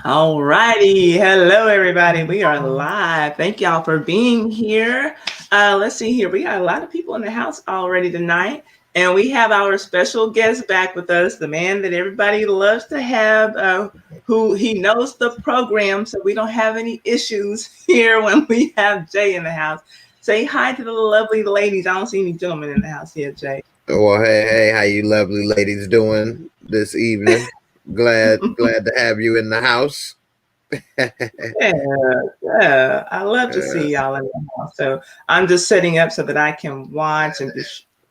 All righty. Hello, everybody. We are live. Thank y'all for being here. Let's see here. We got a lot of people in the house already tonight. And we have our special guest back with us, the man that everybody loves to have, who he knows the program, so we don't have any issues here when we have Jay in the house. Say hi to the lovely ladies. I don't see any gentlemen in the house here, Jay. Well, hey, how you lovely ladies doing this evening? Glad to have you in the house. Yeah, yeah. I love to see y'all in the house. So I'm just setting up so that I can watch and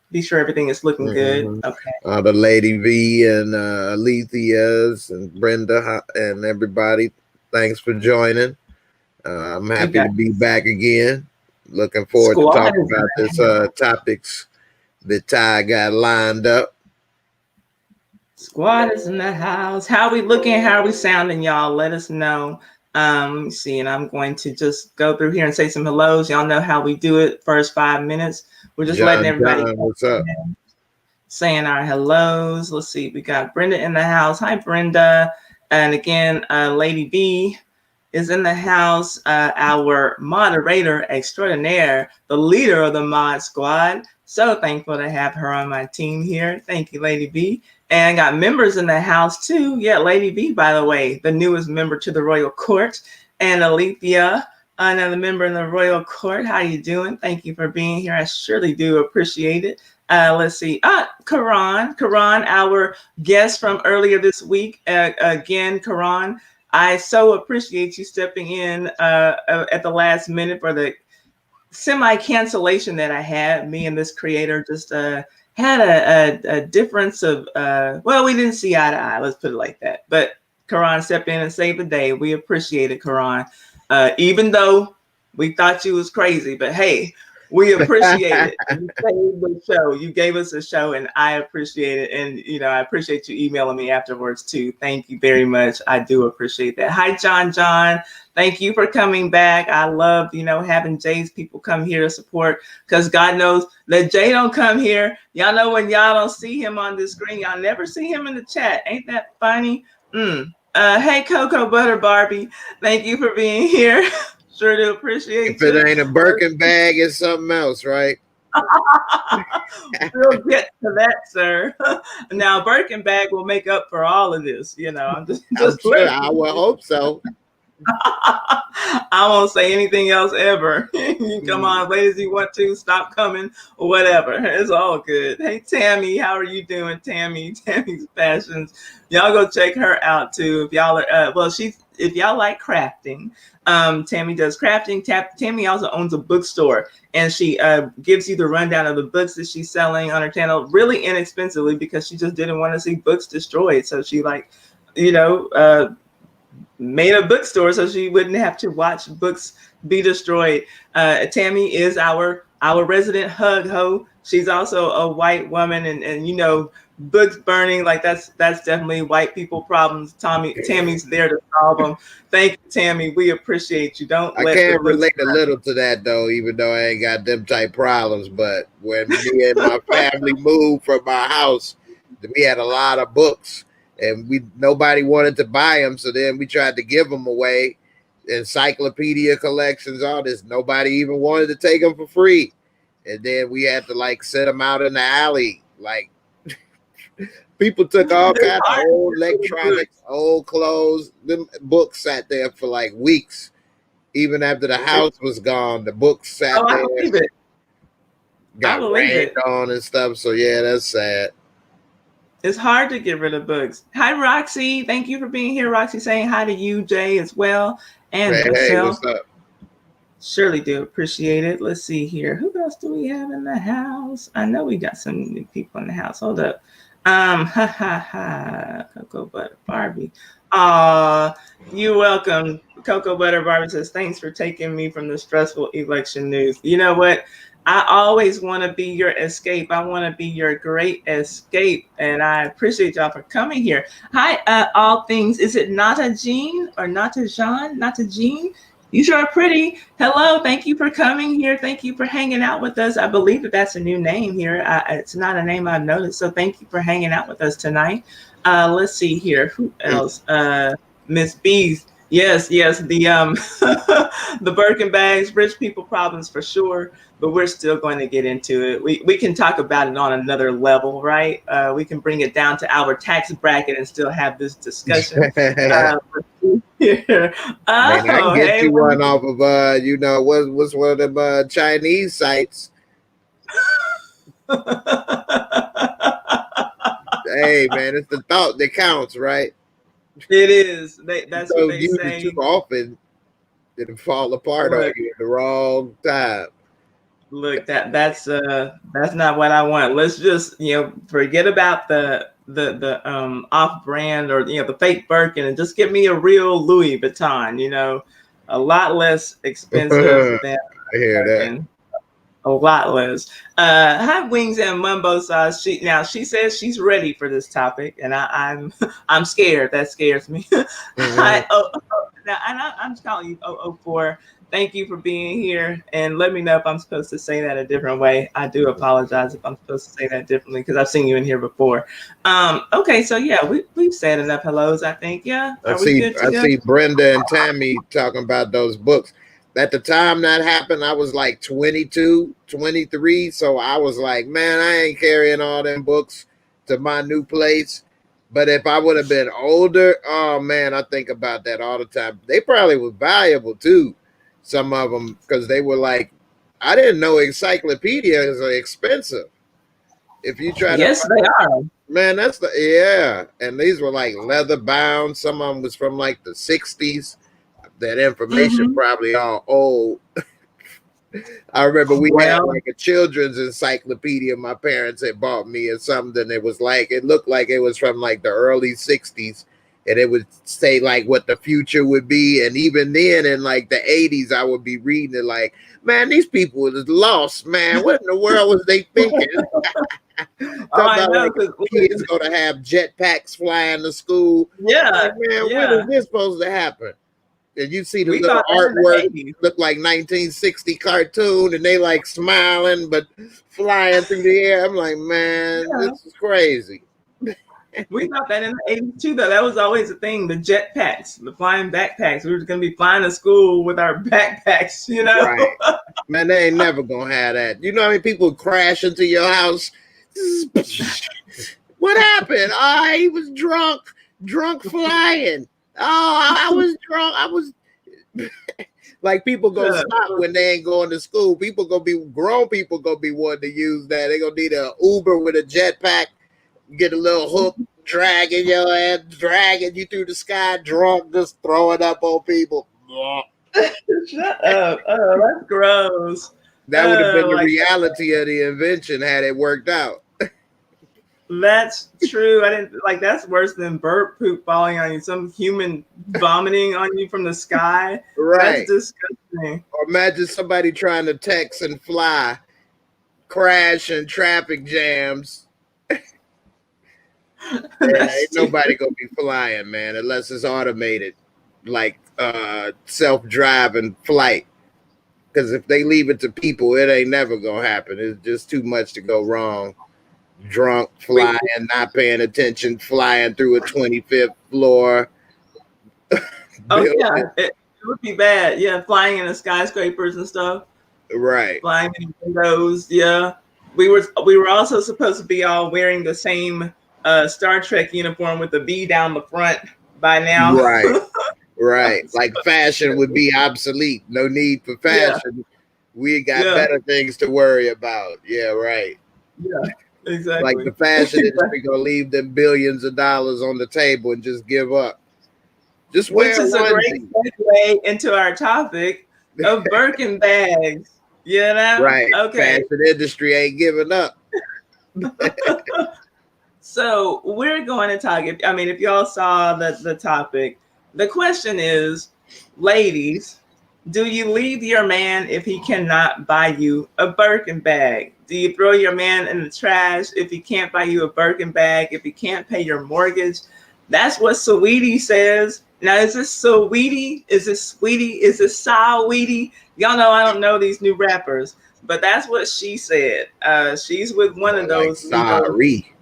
be sure everything is looking good. Mm-hmm. Okay. The Lady V and Alethea's and Brenda and everybody. Thanks for joining. I'm We happy got to be back again. Looking forward to squad talking is in about this the house. topics that Ty got lined up. Squad is in the house. How we looking? How are we sounding, y'all? Let us know. Let me see, and I'm going to just go through here and say some hellos. Y'all know how we do it. First 5 minutes, we're just letting everybody John, what's up? saying our hellos. Let's see, we got Brenda in the house. Hi, Brenda. And again, Lady B is in the house, our moderator extraordinaire, the leader of the mod squad. So thankful to have her on my team here. Thank you, Lady B. And got members in the house too. Yeah, Lady B, by the way, the newest member to the Royal Court. And Alethea, another member in the Royal Court. How you doing? Thank you for being here. I surely do appreciate it. Let's see. Carron, our guest from earlier this week. Again, Carron, I so appreciate you stepping in at the last minute for the semi cancellation that I had. Me and this creator just had a difference of, well, we didn't see eye to eye. Let's put it like that. But Karan stepped in and saved the day. We appreciate it, Karan. Even though we thought you was crazy, but hey, we appreciate it. You saved the show. You gave us a show, and I appreciate it. And I appreciate you emailing me afterwards too. Thank you very much. I do appreciate that. Hi, John. John, thank you for coming back. I love having Jay's people come here to support, because God knows that Jay don't come here. Y'all know when y'all don't see him on the screen, y'all never see him in the chat. Ain't that funny? Hey, Coco Butter Barbie, thank you for being here. Sure do appreciate If it you. ain't a Birkin bag, it's something else, right? We'll get to that, sir. Now, Birkin bag will make up for all of this. I'm just I'm sure. letting I you will hope so. I won't say anything else ever. You come on, late as you want to, stop coming, or whatever. It's all good. Hey, Tammy, how are you doing, Tammy? Tammy's Fashions. Y'all go check her out too. If y'all are, if y'all like crafting, Tammy does crafting. Tammy also owns a bookstore, and she gives you the rundown of the books that she's selling on her channel, really inexpensively, because she just didn't want to see books destroyed. So she you know, uh, made a bookstore so she wouldn't have to watch books be destroyed. Tammy is our resident hug ho. She's also a white woman, and books burning, like that's definitely white people problems. Tammy's there to solve them. Thank you, Tammy. We appreciate you. Don't I let the can books relate a little to that though, even though I ain't got them type problems. But when me and my family moved from our house, we had a lot of books, and nobody wanted to buy them. So then we tried to give them away, encyclopedia collections, all this. Nobody even wanted to take them for free, and then we had to set them out in the alley. Like people took all It's kinds of hard to old get rid of books. electronics, old clothes. Them books sat there for weeks. Even after the house was gone, the books Oh, sat I there, believe it. I got believe rained it. on and stuff. So yeah, that's sad. It's hard to get rid of books. Hi, Roxy. Thank you for being here, Roxy. Saying hi to you, Jay, as well, and Hey, myself. what's up? Surely do appreciate it. Let's see here. Who else do we have in the house? I know we got some new people in the house. Hold up. Ha ha ha. Cocoa Butter Barbie. You're welcome. Cocoa Butter Barbie says, thanks for taking me from the stressful election news. You know what? I always want to be your escape. I want to be your great escape. And I appreciate y'all for coming here. Hi, all things. Is it Natajean or Natajean? Natajean? You sure are pretty. Hello. Thank you for coming here. Thank you for hanging out with us. I believe that that's a new name here. It's not a name I've noticed. So thank you for hanging out with us tonight. Let's see here. Who else? Miss B's. Yes, yes, the the Birkin bags, rich people problems for sure, but we're still going to get into it. We can talk about it on another level, right? We can bring it down to our tax bracket and still have this discussion. Uh, here. Man, I can Oh, get hey, you one off of what's one of them Chinese sites. Hey man, it's the thought that counts, right? it is. You That's what don't they use it too say. often, it'll fall apart on Look, you at the wrong time. look, that's not what I want. Let's just, forget about the off brand, or the fake Birkin, and just get me a real Louis Vuitton, a lot less expensive I than hear that. Birkin. A lot less. Hot wings and mumbo sauce. She says she's ready for this topic, and I'm I'm scared. That scares me. Mhm. Hi, now I'm just calling you 004. Thank you for being here, and let me know if I'm supposed to say that a different way. I do apologize if I'm supposed to say that differently, because I've seen you in here before. Okay, so yeah, we've said enough hellos, I think. Yeah, I are we see good to I go? see Brenda and Tammy talking about those books. At the time that happened, I was like 22, 23. So I was like, man, I ain't carrying all them books to my new place. But if I would have been older, oh man, I think about that all the time. They probably were valuable too, some of them, because they were like, I didn't know encyclopedias are expensive. If you try to, Yes, they are. man, that's the, yeah. And these were like leather bound. Some of them was from like the 60s. That information Mm-hmm. probably all old. I remember we had Well, like a children's encyclopedia my parents had bought me, or something. It was like, it looked like it was from like the early 60s, and it would say like what the future would be. And even then in like the 80s, I would be reading it like, man, these people was lost, man. What in the world was they thinking? oh, Talking I about know, like because kids gonna have jetpacks flying to school. yeah, Like, man, when is yeah. this supposed to happen? And you see the We little thought that in the artwork 80s. look like 1960 cartoon, and they like smiling but flying through the air. I'm like, man, Yeah. this is crazy. We thought that in the 80s too, though. That was always a thing, the jet packs, the flying backpacks. We were going to be flying to school with our backpacks, Right. Man, they ain't never gonna have that. You know how many people crash into your house? What happened? Oh, he was drunk. Drunk flying. Oh, I was drunk. I was like, people gonna stop when they ain't going to school. People gonna be grown. People gonna be wanting to use that. They gonna need an Uber with a jetpack. Get a little hook, dragging your ass, dragging you through the sky, drunk, just throwing up on people. Shut up. Oh, that's gross. That would have been the Like, reality of the invention had it worked out. that's true. I didn't like that's worse than bird poop falling on you, some human vomiting on you from the sky. That's Right. disgusting. Or imagine somebody trying to text and fly, crash in traffic jams. Yeah, That's ain't nobody gonna be flying, man, unless it's automated, like self-driving flight. Because if they leave it to people, it ain't never gonna happen. It's just too much to go wrong. Drunk, we, flying, not paying attention, flying through a 25th floor oh yeah, building. it would be bad. Yeah, flying in the skyscrapers and stuff. Right. Flying in windows. Yeah, we were also supposed to be all wearing the same Star Trek uniform with the V down the front by now. Right. Right. Like fashion would be obsolete. No need for Yeah, fashion. We got yeah, better things to worry about. Yeah, right. yeah, Like the exactly. fashion industry gonna leave them billions of dollars on the table and just give up. Just Which wear a is a great onesie. segue into our topic of Birkin bags. You know? Right. Okay. Fashion industry ain't giving up. So we're going to talk. I mean, if y'all saw the topic, the question is, ladies, do you leave your man if he cannot buy you a Birkin bag? Do you throw your man in the trash if he can't buy you a Birkin bag? If he can't pay your mortgage? That's what Sweetie says. Now, is this Sweetie? Is this Sweetie? Is this Sweetie? Y'all know I don't know these new rappers, but that's what she said. She's with one More of like those, sorry.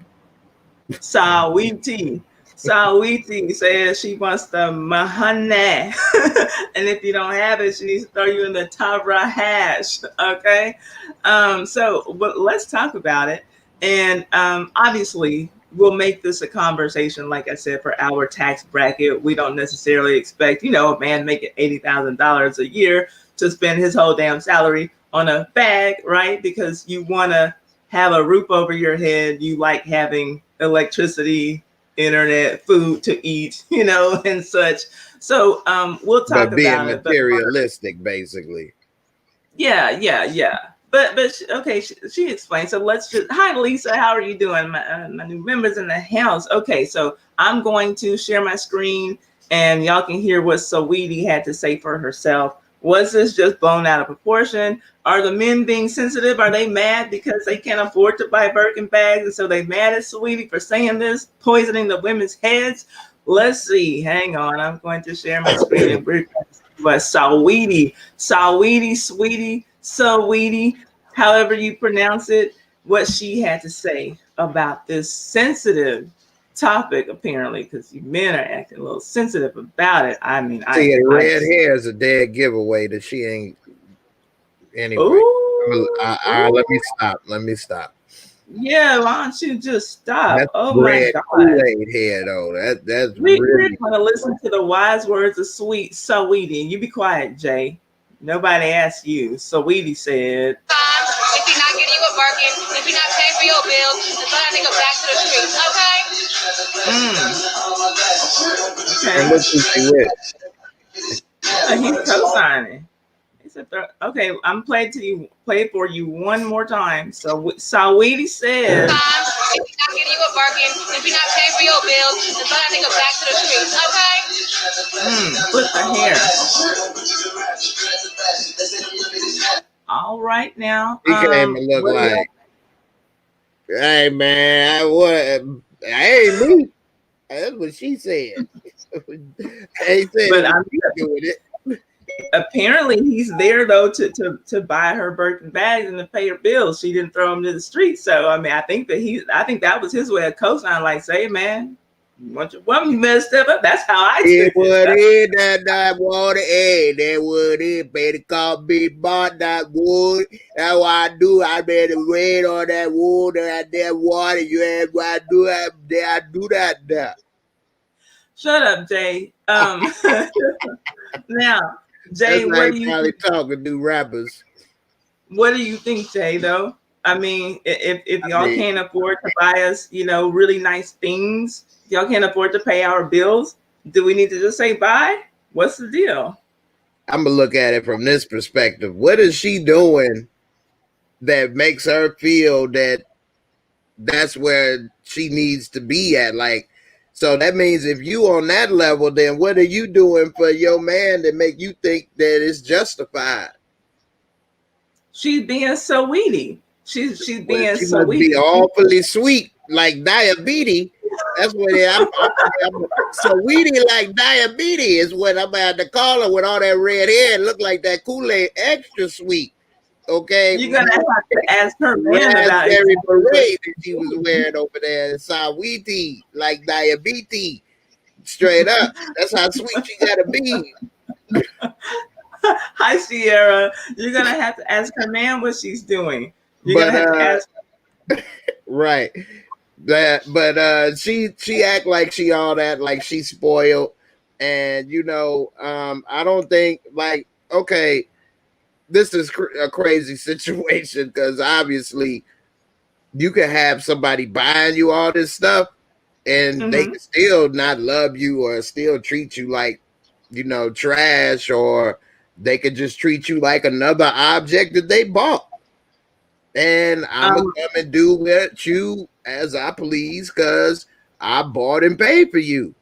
Sawiti. Sawiti says she wants the mahane. And if you don't have it, she needs to throw you in the Tavra hash. Okay. But let's talk about it. And obviously, we'll make this a conversation, like I said, for our tax bracket. We don't necessarily expect, a man making $80,000 a year to spend his whole damn salary on a bag, right? Because you want to have a roof over your head. You like having electricity, internet, food to eat, and such. So we'll talk But being about it. But materialistic, basically. yeah. She explained. So let's just. Hi, Lisa. How are you doing? My new members in the house. Okay, so I'm going to share my screen, and y'all can hear what Saweetie had to say for herself. Was this just blown out of proportion? Are the men being sensitive? Are they mad because they can't afford to buy Birkin bags, and so they mad at Saweetie for saying this, poisoning the women's heads? Let's see. Hang on. I'm going to share my screen, and we're going to see what Saweetie, however you pronounce it, what she had to say about this sensitive topic, apparently, because you men are acting a little sensitive about it. I mean, See, red hair is a dead giveaway that she ain't. Anyway, let me stop. Yeah, why don't you just stop? That's Oh red my God. Kool-Aid hair, though. That's We're really. going to listen to the wise words of sweet Saweetie. You be quiet, Jay. Nobody asked you. Saweetie said, if you're not getting you a Birkin, if you're not paying for your bills, then tell that nigga back to the streets, okay? And look who she with. He's co-signing. He said, okay, I'm play for you one more time. So Saweetie said, if you're not getting you a Birkin, if you're not paying for your bills, then tell that nigga back to the streets, okay? Put the hair. All right now. He came and look like, hey man, I ain't me. That's what she said. I ain't said but doing it. Apparently he's there though to buy her Birkin bags and to pay her bills. She didn't throw him to the street. So I mean, I think that was his way of co-signing, like, say, man, want your woman, you better step up. That's how I it. Would it that water that would it better call me bought that wood. That's what I do. I better rain on that wood and that water. You have what I do I do that now. Shut up, Jay. Now, Jay, that's what do you probably talking to rappers? What do you think, Jay? Though, I mean, if y'all can't afford to buy us, really nice things, y'all can't afford to pay our bills, do we need to just say bye? What's the deal? I'm gonna look at it from this perspective. What is she doing that makes her feel that that's where she needs to be at? Like, so that means if you on that level, then what are you doing for your man that make you think that it's justified? She's being so weedy. She's being she so must weedy. be awfully sweet, like diabetes. That's what I'm so weedy like diabetes is what I'm about to call her with all that red hair. It look like that Kool-Aid extra sweet. Okay, you're gonna have to ask her man about it. Beret that she was wearing over there, Saweetie, like diabetes, straight up. That's how sweet she gotta be. Hi, Sierra. You're gonna have to ask her man what she's doing. You're gonna have to ask her. Right. But she act like she all that, like she spoiled, and I don't think, like, okay, this is a crazy situation because obviously you can have somebody buying you all this stuff and they can still not love you or still treat you like, trash, or they could just treat you like another object that they bought. And I'm gonna come and do with you as I please because I bought and paid for you.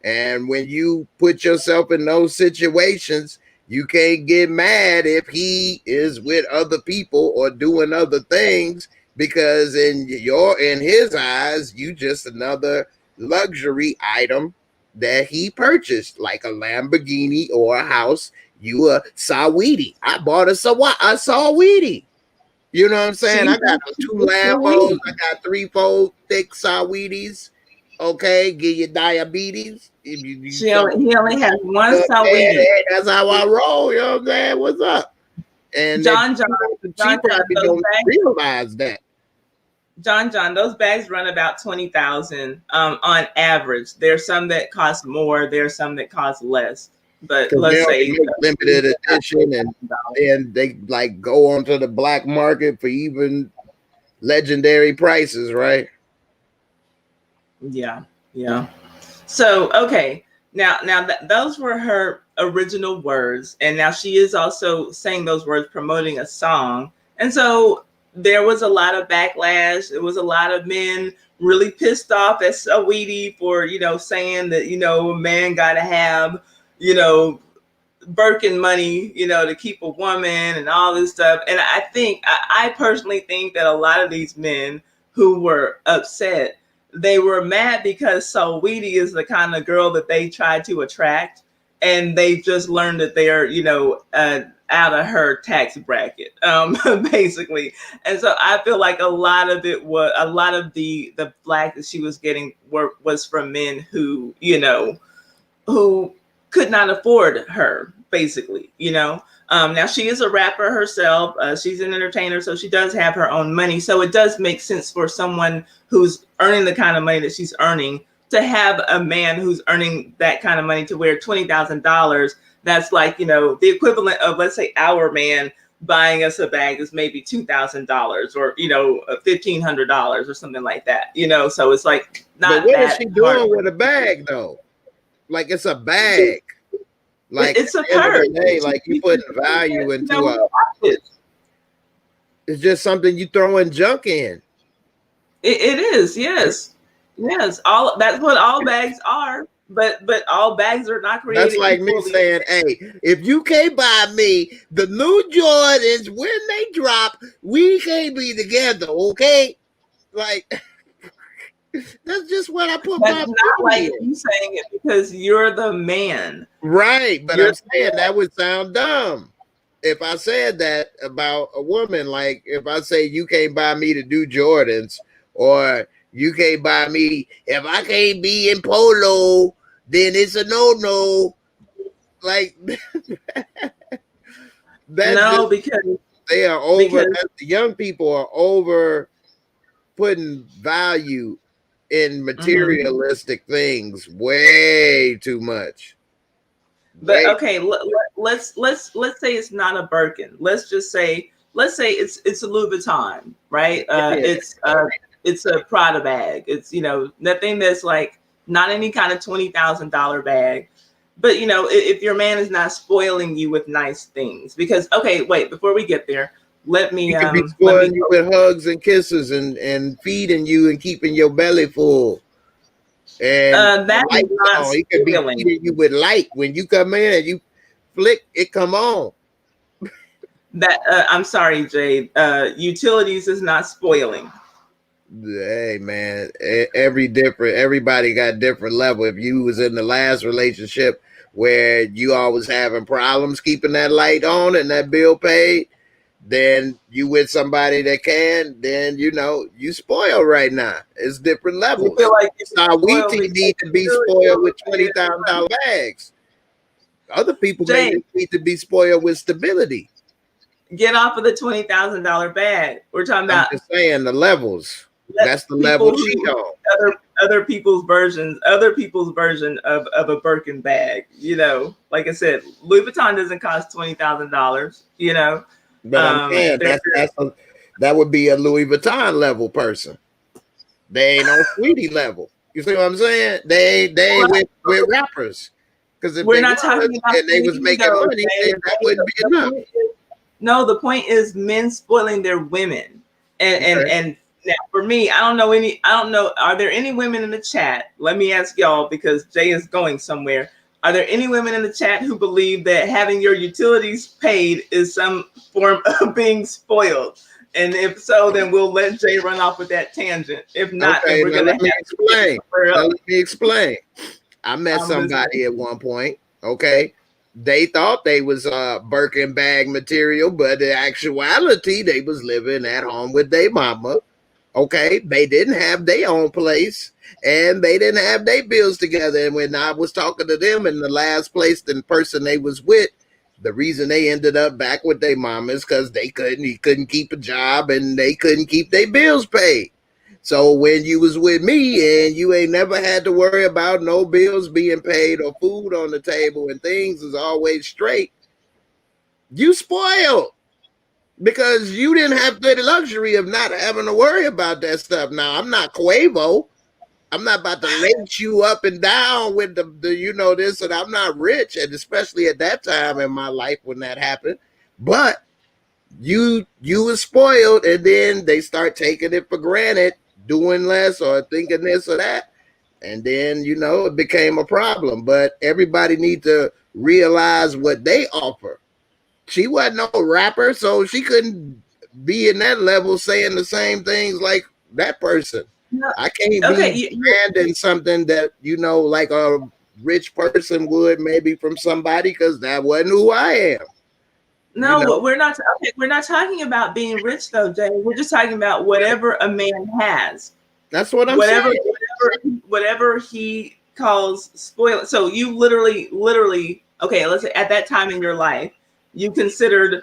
And when you put yourself in those situations, you can't get mad if he is with other people or doing other things, because in his eyes, you just another luxury item that he purchased, like a Lamborghini or a house. You a Saweetie. I bought a Saweetie. You know what I'm saying? I got 2 Lambos. I got 3-4 thick Saweeties. Okay, give you diabetes. If you He only has one Saweetie. hey, that's how I roll. You know what I'm saying? What's up? And John, she probably those don't bags, realize that. John, those bags run about 20,000 on average. There's some that cost more. There's some that cost less. But Because they let's only say make limited edition, and then they like go onto the black market for even legendary prices, right? yeah, yeah. So okay, now those were her original words, and now she is also saying those words promoting a song, and so there was a lot of backlash. There was a lot of men really pissed off at Saweetie for saying that a man got to have you know Birkin money, to keep a woman and all this stuff. And I personally think that a lot of these men who were upset, they were mad because Saweetie is the kind of girl that they try to attract. And they've just learned that they're, out of her tax bracket, basically. And so I feel like a lot of the flack that she was getting was from men who could not afford her, basically. Now she is a rapper herself. She's an entertainer, so she does have her own money. So it does make sense for someone who's earning the kind of money that she's earning to have a man who's earning that kind of money to wear $20,000. That's like, the equivalent of, let's say, our man buying us a bag is maybe $2,000 or, $1,500 or something like that, so it's like not. But what that is she doing with a bag though? Like it's a bag. Like it's a purse. purse. Like you putting value into it's just something you throwing junk in. It is, yes. All that's what all bags are, but all bags are not created. That's like me saying, hey, if you can't buy me the new Jordans when they drop, we can't be together, okay? Like that's just what I put that's my not like in. you saying it because you're the man. Right, but I'm saying that would sound dumb if I said that about a woman. Like if I say you can't buy me to do Jordans, or you can't buy me if I can't be in polo, then it's a no. Like because they are over. The young people are over putting value in materialistic things way too much. But okay, let's say it's not a Birkin. Let's say it's a Louis Vuitton, right? It's a Prada bag. It's nothing that's like not any kind of $20,000 bag. But if your man is not spoiling you with nice things, because wait, before we get there, let me be spoiling you with hugs and kisses and feeding you and keeping your belly full. And that is not he could be feeding you with light when you come in and you flick it come on. That I'm sorry, Jay. Utilities is not spoiling. Hey man, everybody got different level. If you was in the last relationship where you always having problems keeping that light on and that bill paid, then you with somebody that can, then you spoiled right now. It's different levels. You feel like we need to be spoiled with $20,000 bags. Other people need to be spoiled with stability. Get off of the $20,000 bag. We're talking about. I'm just saying the levels. That's the level she on. Other people's version of a Birkin bag. Like I said, Louis Vuitton doesn't cost $20,000. But I'm saying that would be a Louis Vuitton level person. They ain't on Sweetie level. You see what I'm saying? They with rappers. Because if we're not talking about and they was making money, that wouldn't be enough. No, the point is men spoiling their women. And now for me, I don't know. Are there any women in the chat? Let me ask y'all, because Jay is going somewhere. Are there any women in the chat who believe that having your utilities paid is some form of being spoiled? And if so, then we'll let Jay run off with that tangent. If not, then we're going to explain. Let me explain. I met somebody at one point. Okay. They thought they was Birkin bag material, but in actuality, they was living at home with their mama. Okay. They didn't have their own place. and they didn't have their bills together. And when I was talking to them in the last place, the person they was with, the reason they ended up back with their mom is because he couldn't keep a job and they couldn't keep their bills paid. So when you was with me and you ain't never had to worry about no bills being paid or food on the table and things is always straight, you spoiled because you didn't have the luxury of not having to worry about that stuff. Now, I'm not Quavo. I'm not about to lace you up and down with the you know this, and I'm not rich, and especially at that time in my life when that happened. But you was spoiled, and then they start taking it for granted, doing less or thinking this or that, and then it became a problem. But everybody need to realize what they offer. She wasn't no rapper, so she couldn't be in that level saying the same things like that person. No. I can't be demanding something that like a rich person would maybe from somebody, because that wasn't who I am. No, we're not. Okay, we're not talking about being rich though, Jay. We're just talking about whatever a man has. That's what I'm saying. Whatever he calls spoil. So you literally. Okay, let's say at that time in your life, you considered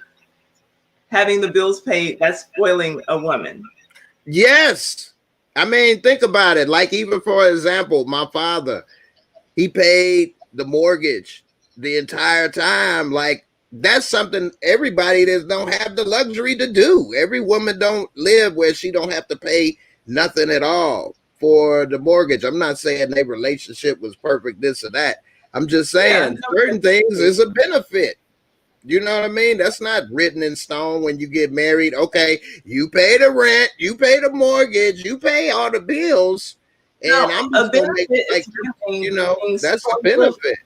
having the bills paid that's spoiling a woman. Yes. I mean, think about it. Like, even for example, my father, he paid the mortgage the entire time. Like, that's something everybody that don't have the luxury to do. Every woman don't live where she don't have to pay nothing at all for the mortgage. I'm not saying their relationship was perfect, this or that. I'm just saying certain things is a benefit. You know what I mean? That's not written in stone when you get married. Okay, you pay the rent, you pay the mortgage, you pay all the bills, and I'm just gonna make it like that's a benefit.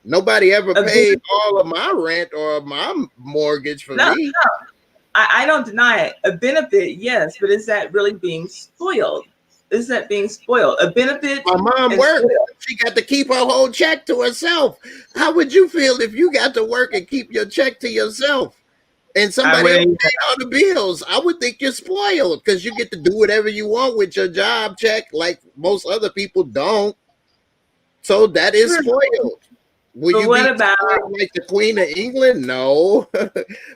Nobody ever paid all of my rent or my mortgage for me. No, I don't deny it. A benefit, yes, but is that really being spoiled? Is that being spoiled? A benefit? My mom worked. She got to keep her whole check to herself. How would you feel if you got to work and keep your check to yourself and somebody else paid all the bills? I would think you're spoiled because you get to do whatever you want with your job check like most other people don't. So that is spoiled. Will you be about like the Queen of England? No.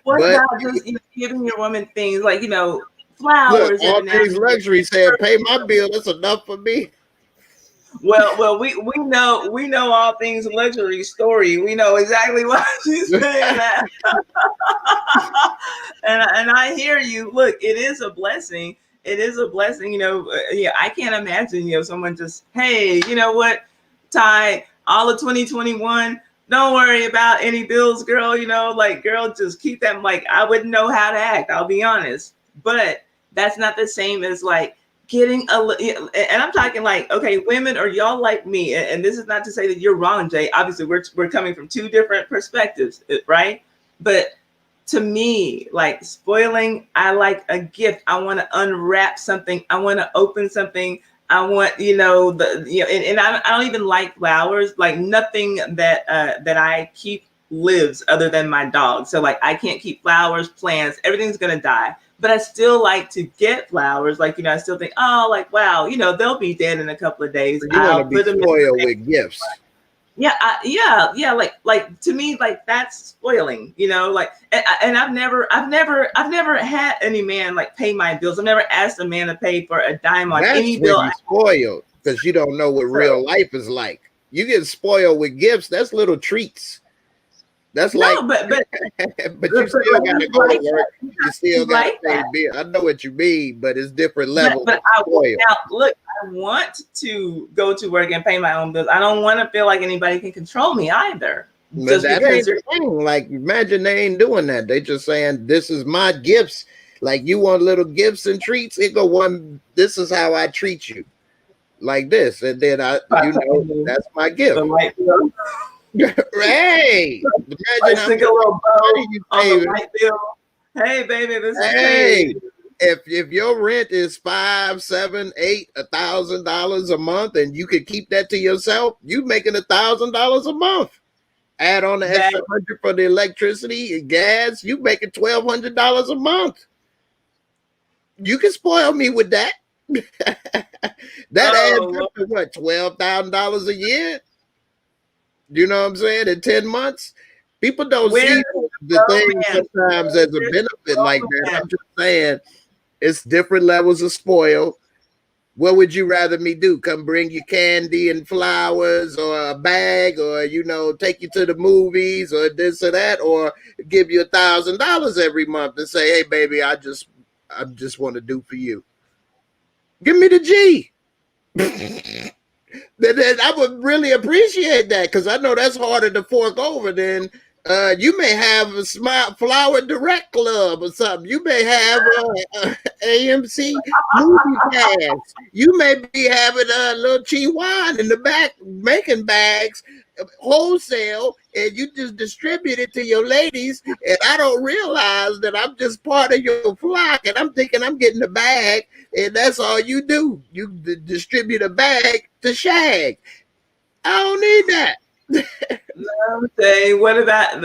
What about just giving your woman things like, flowers? Look, all these luxuries said, pay my bill. That's enough for me. Well, we know all things luxury story. We know exactly why she's saying that. and I hear you. Look, it is a blessing. It is a blessing. I can't imagine, someone just, hey, you know what, Ty, all of 2021, don't worry about any bills, girl. Girl, just keep them. Like, I wouldn't know how to act. I'll be honest. But that's not the same as like getting and I'm talking like, okay, women, are y'all like me? And this is not to say that you're wrong, Jay. Obviously, we're coming from two different perspectives, right? But to me, like spoiling, I like a gift. I want to unwrap something. I want to open something. I want, and I don't even like flowers. Like nothing that I keep lives other than my dog. So like I can't keep flowers, plants, everything's gonna die. But I still like to get flowers. Like, I still think, oh, like, wow, they'll be dead in a couple of days. You want to be spoiled with gifts. Yeah. Like to me, like that's spoiling, like, and I've never had any man like pay my bills. I've never asked a man to pay for a dime on any bill. That's spoiled because you don't know what real life is like. You get spoiled with gifts. That's little treats. That's but you still got to go to work. You still got to pay bills. I know what you mean, but it's different levels. But I want to go to work and pay my own bills. I don't want to feel like anybody can control me either. But that is the thing. Like, imagine they ain't doing that. They just saying, "This is my gifts." Like, you want little gifts and treats. It go one. This is how I treat you, like this, and then that's my gift. Hey, imagine a little bow on the light bill. Hey, baby, this is paid. If your rent is $500, $700, $800, $1,000 a month, and you could keep that to yourself, you making $1,000 a month. Add on the extra $100 for the electricity and gas, you making $1,200 a month. You can spoil me with that. That Oh, adds Lord. up to what, $12,000 a year? You know what I'm saying? In 10 months, people don't Where's see the thing romance? sometimes as a Where's benefit like that. romance? I'm just saying it's different levels of spoil. What would you rather me do? Come bring you candy and flowers or a bag, or take you to the movies or this or that, or give you $1,000 every month and say, hey baby, I just want to do for you. Give me the G. Then I would really appreciate that, because I know that's harder to fork over than you may have a Smart Flower Direct Club or something. You may have AMC Movie Pass. You may be having a little Chihuahua in the back making bags wholesale, and you just distribute it to your ladies, and I don't realize that I'm just part of your flock, and I'm thinking I'm getting the bag, and that's all you do. You distribute a bag to shag. I don't need that. I'm saying, what about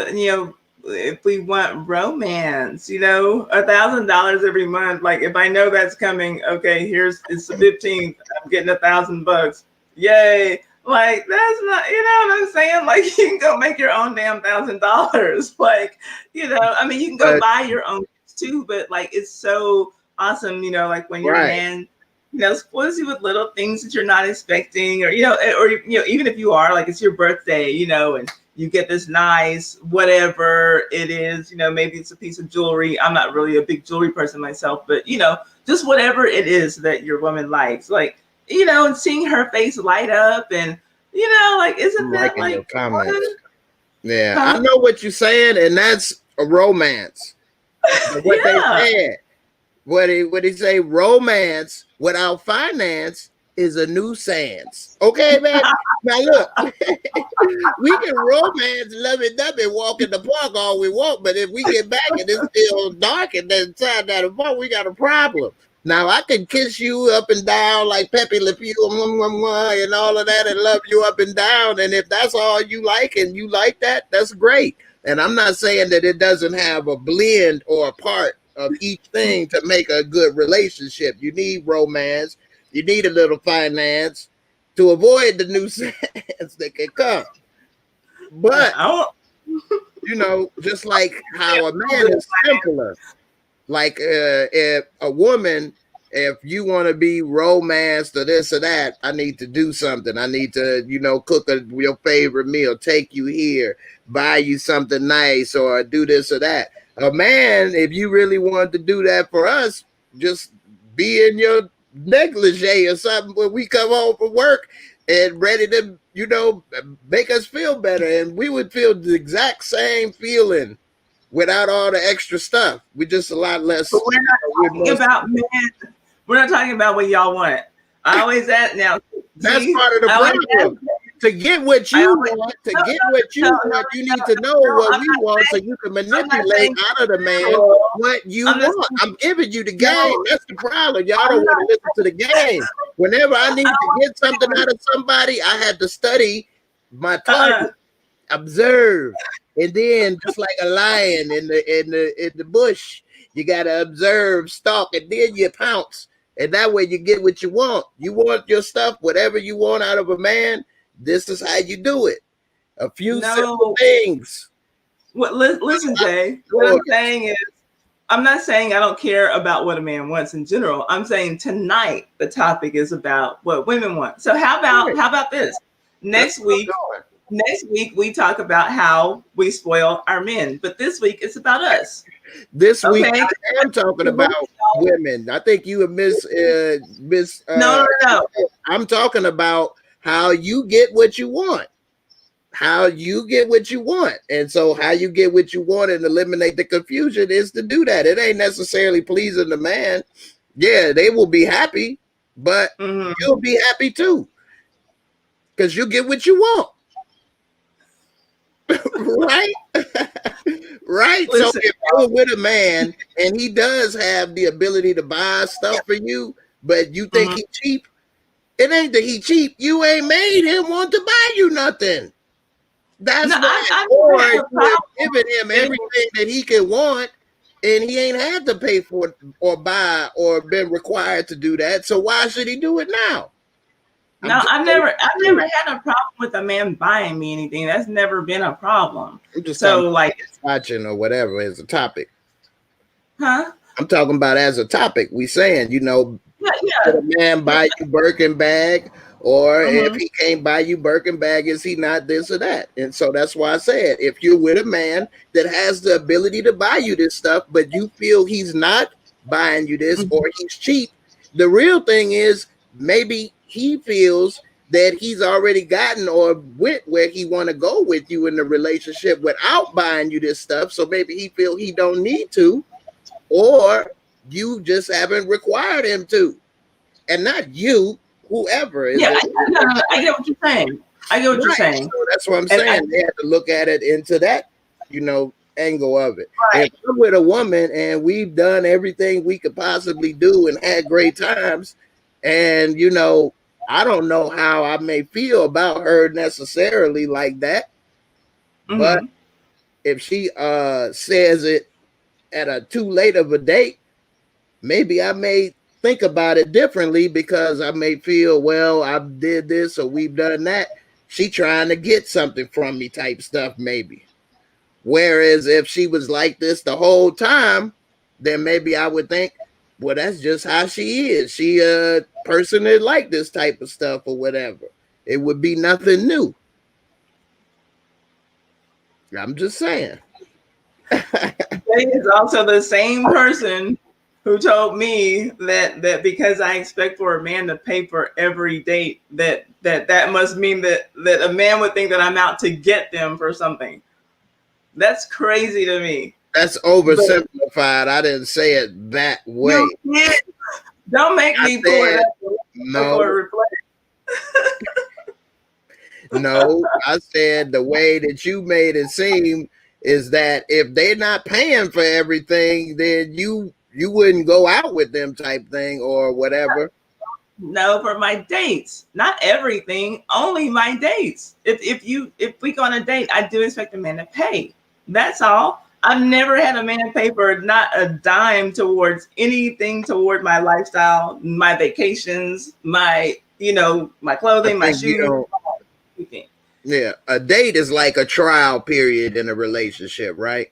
if we want romance? $1,000 every month. Like if I know that's coming, okay, it's the 15th. I'm getting $1,000. Yay! Like that's not, what I'm saying. Like you can go make your own damn $1,000. Like I mean, you can go But buy your own too. But like it's so awesome. Like when your right, man spoils you with little things that you're not expecting, or even if you are, like it's your birthday, and you get this nice whatever it is, maybe it's a piece of jewelry. I'm not really a big jewelry person myself, but just whatever it is that your woman likes, like and seeing her face light up, and like I'm isn't that liking your like comments. fun? Yeah, I Huh? know what you're saying, and that's a romance. But what they Yeah. said, what he say, romance without finance is a nuisance. Okay, man. Now look, we can romance, love it up, and walk in the park all we want, but if we get back and it's still dark and then inside that park, we got a problem. Now I can kiss you up and down like Pepe Le Pew and all of that, and love you up and down. And if that's all you like and you like that, that's great. And I'm not saying that it doesn't have a blend or a part of each thing to make a good relationship. You need romance, you need a little finance to avoid the nuisance that can come. But I just like how a man don't. is simpler, like if a woman, if you want to be romanced or this or that, I need to do something. I need to, cook your favorite meal, take you here, buy you something nice, or do this or that. A man, if you really want to do that for us, just be in your negligee or something when we come home from work and ready to, make us feel better. And we would feel the exact same feeling without all the extra stuff. We're just a lot less. But we're not talking about men. We're not talking about what y'all want. I always ask now. That's See, part of the I always ask. problem. To get what I you always want, no, you need to know what I'm we not want so saying. you can I'm not manipulate saying. out of the man No, what you I'm just want. I'm giving you the game. no. That's the problem. Y'all I'm don't want not. to listen to the game. Whenever I need I to get something out of somebody, I had to study my don't. target, observe, and then just like a lion in the bush, you gotta observe, stalk, and then you pounce. And that way you get what you want. You want your stuff, whatever you want out of a man. This is how you do it. A few simple No. things. Listen, Jay. What I'm saying is, I'm not saying I don't care about what a man wants in general. I'm saying tonight the topic is about what women want. So how about this? That's Next what I'm week, doing. next week we talk about how we spoil our men, but this week it's about us. This week Okay? I am talking about women. I think you have miss. No, no, no. I'm talking about how you get what you want. How you get what you want. And so how you get what you want and eliminate the confusion is to do that. It ain't necessarily pleasing the man. Yeah, they will be happy, but Mm-hmm. you'll be happy too. Because you get what you want. Right? Right. So Listen, if you're with a man and he does have the ability to buy stuff for you, but you think mm-hmm. he cheap, it ain't that he cheap. You ain't made him want to buy you nothing. That's No, why. I Or don't have you a problem. have given him everything that he could want, and he ain't had to pay for it or buy or been required to do that. So why should he do it now? No, I've never had a problem with a man buying me anything. That's never been a problem. I'm just so like watching or whatever as a topic. Huh? I'm talking about as a topic. We saying, you know, yeah. a man buy you Birkin bag, or if he can't buy you Birkin bag, is he not this or that? And so that's why I said, if you're with a man that has the ability to buy you this stuff, but you feel he's not buying you this or he's cheap, the real thing is maybe he feels that he's already gotten or went where he want to go with you in the relationship without buying you this stuff. So maybe he feel he don't need to, or you just haven't required him to, and not you, whoever is. Yeah, I get what you're saying. I get what you're saying. So that's what I'm saying. They have to look at it into that, you know, angle of it. Right. If I'm with a woman and we've done everything we could possibly do and had great times, and you know, I don't know how I may feel about her necessarily like that, but if she says it at a too late of a date, maybe I may think about it differently, because I may feel, well, I did this or we've done that. She trying to get something from me type stuff, maybe. Whereas if she was like this the whole time, then maybe I would think, well, that's just how she is. She a person that like this type of stuff or whatever. It would be nothing new. I'm just saying. Jay is also the same person who told me that because I expect for a man to pay for every date, that must mean that a man would think that I'm out to get them for something. That's crazy to me. That's oversimplified. I didn't say it that way. Don't make me pull it up. No. No, I said the way that you made it seem is that if they're not paying for everything, then you wouldn't go out with them type thing or whatever. No, for my dates, not everything, only my dates. If we go on a date, I do expect a man to pay. That's all. I've never had a man pay for not a dime towards anything toward my lifestyle, my vacations, my clothing, my shoes. Yeah, a date is like a trial period in a relationship, right?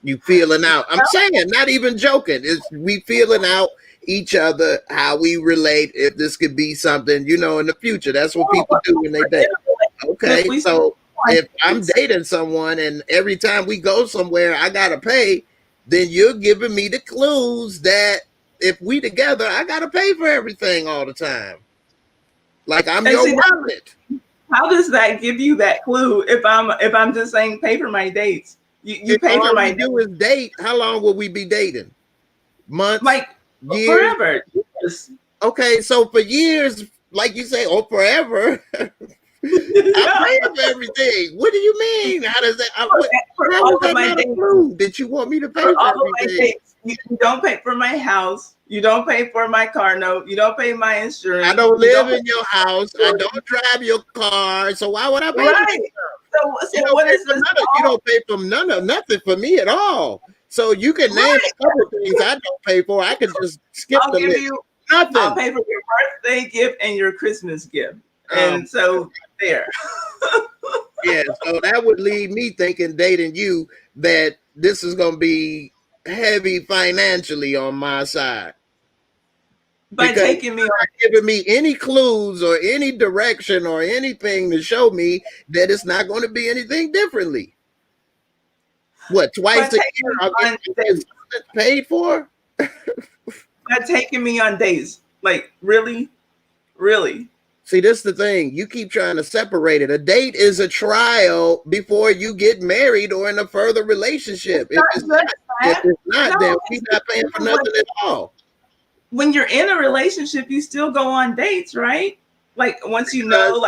You feeling out. I'm saying, not even joking. It's we feeling out each other, how we relate, if this could be something, you know, in the future. That's what people do when they date. Okay, so if I'm dating someone and every time we go somewhere I gotta pay, then you're giving me the clues that if we together, I gotta pay for everything all the time. Like I'm your wallet. How does that give you that clue if I'm just saying pay for my dates? You pay for my do is date. How long will we be dating? Months? Like years? Forever. Yes. Okay, so for years, like you say, or forever. I pay for everything. What do you mean? How does that? How is that not a clue that you want me to pay for everything? You don't pay for my house. You don't pay for my car note. You don't pay my insurance. I don't live in your house. I don't drive your car. So why would I pay for it? So what is this? You don't pay for nothing for me at all. So you can name a couple things I don't pay for. I can just skip the list. Nothing. I'll pay for your birthday gift and your Christmas gift. And so there. Yeah, so that would lead me thinking dating you that this is going to be heavy financially on my side. By taking me on, giving me any clues or any direction or anything to show me that it's not going to be anything differently. What, twice a year I'll get paid for? By taking me on dates. Like, really? Really? See, this is the thing. You keep trying to separate it. A date is a trial before you get married or in a further relationship. If it's not, then we're not paying for nothing at all. When you're in a relationship, you still go on dates, right? Like once you know,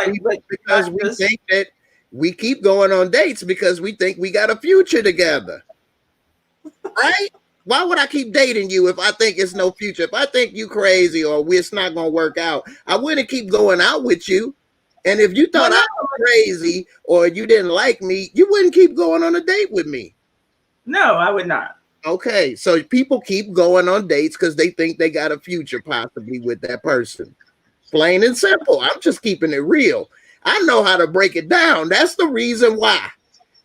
because we think that we keep going on dates because we think we got a future together, right? Why would I keep dating you if I think it's no future? If I think you crazy or it's not gonna work out, I wouldn't keep going out with you. And if you thought I was crazy or you didn't like me, you wouldn't keep going on a date with me. No, I would not. Okay, so people keep going on dates because they think they got a future possibly with that person. Plain and simple. I'm just keeping it real. I know how to break it down. That's the reason why.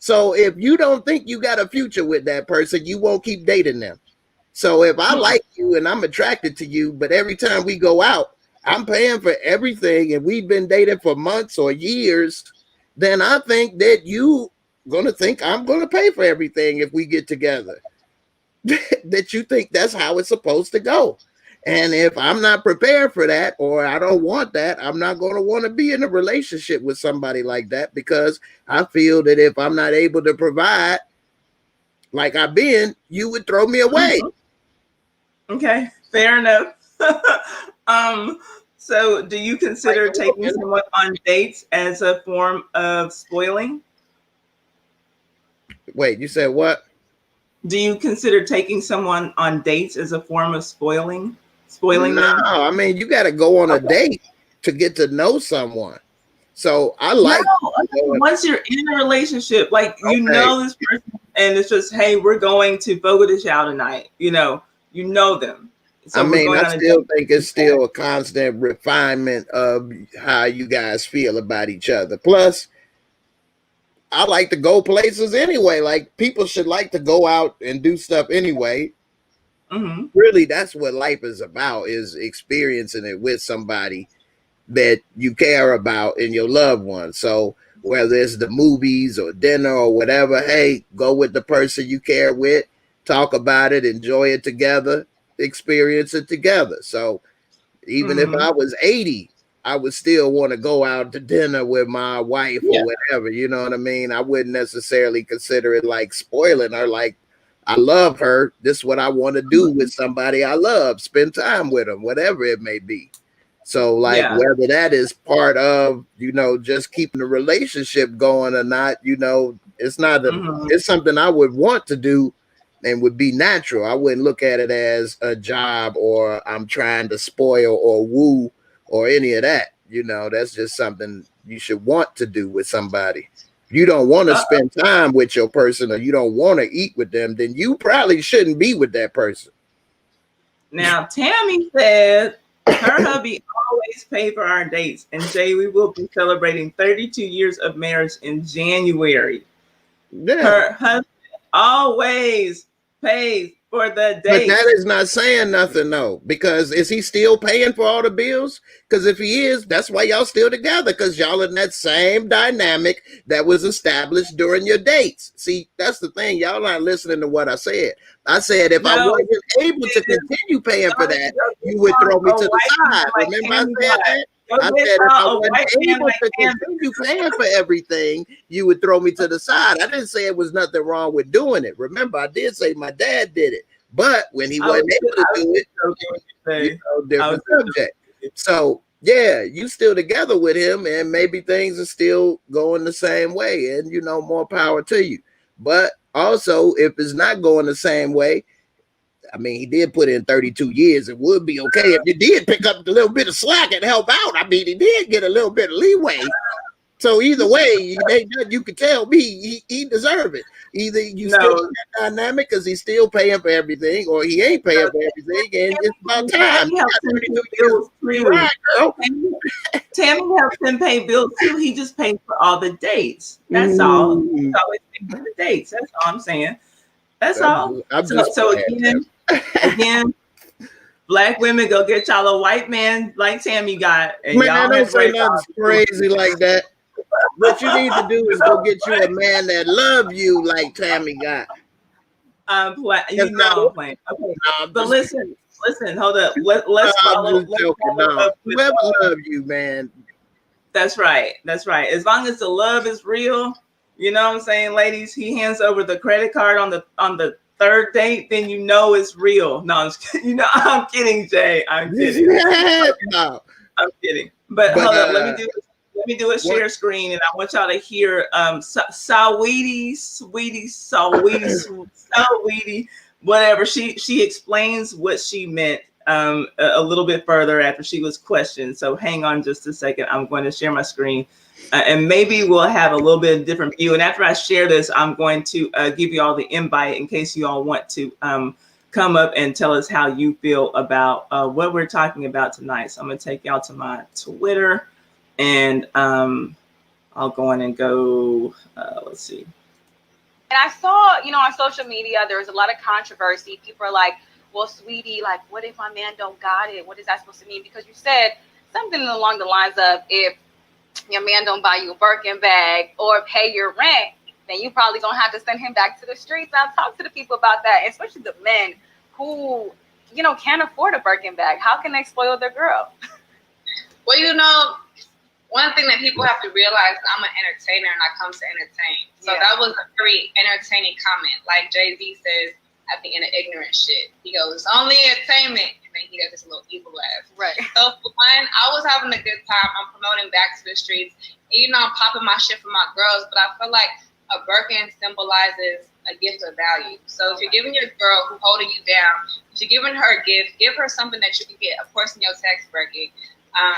So if you don't think you got a future with that person, you won't keep dating them. So if I Hmm. like you and I'm attracted to you, but every time we go out, I'm paying for everything and we've been dating for months or years, then I think that you gonna think I'm gonna pay for everything if we get together. That you think that's how it's supposed to go. And if I'm not prepared for that or I don't want that, I'm not going to want to be in a relationship with somebody like that because I feel that if I'm not able to provide like I've been, you would throw me away. Hmm. Okay, fair enough. um, so do you Like consider a taking woman. someone on dates as a form of spoiling? Wait, you said what? Do you consider taking someone on dates as a form of spoiling No, them? I mean, you got to go on a Okay. date to get to know someone. So I No, like okay. going, Once you're in a relationship, like you okay. know this person, and it's just, hey, we're going to Fogo de Chao tonight. You know them, I so we're mean, going I on a still date. think it's still a constant refinement of how you guys feel about each other. Plus, I like to go places anyway. Like people should like to go out and do stuff anyway. Hmm. Really, that's what life is about: is experiencing it with somebody that you care about and your loved one. So whether it's the movies or dinner or whatever, hey, go with the person you care with, talk about it, enjoy it together, experience it together. So even if Hmm. I was 80, I would still want to go out to dinner with my wife or Yeah. whatever. You know what I mean? I wouldn't necessarily consider it like spoiling her. Like, I love her. This is what I want to do with somebody I love, spend time with them, whatever it may be. So, like, Yeah. whether that is part of, just keeping the relationship going or not, it's not Hmm. it's something I would want to do and would be natural. I wouldn't look at it as a job or I'm trying to spoil or woo or any of that. That's just something you should want to do with somebody. If you don't want to Uh, spend time with your person or you don't want to eat with them, then you probably shouldn't be with that person. Now, Tammy said her hubby always pay for our dates, and Jay, we will be celebrating 32 years of marriage in January. Yeah. Her husband always pays for the But that dates. is not saying nothing though, because is he still paying for all the bills? Because if he is, that's why y'all still together, because y'all in that same dynamic that was established during your dates. See, that's the thing. Y'all not listening to what I said. I said if I No, wasn't able to continue paying for y'all need that, to go get you would throw me y'all a to the white man side. like Remember I Tammy said got. that? Go I get said if I y'all a wasn't white man able like to Tammy. continue paying for everything, you would throw me to the side. I didn't say it was nothing wrong with doing it. Remember, I did say my dad did it. But when he wasn't able to I was do it, just joking with you today. I was different just joking subject. with you. So yeah, you still together with him, and maybe things are still going the same way, and more power to you. But also, if it's not going the same way, I mean, he did put in 32 years. It would be okay if you did pick up a little bit of slack and help out. I mean, he did get a little bit of leeway. So either way, you could tell me he deserve it. Either you still in No, that dynamic because he's still paying for everything, or he ain't paying for everything, and it's about time. Tammy You helps got him pay 32 years bills to too. ride, girl. Tammy, Tammy helps him pay bills too. He just pays for all the dates. That's all. He's Mm, always paying for the dates. That's all I'm saying. That's I'm all. just, I'm So just so playing, again, black women go get y'all a white man like Tammy got, and man. y'all don't Don't have to say worry nothing about crazy like that. What you need to do is go get you a man that love you like Tammy got. Yes, I'm no, playing. Okay, no, I'm but just, listen, hold up. no, Let's I'm follow. just Let's joking. follow No, up with. whoever love you, man. That's right. That's right. As long as the love is real, you know what I'm saying, ladies. He hands over the credit card on the third date, then you know it's real. No, I'm just kidding. I'm kidding, Jay. I'm kidding. No, I'm kidding. But but hold up, let me do a what? share screen, and I want y'all to hear Saweetie, Saweetie, whatever. She explains what she meant a little bit further after she was questioned. So hang on just a second. I'm going to share my screen. And maybe we'll have a little bit of different view. And after I share this, I'm going to give you all the invite in case you all want to come up and tell us how you feel about what we're talking about tonight. So I'm going to take y'all to my Twitter, and I'll go in and go, let's see. And I saw, on social media, there was a lot of controversy. People are like, well, sweetie, like, what if my man don't got it? What is that supposed to mean? Because you said something along the lines of, if your man don't buy you a Birkin bag or pay your rent, then you probably gonna have to send him back to the streets. Now talk to the people about that, especially the men who, can't afford a Birkin bag. How can they spoil their girl? Well, one thing that people have to realize, I'm an entertainer and I come to entertain. So that was a very entertaining comment. Like Jay-Z says at the end of ignorant shit. He goes, only entertainment. And then he does this little evil laugh. Right. So for one, I was having a good time. I'm promoting Back to the Streets. And, I'm popping my shit for my girls, but I feel like a Birkin symbolizes a gift of value. So if you're giving your girl who's holding you down, if you're giving her a gift, give her something that you can get, of course, in your tax bracket.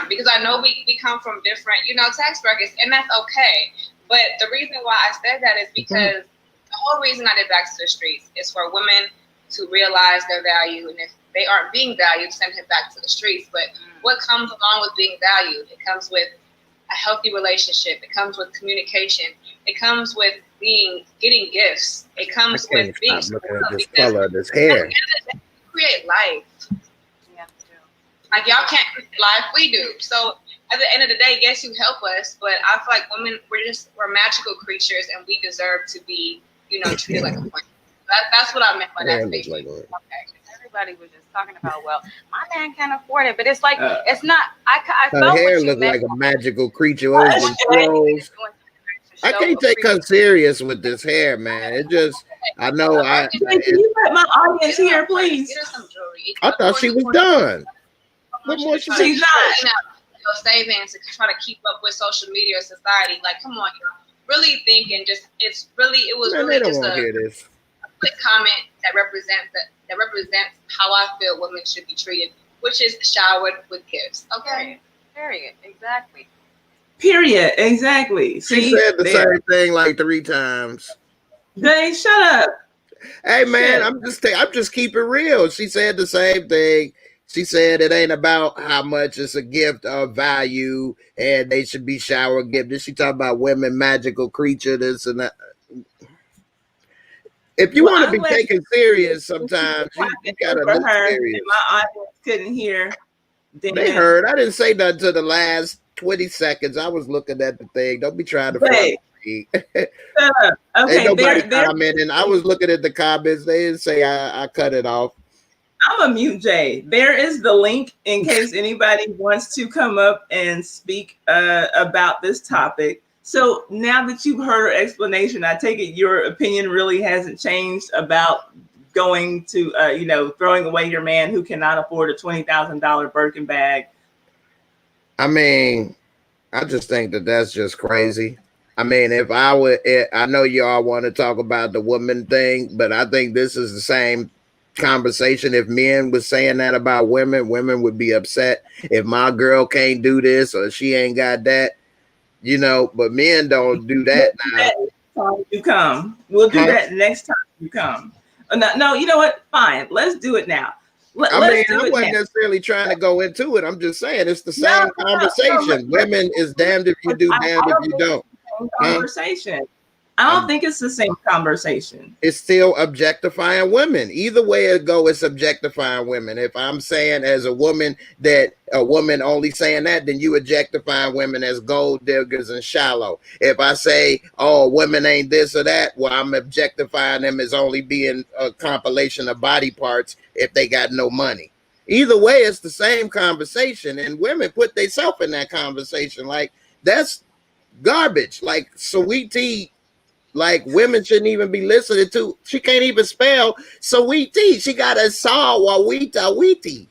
Because I know we come from different, tax brackets, and that's okay. But the reason why I said that is because the whole reason I did Back to the Streets is for women to realize their value, and if they aren't being valued, send them back to the streets. But what comes along with being valued? It comes with a healthy relationship. It comes with communication. It comes with getting gifts. It comes with being looking at this color of this hair. Create life. Like, y'all can't create life, we do. So at the end of the day, yes, you help us, but I feel like women, we're magical creatures, and we deserve to be, treated like a queen. That's what I meant by that statement. Okay. Everybody was just talking about, well, my man can't afford it, but it's like, it's not. I her felt hair what you looked meant. like a magical creature. I can't take her serious with this hair, man. It just, I know. Can you let my audience hear, please? Get her some jewelry. I thought she was done. What more she she's not. Savings to try to keep up with social media or society. Like, come on, really think, and just it was man, really they don't just want to a hear this. quick comment that represents how I feel women should be treated, which is showered with gifts. Okay. Period. Exactly. Period. Exactly. She said the same thing like 3 times. Jay, shut up. Hey man, I'm just keeping real. She said the same thing. She said it ain't about how much it's a gift of value and they should be shower gifted. She talk about women, magical creature, this and that. If you want to be taken serious sometimes, you gotta look serious. My audience couldn't hear. They heard. I didn't say nothing to the last 20 seconds. I was looking at the thing. Don't be trying to okay, ain't nobody commenting. I was looking at the comments. They didn't say I cut it off. I'm a mute Jay. There is the link in case anybody wants to come up and speak about this topic. So now that you've heard her explanation, I take it your opinion really hasn't changed about going to, throwing away your man who cannot afford a $20,000 Birkin bag. I mean, I just think that's just crazy. I mean, if I would, I know y'all want to talk about the woman thing, but I think this is the same conversation. If men was saying that about women would be upset if my girl can't do this or she ain't got that, but men don't do that now. You come. We'll do that next time you come. No, you know what? Fine. Let's do it now. I wasn't necessarily trying to go into it. I'm just saying it's the same conversation. Women is damned if you do, damned if you don't. Conversation. I don't think it's the same conversation. It's still objectifying women. Either way it go, it's objectifying women. If I'm saying as a woman that a woman only saying that, then you objectifying women as gold diggers and shallow. If I say, oh, women ain't this or that, well, I'm objectifying them as only being a compilation of body parts if they got no money. Either way, it's the same conversation, and women put themselves in that conversation. Like, that's garbage. Like, sweet tea. Like, women shouldn't even be listening to. She can't even spell sweet tea. She got a wheaty.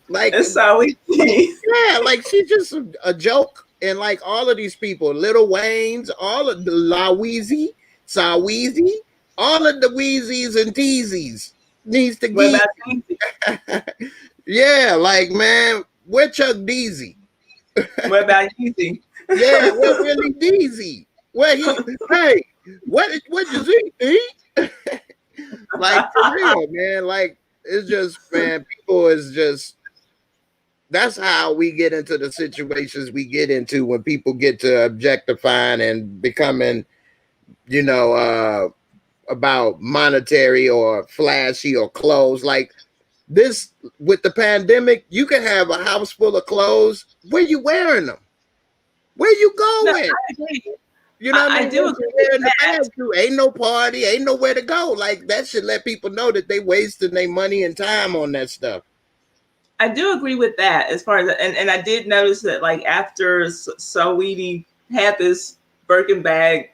Like, yeah, like she's just a joke. And like all of these people, Little Wayne's, all of the Laweezy, Saweezy, all of the Weezies and Teezies needs to get. Yeah, like man, where Chuck Deasy? What about Yeezy? Yeah, where Willie Deasy? Where he? Hey, what does he eat? Like for real, man. Like it's just man, people is just that's how we get into the situations we get into when people get to objectifying and becoming, you know, about monetary or flashy or clothes. Like this with the pandemic, you can have a house full of clothes. Where you wearing them? Where you No, going? I agree. You know what I I mean? do What agree you with wearing the that. bag to? Ain't no party, ain't nowhere to go. Like that should let people know that they wasting their money and time on that stuff. I do agree with that as far as and I did notice that like after Saweetie had this Birkin bag,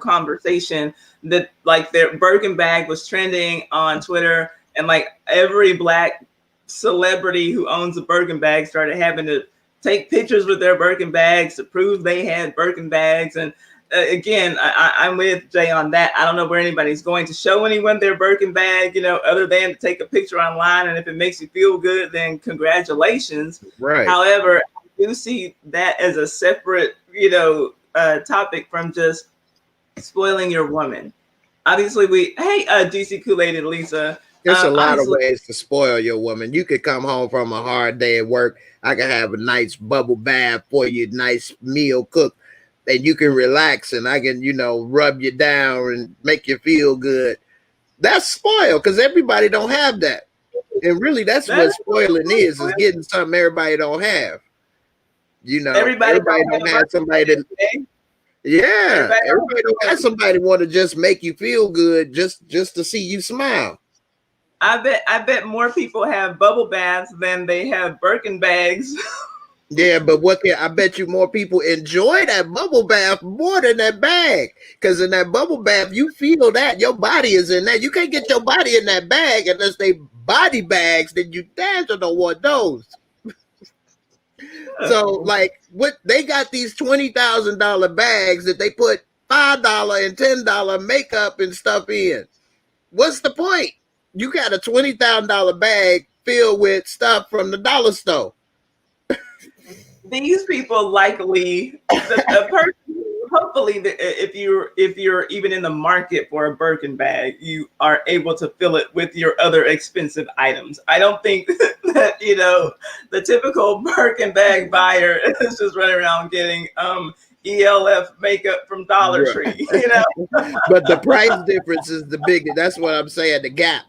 conversation that like their Birkin bag was trending on Twitter and like every black celebrity who owns a Birkin bag started having to take pictures with their Birkin bags to prove they had Birkin bags. And again, I'm with Jay on that. I don't know where anybody's going to show anyone their Birkin bag, other than to take a picture online. And if it makes you feel good, then congratulations. Right. However, I do see that as a separate, topic from just spoiling your woman. Obviously, hey, DC Kool-Aid and Lisa. There's a lot of Obviously, ways to spoil your woman. You could come home from a hard day at work. I can have a nice bubble bath for you, nice meal cooked, and you can relax and I can, rub you down and make you feel good. That's spoiled because everybody don't have that. And really that's that what spoiling is getting something everybody don't have. everybody Everybody don't have somebody that yeah, everybody don't have somebody want to just make you feel good just to see you smile. I bet more people have bubble baths than they have Birkin bags. Yeah, but I bet you more people enjoy that bubble bath more than that bag. Because in that bubble bath, you feel that your body is in that. You can't get your body in that bag unless they body bags, then you damn sure don't want those. So, like, what they got these $20,000 bags that they put $5 and $10 makeup and stuff in. What's the point? You got a $20,000 bag filled with stuff from the dollar store. These people likely, a person, hopefully, if you're even in the market for a Birkin bag, you are able to fill it with your other expensive items. I don't think that the typical Birkin bag buyer is just running around getting ELF makeup from Dollar Tree. But the price difference is the biggest. That's what I'm saying. The gap.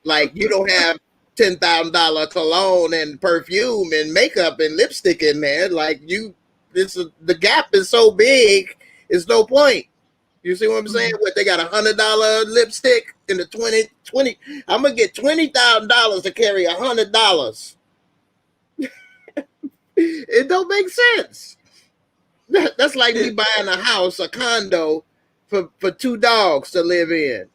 Like you don't have $10,000 cologne and perfume and makeup and lipstick in there. Like the gap is so big. It's no point. You see what I'm saying? What they got $100 lipstick in the 20. I'm gonna get $20,000 to carry $100. It don't make sense. That's like me buying a house, a condo for 2 dogs to live in.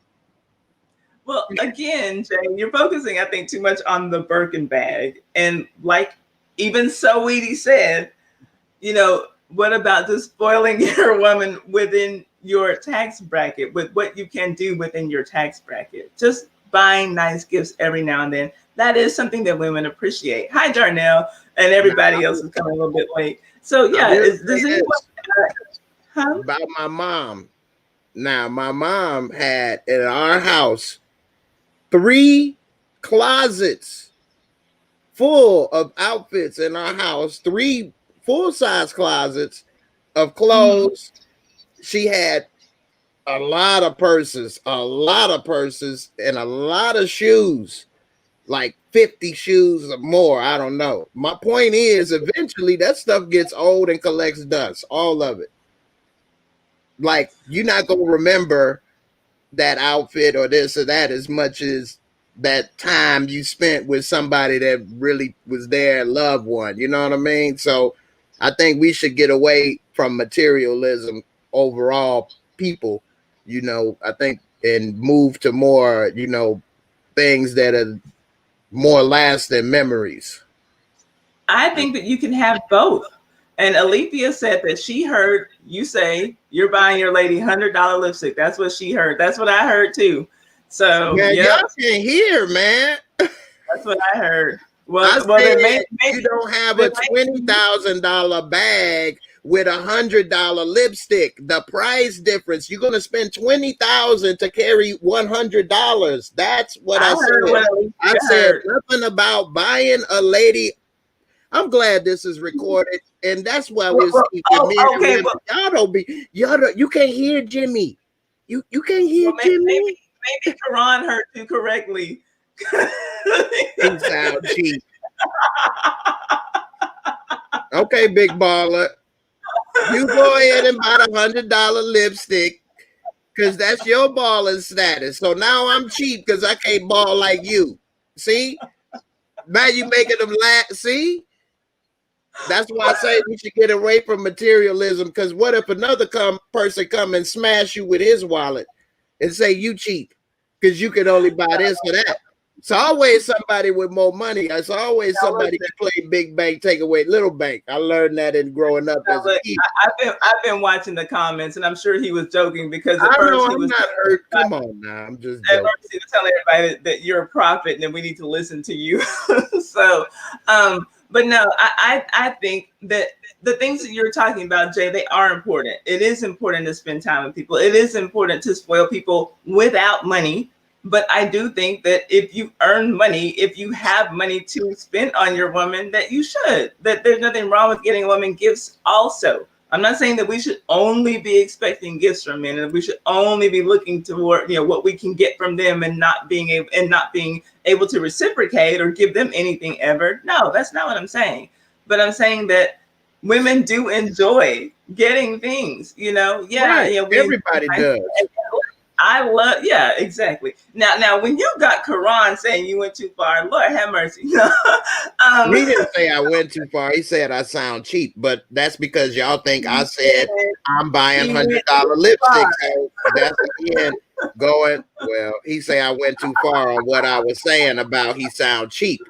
Well, again, Jay, you're focusing, I think, too much on the Birkin bag. And like even Saweetie said, what about just spoiling your woman within your tax bracket with what you can do within your tax bracket? Just buying nice gifts every now and then. That is something that women appreciate. Hi, Darnell, and everybody else is coming a little bit late. So yeah, does anyone about my mom? Now, my mom had in our house 3 closets full of outfits in our house, 3 full-size closets of clothes. She had a lot of purses, and a lot of shoes, like 50 shoes or more. I don't know. My point is, eventually that stuff gets old and collects dust, all of it. Like, you're not going to remember that outfit or this or that as much as that time you spent with somebody that really was their loved one. You know what I mean? So I think we should get away from materialism overall, people, I think, and move to more, things that are more lasting memories. I think that you can have both. And Alethea said that she heard you say you're buying your lady $100 lipstick. That's what she heard. That's what I heard too. So man, y'all can't hear, man. That's what I heard. I well, said then you don't have then a $20,000 bag with $100 lipstick. The price difference. You're gonna spend $20,000 to carry $100. That's what I said. heard what I you said heard. nothing about buying a lady. I'm glad this is recorded, and that's why we see with men and Okay, women. Y'all don't be you can't hear Jimmy. You can't hear Jimmy. maybe Carron heard you correctly. He sound cheap. Okay, big baller. You go ahead and buy the $100 lipstick because that's your balling status. So now I'm cheap because I can't ball like you. See? Now you making them laugh. See? That's why I say we should get away from materialism. Because what if another person come and smash you with his wallet and say you cheap because you can only buy this or that? It's always somebody with more money. It's always somebody can play big bank, take away little bank. I learned that in growing up as a kid. I've been watching the comments, and I'm sure he was joking because at I first know he I'm was not hurt. Come on now, I'm just joking. At first he was telling everybody that you're a prophet and that we need to listen to you. So, but no, I think that the things that you're talking about, Jay, they are important. It is important to spend time with people. It is important to spoil people without money. But I do think that if you earn money, if you have money to spend on your woman, that you should. That there's nothing wrong with getting a woman gifts also. I'm not saying that we should only be expecting gifts from men, and we should only be looking toward what we can get from them, and not being able to reciprocate or give them anything ever. No, that's not what I'm saying. But I'm saying that women do enjoy getting things. Right. Everybody does. I love, yeah, exactly. Now, when you got Carron saying you went too far, Lord have mercy. He didn't say I went too far. He said I sound cheap, but that's because y'all think I said I'm buying $100 lipstick. So that's again going. Well, he say I went too far on what I was saying about he sound cheap.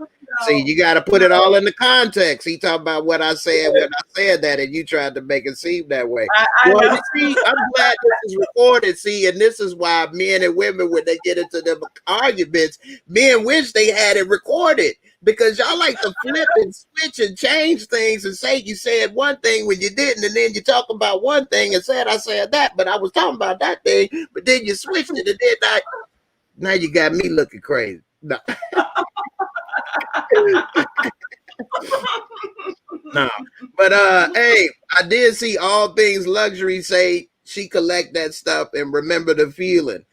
See, you got to put it all in the context. He talked about what I said when I said that, and you tried to make it seem that way. Well, see, I'm glad this is recorded. See, and this is why men and women, when they get into them arguments, men wish they had it recorded, because y'all like to flip and switch and change things and say you said one thing when you didn't, and then you talk about one thing and said I said that, but I was talking about that thing, but then you switched it and then now you got me looking crazy. No. No, but hey, I did see All Things Luxury say she collect that stuff and remember the feeling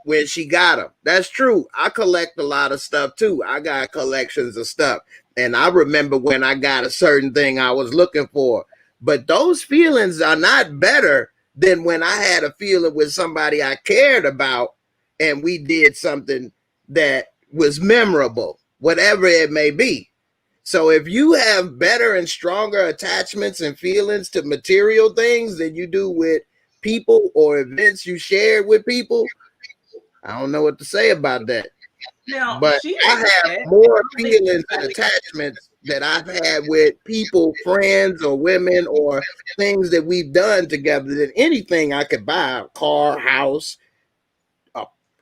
when she got them. That's true. I collect a lot of stuff too. I got collections of stuff, and I remember when I got a certain thing I was looking for. But those feelings are not better than when I had a feeling with somebody I cared about and we did something that was memorable, whatever it may be. So if you have better and stronger attachments and feelings to material things than you do with people or events you shared with people, I don't know what to say about that. Now, but I have more feelings and attachments that I've had with people, friends or women or things that we've done together than anything I could buy, a car, house,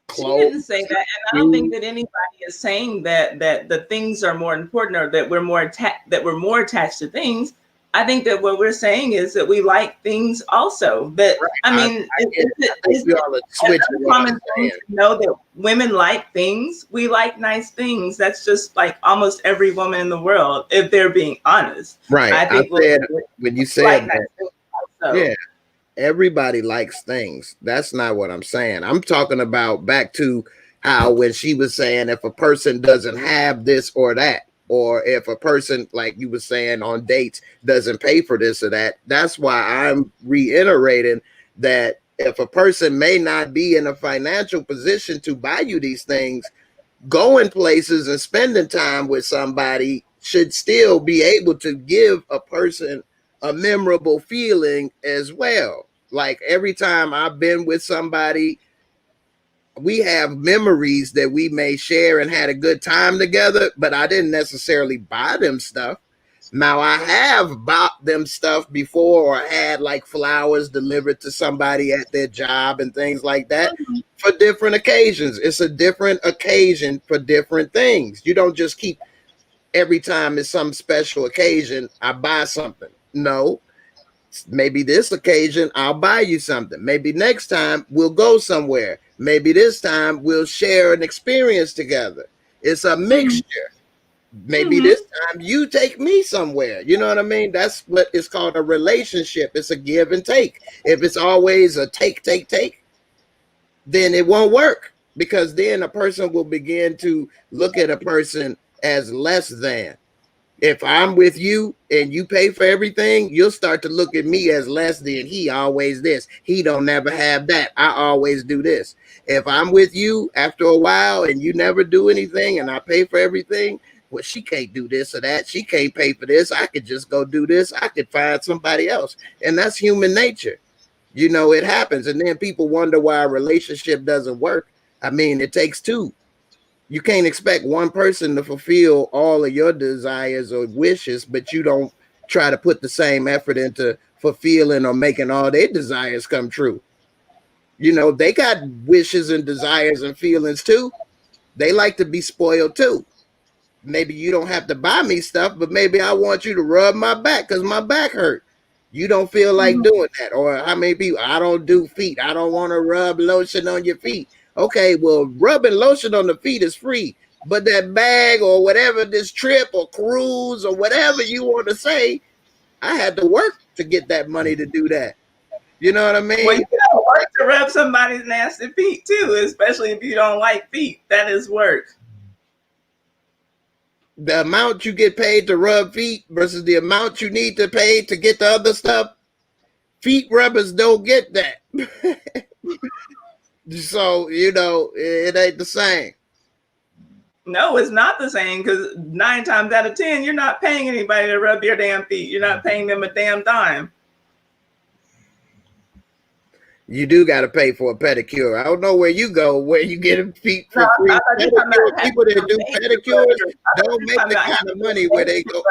clothes. She didn't say that, and I don't think that anybody is saying that the things are more important or that we're more attached to things. I think that what we're saying is that we like things also. That right. I mean, it's common sense to know that women like things. We like nice things. That's just like almost every woman in the world, if they're being honest. Right. I think when you said like that, yeah. Everybody likes things. That's not what I'm saying. I'm talking about back to how when she was saying if a person doesn't have this or that, or if a person, like you were saying on dates, doesn't pay for this or that. That's why I'm reiterating that if a person may not be in a financial position to buy you these things, going places and spending time with somebody should still be able to give a person a memorable feeling as well. Like every time I've been with somebody, we have memories that we may share and had a good time together, but I didn't necessarily buy them stuff. Now I have bought them stuff before, or had like flowers delivered to somebody at their job and things like that for different occasions. It's a different occasion for different things. You don't just keep every time it's some special occasion, I buy something. No, maybe this occasion I'll buy you something. Maybe next time we'll go somewhere. Maybe this time we'll share an experience together. It's a mixture. Maybe this time you take me somewhere. You know what I mean? That's what it's called, a relationship. It's a give and take. If it's always a take, then it won't work, because then a person will begin to look at a person as less than. If I'm with you and you pay for everything, you'll start to look at me as less than. He always this. He don't never have that. I always do this. If I'm with you after a while and you never do anything and I pay for everything, well, she can't do this or that. She can't pay for this. I could just go do this. I could find somebody else. And that's human nature. You know, it happens. And then people wonder why a relationship doesn't work. I mean, it takes two. You can't expect one person to fulfill all of your desires or wishes, but you don't try to put the same effort into fulfilling or making all their desires come true. You know, they got wishes and desires and feelings too. They like to be spoiled too. Maybe you don't have to buy me stuff, but maybe I want you to rub my back because my back hurt. You don't feel like doing that. Or how many people, I don't do feet. I don't want to rub lotion on your feet. Okay, well, rubbing lotion on the feet is free, but that bag or whatever, this trip or cruise or whatever you want to say, I had to work to get that money to do that. You know what I mean? Well, you gotta work to rub somebody's nasty feet too, especially if you don't like feet. That is work. The amount you get paid to rub feet versus the amount you need to pay to get the other stuff, feet rubbers don't get that. So, you know, it ain't the same. No, it's not the same, because 9 times out of 10, you're not paying anybody to rub your damn feet. You're not paying them a damn dime. You do got to pay for a pedicure. I don't know where you go, where you get feet for free. Pedicure. People that do pedicures don't make the kind of money where they go.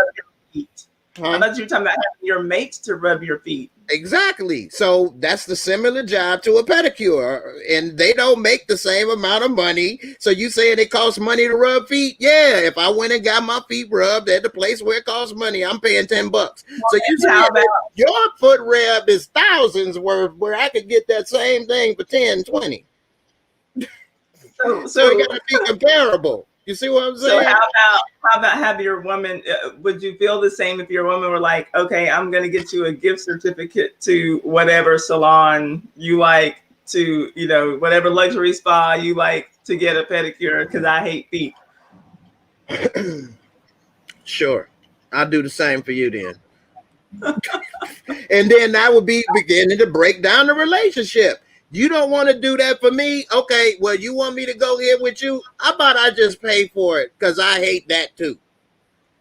I thought you were talking about having your mates to rub your feet. Exactly. So that's the similar job to a pedicure, and they don't make the same amount of money. So you saying it costs money to rub feet? Yeah. If I went and got my feet rubbed at the place where it costs money, I'm paying $10. So you saying your foot rub is thousands worth, where I could get that same thing for 10, 20. So it gotta be comparable. You see what I'm saying? So how about have your woman? Would you feel the same if your woman were like, okay, I'm gonna get you a gift certificate to whatever salon you like, to, you know, whatever luxury spa you like, to get a pedicure because I hate feet. Sure, I'll do the same for you then. And then that would be beginning to break down the relationship. You don't want to do that for me? Okay, well, you want me to go here with you? How about I just pay for it, because I hate that too.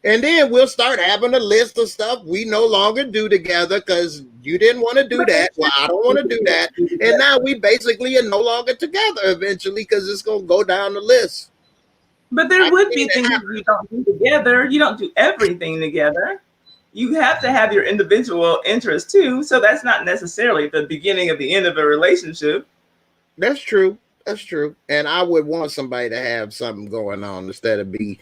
And then we'll start having a list of stuff we no longer do together because you didn't want to do that. Well, I don't want to do that. And now we basically are no longer together eventually, because it's going to go down the list. But there would be things you don't do together. You don't do everything together. You have to have your individual interests too. So that's not necessarily the beginning of the end of a relationship. That's true. That's true. And I would want somebody to have something going on instead of be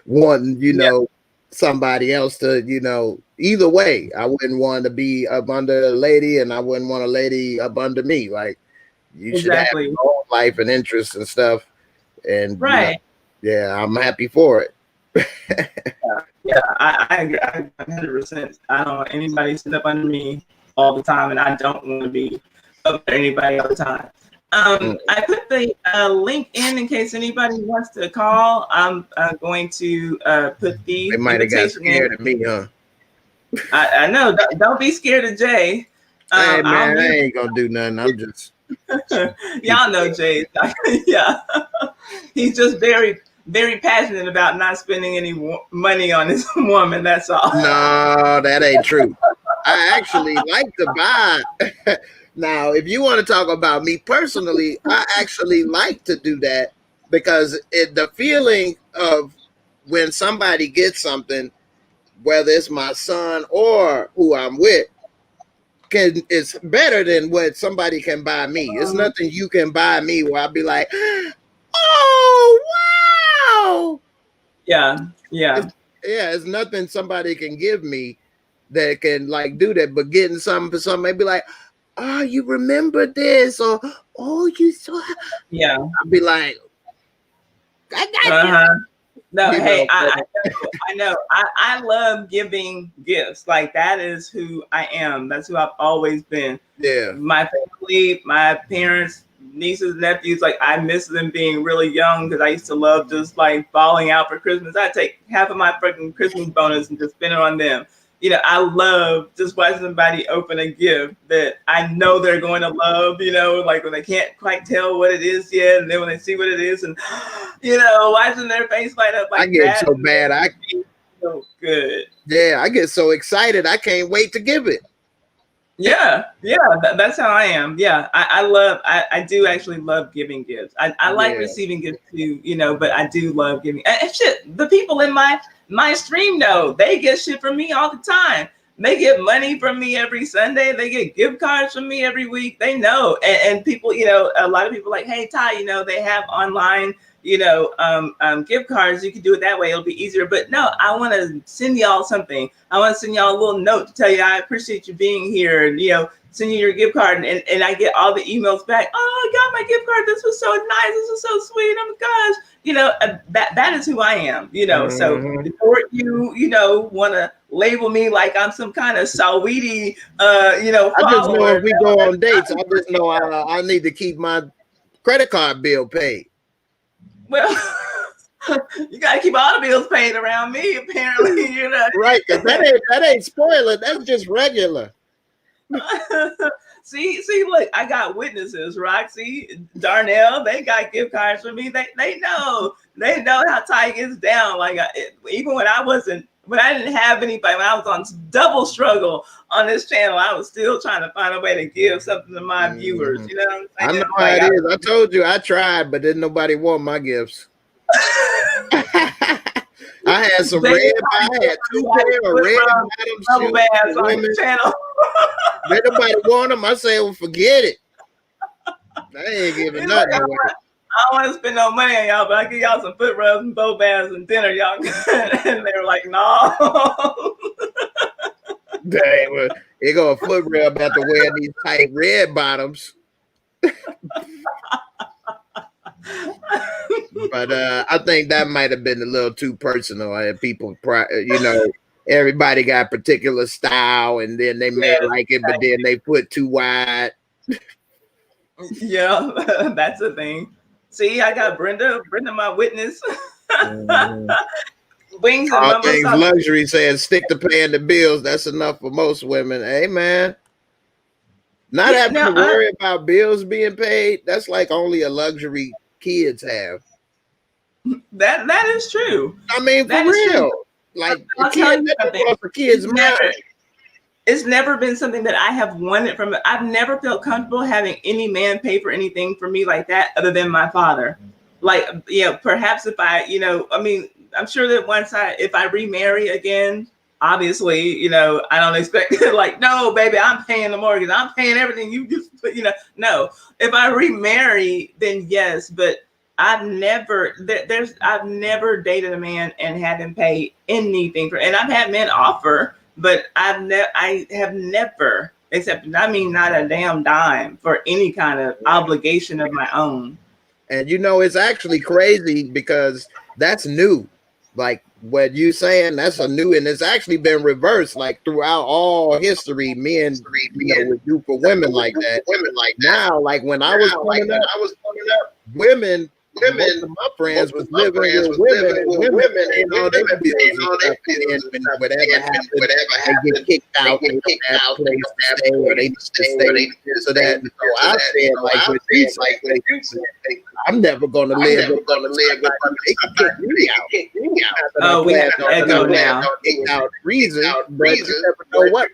wanting, you know, somebody else to, you know, either way. I wouldn't want to be up under a lady, and I wouldn't want a lady up under me. Like, you should have your own life and interests and stuff. And right. You know, yeah, I'm happy for it. Yeah, I agree. I 100%. I don't want anybody sit up under me all the time, and I don't want to be up under anybody all the time. I put the link in case anybody wants to call. I'm going to put the. They might have got scared of me, huh? I know. Don't be scared of Jay. Hey man, I ain't gonna do nothing. I'm just. Y'all know Jay. Yeah, he's just very, very passionate about not spending any money on his woman. That's all. No, that ain't true. I actually like to buy. Now, if you want to talk about me personally, I actually like to do that, because the feeling of when somebody gets something, whether it's my son or who I'm with, it's better than what somebody can buy me. It's nothing you can buy me where I'll be like, oh, wow. Yeah. Yeah. It's nothing somebody can give me that can like do that, but getting something for something, maybe like, oh, you remember this, or oh, you saw. Yeah. I'll be like, I got you. Uh-huh. No, You hey, know, I know. I love giving gifts. Like that is who I am. That's who I've always been. yeah, My family, my parents, nieces, nephews, like I miss them being really young because I used to love just like balling out for Christmas. I take half of my freaking Christmas bonus and just spend it on them. You know, I love just watching somebody open a gift that I know they're going to love, you know, like when they can't quite tell what it is yet. And then when they see what it is and, you know, watching their face light up I like get that. so bad. So good. Yeah, I get so excited. I can't wait to give it. Yeah, that's how I am. Yeah, I do actually love giving gifts. I like receiving gifts too, you know, but I do love giving. And shit, the people in my stream know they get shit from me all the time. They get money from me every Sunday. They get gift cards from me every week. They know, and people, you know, a lot of people like, hey Ty, you know, they have online, you know, gift cards. You can do it that way. It'll be easier. But no, I want to send y'all something. I want to send y'all a little note to tell you I appreciate you being here. And, you know, send you your gift card. And I get all the emails back. Oh, I got my gift card. This was so nice. This was so sweet. Oh my gosh. You know, that is who I am, you know. So before you know, want to label me like I'm some kind of Saweetie, you know, follower. I just know if we go on dates, I just know I need to keep my credit card bill paid. Well, you gotta keep all the bills paid around me, apparently, you know. Right, because that ain't spoiling. That's just regular. see, look, I got witnesses. Roxy, Darnell, they got gift cards for me. They know how Ty gets down. Like even when I didn't have anybody, when I was on double struggle on this channel, I was still trying to find a way to give something to my viewers. You know what I'm saying? I know how it is. I told you I tried, but didn't nobody want my gifts. I had some red. I had 2 pair of red bottom shoes on the channel. Did nobody want them? I say, well, forget it. I ain't giving nothing away. I don't want to spend no money on y'all, but I give y'all some foot rubs and bow baths and dinner, y'all. And they were like, no. Dang, they go a foot rub after wearing these tight red bottoms. But I think that might have been a little too personal. People, you know, everybody got a particular style, and then they may like it, but then they put too wide. Yeah, that's a thing. See, I got Brenda, my witness. Wings and All things MumboSauce. luxury says stick to paying the bills. That's enough for most women. Hey, man. Not having to worry about bills being paid, that's like only a luxury kids have. That is true. I mean, for real. Like, for kids' mind. It's never been something that I have wanted from it. I've never felt comfortable having any man pay for anything for me like that other than my father. Like, you know, perhaps if I, you know, I mean, I'm sure that if I remarry again, obviously, you know, I don't expect like, no, baby, I'm paying the mortgage. I'm paying everything. You just, you know, no. If I remarry, then yes, but I've never dated a man and had him pay anything for, and I've had men offer, but I have never, except I mean not a damn dime for any kind of obligation of my own. And you know, it's actually crazy because that's new. Like what you saying, that's a new, and it's actually been reversed. Like throughout all history, men, you know, would do for women like that. Now, like when I was coming up, women. Most of my friends was living with women, and all they bills and whatever happened, they get kicked out, they don't have place to stay, or they just stay. So I said, like with these, like I'm never gonna live with them. They can kick me out. Oh, we have to echo now. Reason, but you never know what.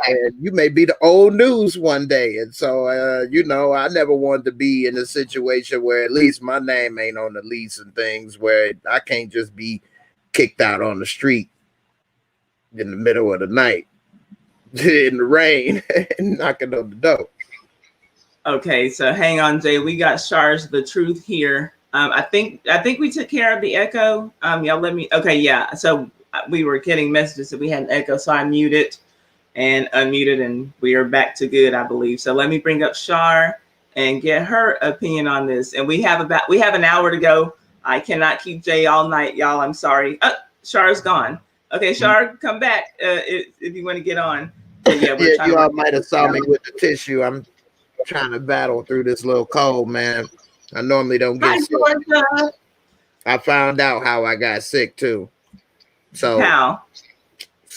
And you may be the old news one day, and so you know, I never wanted to be in a situation where at least my name ain't on the lease and things where I can't just be kicked out on the street in the middle of the night in the rain and knocking on the door. Okay, so hang on, Jay. We got Shar's the truth here. I think we took care of the echo. Y'all let me. Okay, yeah. So we were getting messages that we had an echo, so I muted and unmuted, and we are back to good, I believe. So let me bring up Shar and get her opinion on this. And we have an hour to go. I cannot keep Jay all night, y'all. I'm sorry. Shar's gone. Okay, Shar, come back if you want to get on. But yeah, we're trying you to all might have saw me with the tissue. I'm trying to battle through this little cold, man. I normally don't get sick. I found out how I got sick too. So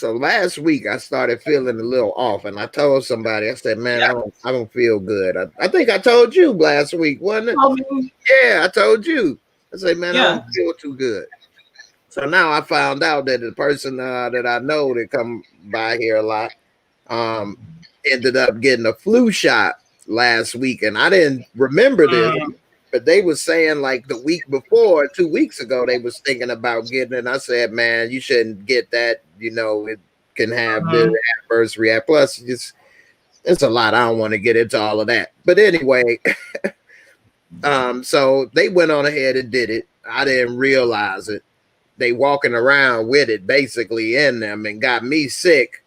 last week I started feeling a little off, and I told somebody, I said, man, I don't feel good. I think I told you last week, wasn't it? Yeah, I told you. I said, man, I don't feel too good. So now I found out that the person that I know that come by here a lot ended up getting a flu shot last week, and I didn't remember this. But they was saying like the week before, 2 weeks ago, they was thinking about getting it. And I said, man, you shouldn't get that. You know, it can have the adverse react. Plus, it's a lot. I don't want to get into all of that. But anyway, so they went on ahead and did it. I didn't realize it. They walking around with it basically in them and got me sick.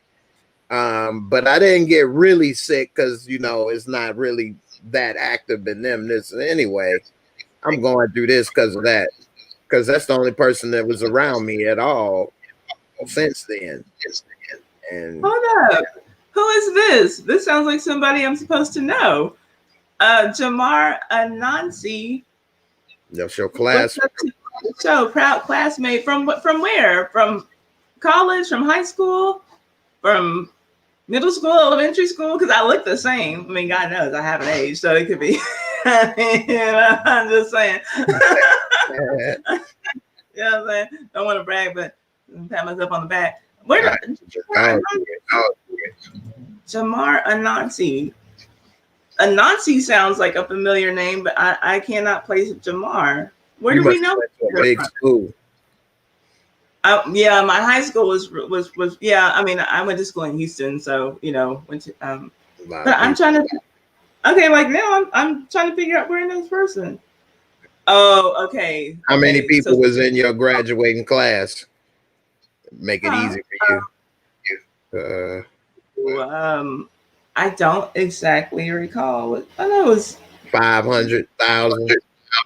But I didn't get really sick because, you know, it's not really that active in them. This anyway, I'm going through this because of that, because that's the only person that was around me at all since then. And hold up, who is this? This sounds like somebody I'm supposed to know. Jamar Anansi. That's your class. So proud classmate from where? From college? From high school? From middle school, elementary school? Because I look the same. I mean, God knows I haven't aged, so it could be. I'm just saying. You know what I'm saying? Don't want to brag, but pat myself on the back. Where? Jamar Anansi. Anansi sounds like a familiar name, but I cannot place Jamar. Where do we know? Big school. Yeah, my high school was yeah. I mean, I went to school in Houston, so you know, went to but I'm trying to. Okay, like now I'm trying to figure out where I know this person. Oh, okay. How many people was in your graduating class? Make it easy for you. I don't exactly recall. I know it was 500,000.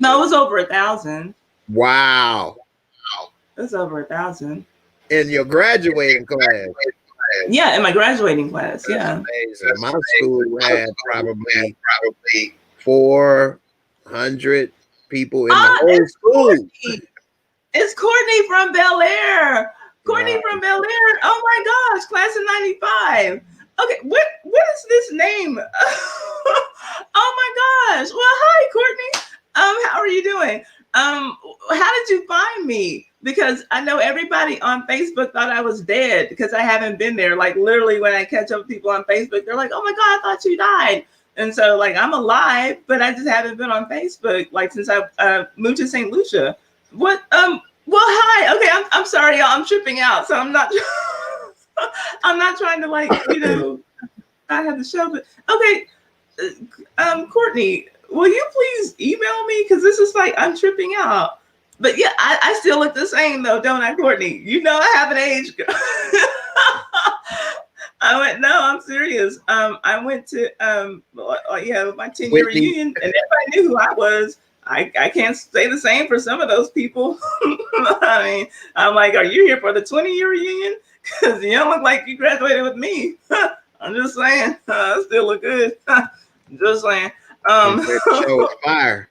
No, it was over 1,000. Wow. It was over 1,000. In your graduating class? Yeah, in my graduating class. Yeah. Amazing. My school had probably 400 people in the whole school. It's Courtney from Bel Air. Courtney from Bel Air. Oh my gosh, class of 95. Okay, what is this name? Oh my gosh. Well, hi, Courtney. How are you doing? How did you find me? Because I know everybody on Facebook thought I was dead because I haven't been there. Like literally when I catch up with people on Facebook, they're like, oh my God, I thought you died. And so like, I'm alive, but I just haven't been on Facebook like since I moved to St. Lucia. What, well, hi. Okay. I'm sorry, y'all. I'm tripping out. So I'm not, I'm not trying to like, you know, I have the show, but okay. Courtney, will you please email me? Because this is like, I'm tripping out. But yeah, I still look the same though, don't I, Courtney? You know I haven't aged. I'm serious. I went to my 10-year reunion, and everybody knew who I was. I can't say the same for some of those people. I mean, I'm like, are you here for the 20-year reunion? Because you don't look like you graduated with me. I'm just saying, I still look good. Just saying. Show fire.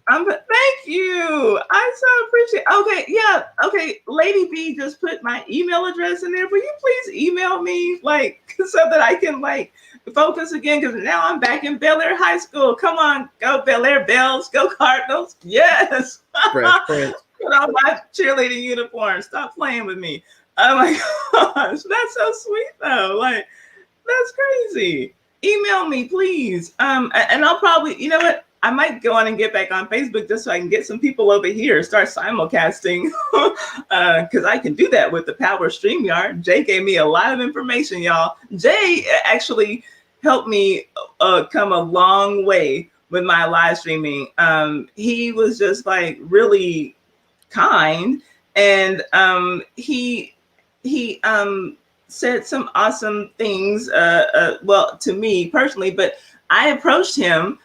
Thank you. I so appreciate. Okay, yeah. Okay, Lady B just put my email address in there. Will you please email me, like, so that I can like focus again? Because now I'm back in Bel Air High School. Come on, go Bel Air Bells, go Cardinals. Yes. Put on my cheerleading uniform. Stop playing with me. Oh my gosh, that's so sweet though. Like, that's crazy. Email me, please. And I'll probably, you know what? I might go on and get back on Facebook just so I can get some people over here, start simulcasting, because I can do that with the power StreamYard. Jay gave me a lot of information, y'all. Jay actually helped me come a long way with my live streaming. He was just like really kind, and he said some awesome things. Well, to me personally, but I approached him.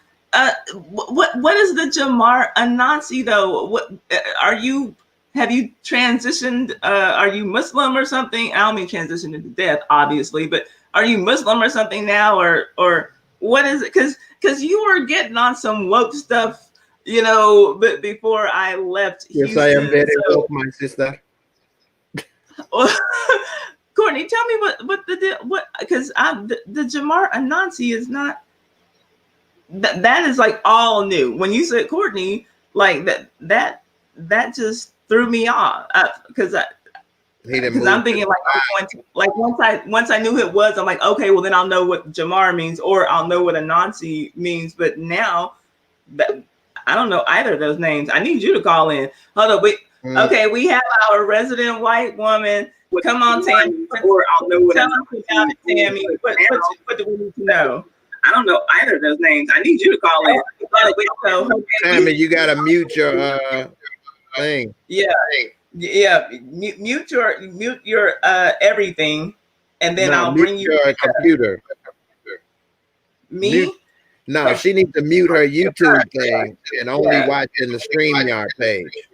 What is the Jamar Anansi though? What are you? Have you transitioned? Are you Muslim or something? I don't mean transition into death, obviously, but are you Muslim or something now, or what is it? Because you were getting on some woke stuff, you know, but before I left Yes, Houston. I am very woke, my sister. Courtney, tell me what because the Jamar Anansi is not that is like all new. When you said Courtney, like that just threw me off because I'm thinking like once I knew who it was, I'm like, okay, well then I'll know what Jamar means, or I'll know what Anansi means. But now that I don't know either of those names, I need you to call in. Hold up, wait. Okay, we have our resident white woman. Come on, Tammy. Or I'll know what tell us about it, Tammy. What do we need to know? I don't know either of those names. I need you to call in. So, Tammy, you gotta mute your thing. Yeah. Mute your everything, and then I'll bring you your computer. Me? No, she needs to mute her YouTube thing and only watch in the StreamYard page.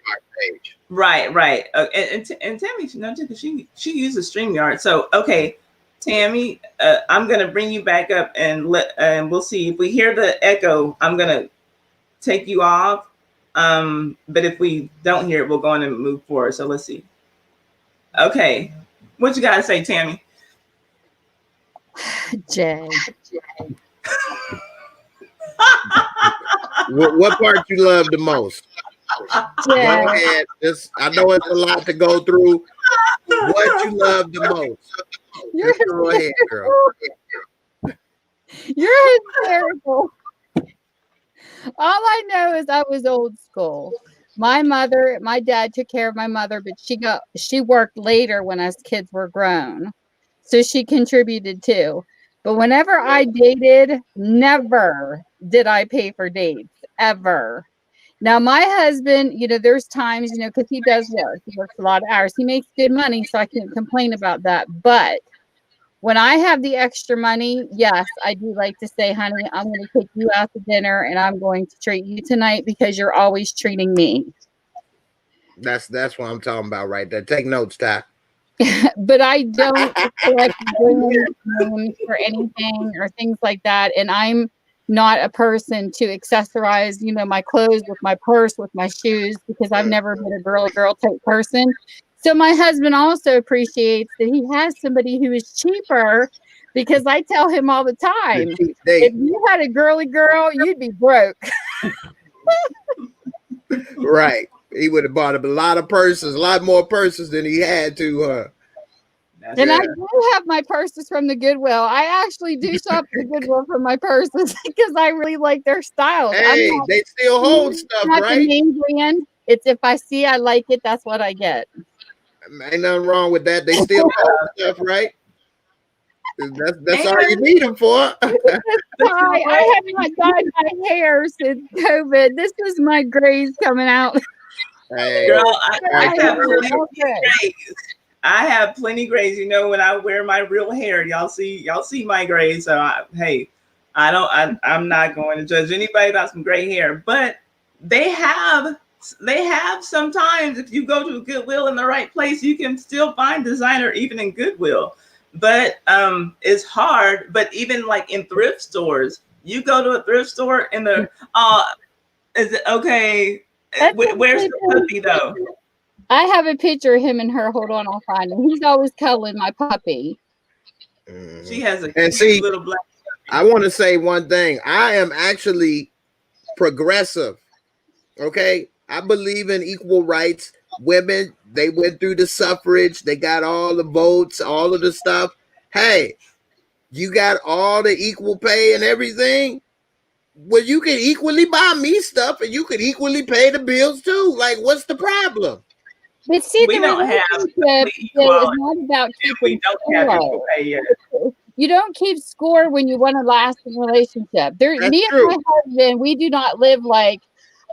Right. And Tammy, because she uses StreamYard. So okay, Tammy, I'm gonna bring you back up and we'll see if we hear the echo. I'm gonna take you off. But if we don't hear it, we'll go on and move forward. So let's see. Okay, what you gotta say, Tammy? Jay. What part you love the most? Jay. Go ahead. I know it's a lot to go through. What you love the most? Go ahead, girl. You're hysterical. All I know is I was old school. My dad took care of my mother, but she worked later when us kids were grown. So she contributed too. But whenever I dated, never did I pay for dates, ever. Now, my husband, there's times, because he does work. He works a lot of hours. He makes good money, so I can't complain about that. But when I have the extra money, yes, I do like to say, honey, I'm going to take you out to dinner and I'm going to treat you tonight because you're always treating me. That's what I'm talking about right there. Take notes, Ty. But I don't collect names for anything or things like that. And I'm not a person to accessorize, my clothes with my purse, with my shoes, because I've never been a girl type person. So my husband also appreciates that he has somebody who is cheaper, because I tell him all the time, if you had a girly girl, you'd be broke. Right. He would have bought a lot of purses, a lot more purses than he had to. And I do have my purses from the Goodwill. I actually do shop at the Goodwill for my purses because I really like their styles. Hey, they still hold stuff, right? The name brand. It's if I see I like it, that's what I get. Ain't nothing wrong with that. They still hold stuff, right? That's all you need them for. I have not dyed my hair since COVID. This is my grays coming out. Hey, girl, I have plenty grays. I have plenty grays. When I wear my real hair, y'all see my grays. So I'm not going to judge anybody about some gray hair, but they have sometimes, if you go to Goodwill in the right place, you can still find designer even in Goodwill. But it's hard. But even like in thrift stores, you go to a thrift store and the is it okay? Where's the puppy though? I have a picture of him and her. Hold on, I'll find him. He's always cuddling my puppy. She has a cute little black puppy. I want to say one thing. I am actually progressive. Okay, I believe in equal rights. Women, they went through the suffrage. They got all the votes, all of the stuff. Hey, you got all the equal pay and everything. Well, you can equally buy me stuff and you could equally pay the bills too. Like, what's the problem? But see, we the don't relationship is not about keeping we don't have equal pay yet. You don't keep score when you want a lasting relationship. Me true. and my husband, we do not live like,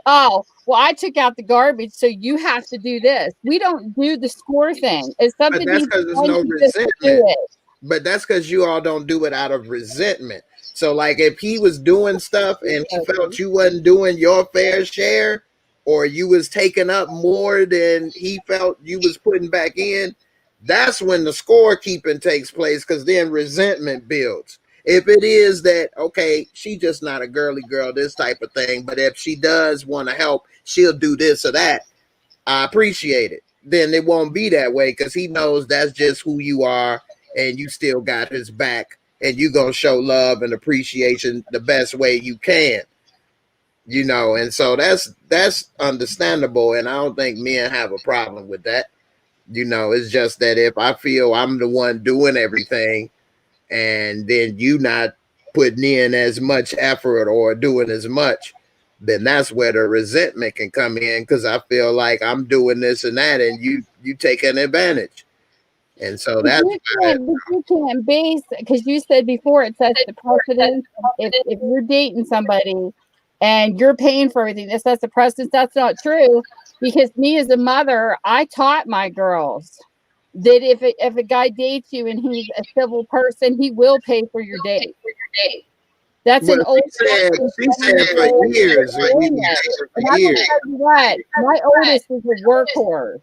oh, well, I took out the garbage, so you have to do this. We don't do the score thing. It's something But that's because there's no resentment. But that's because you all don't do it out of resentment. So, like, if he was doing stuff and he felt you wasn't doing your fair share, or you was taking up more than he felt you was putting back in, that's when the scorekeeping takes place, because then resentment builds. If it is that, okay, she just not a girly girl, this type of thing, but if she does want to help, she'll do this or that, I appreciate it. Then it won't be that way, because he knows that's just who you are, and you still got his back, and you gonna show love and appreciation the best way you can. You know, and so that's understandable, and I don't think men have a problem with that. You know, it's just that if I feel I'm the one doing everything, and then you not putting in as much effort or doing as much, then that's where the resentment can come in, because I feel like I'm doing this and that, and you taking advantage. And so that's you can't base, because you said before it sets the precedence. If you're dating somebody and you're paying for everything, this sets the precedence. That's not true, because me as a mother, I taught my girls that if a guy dates you and he's a civil person, he will pay for your date. That's an old. She said for years. What? My oldest is a workhorse.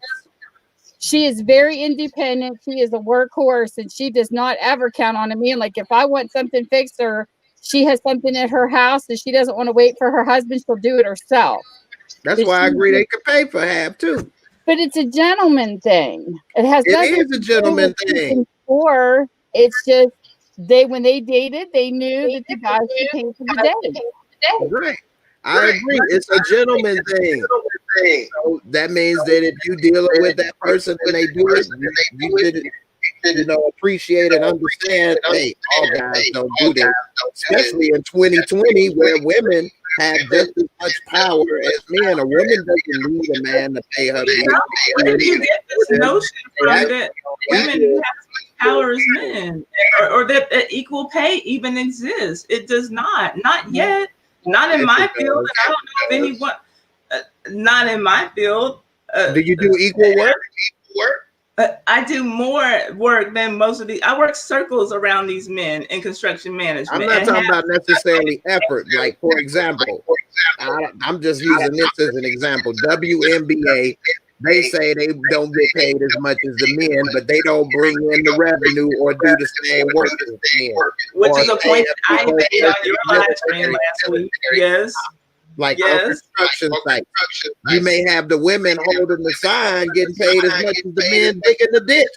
She is very independent. She is a workhorse, and she does not ever count on me. And like, if I want something fixed, or she has something at her house and she doesn't want to wait for her husband, she'll do it herself. That's why I agree they could pay for half too. But it's a gentleman thing. It is a gentleman thing. Or it's just when they dated, they knew that the guy should pay for the date. Right. I agree. It's a gentleman thing. So that means that if you dealing with that person and they do it, you didn't appreciate and understand. Hey, all guys don't do this, especially in 2020, where women have just as much power as men. A woman doesn't need a man to pay her bills. Where do you get this notion from that women have as much power as men, or that equal pay even exists? It does not yet. Not in my field, and I don't know if anyone. Not in my field. Do you do equal work? I do more work than most of the. I work circles around these men in construction management. I'm not talking about necessarily effort. Like, for example, I'm just using this as an example. WNBA, they say they don't get paid as much as the men, but they don't bring in the revenue or do the same work as the men. Which is a point that I made on your live stream last week. Yes. Like on construction sites, you may have the women holding the sign getting paid as much as the men digging the ditch.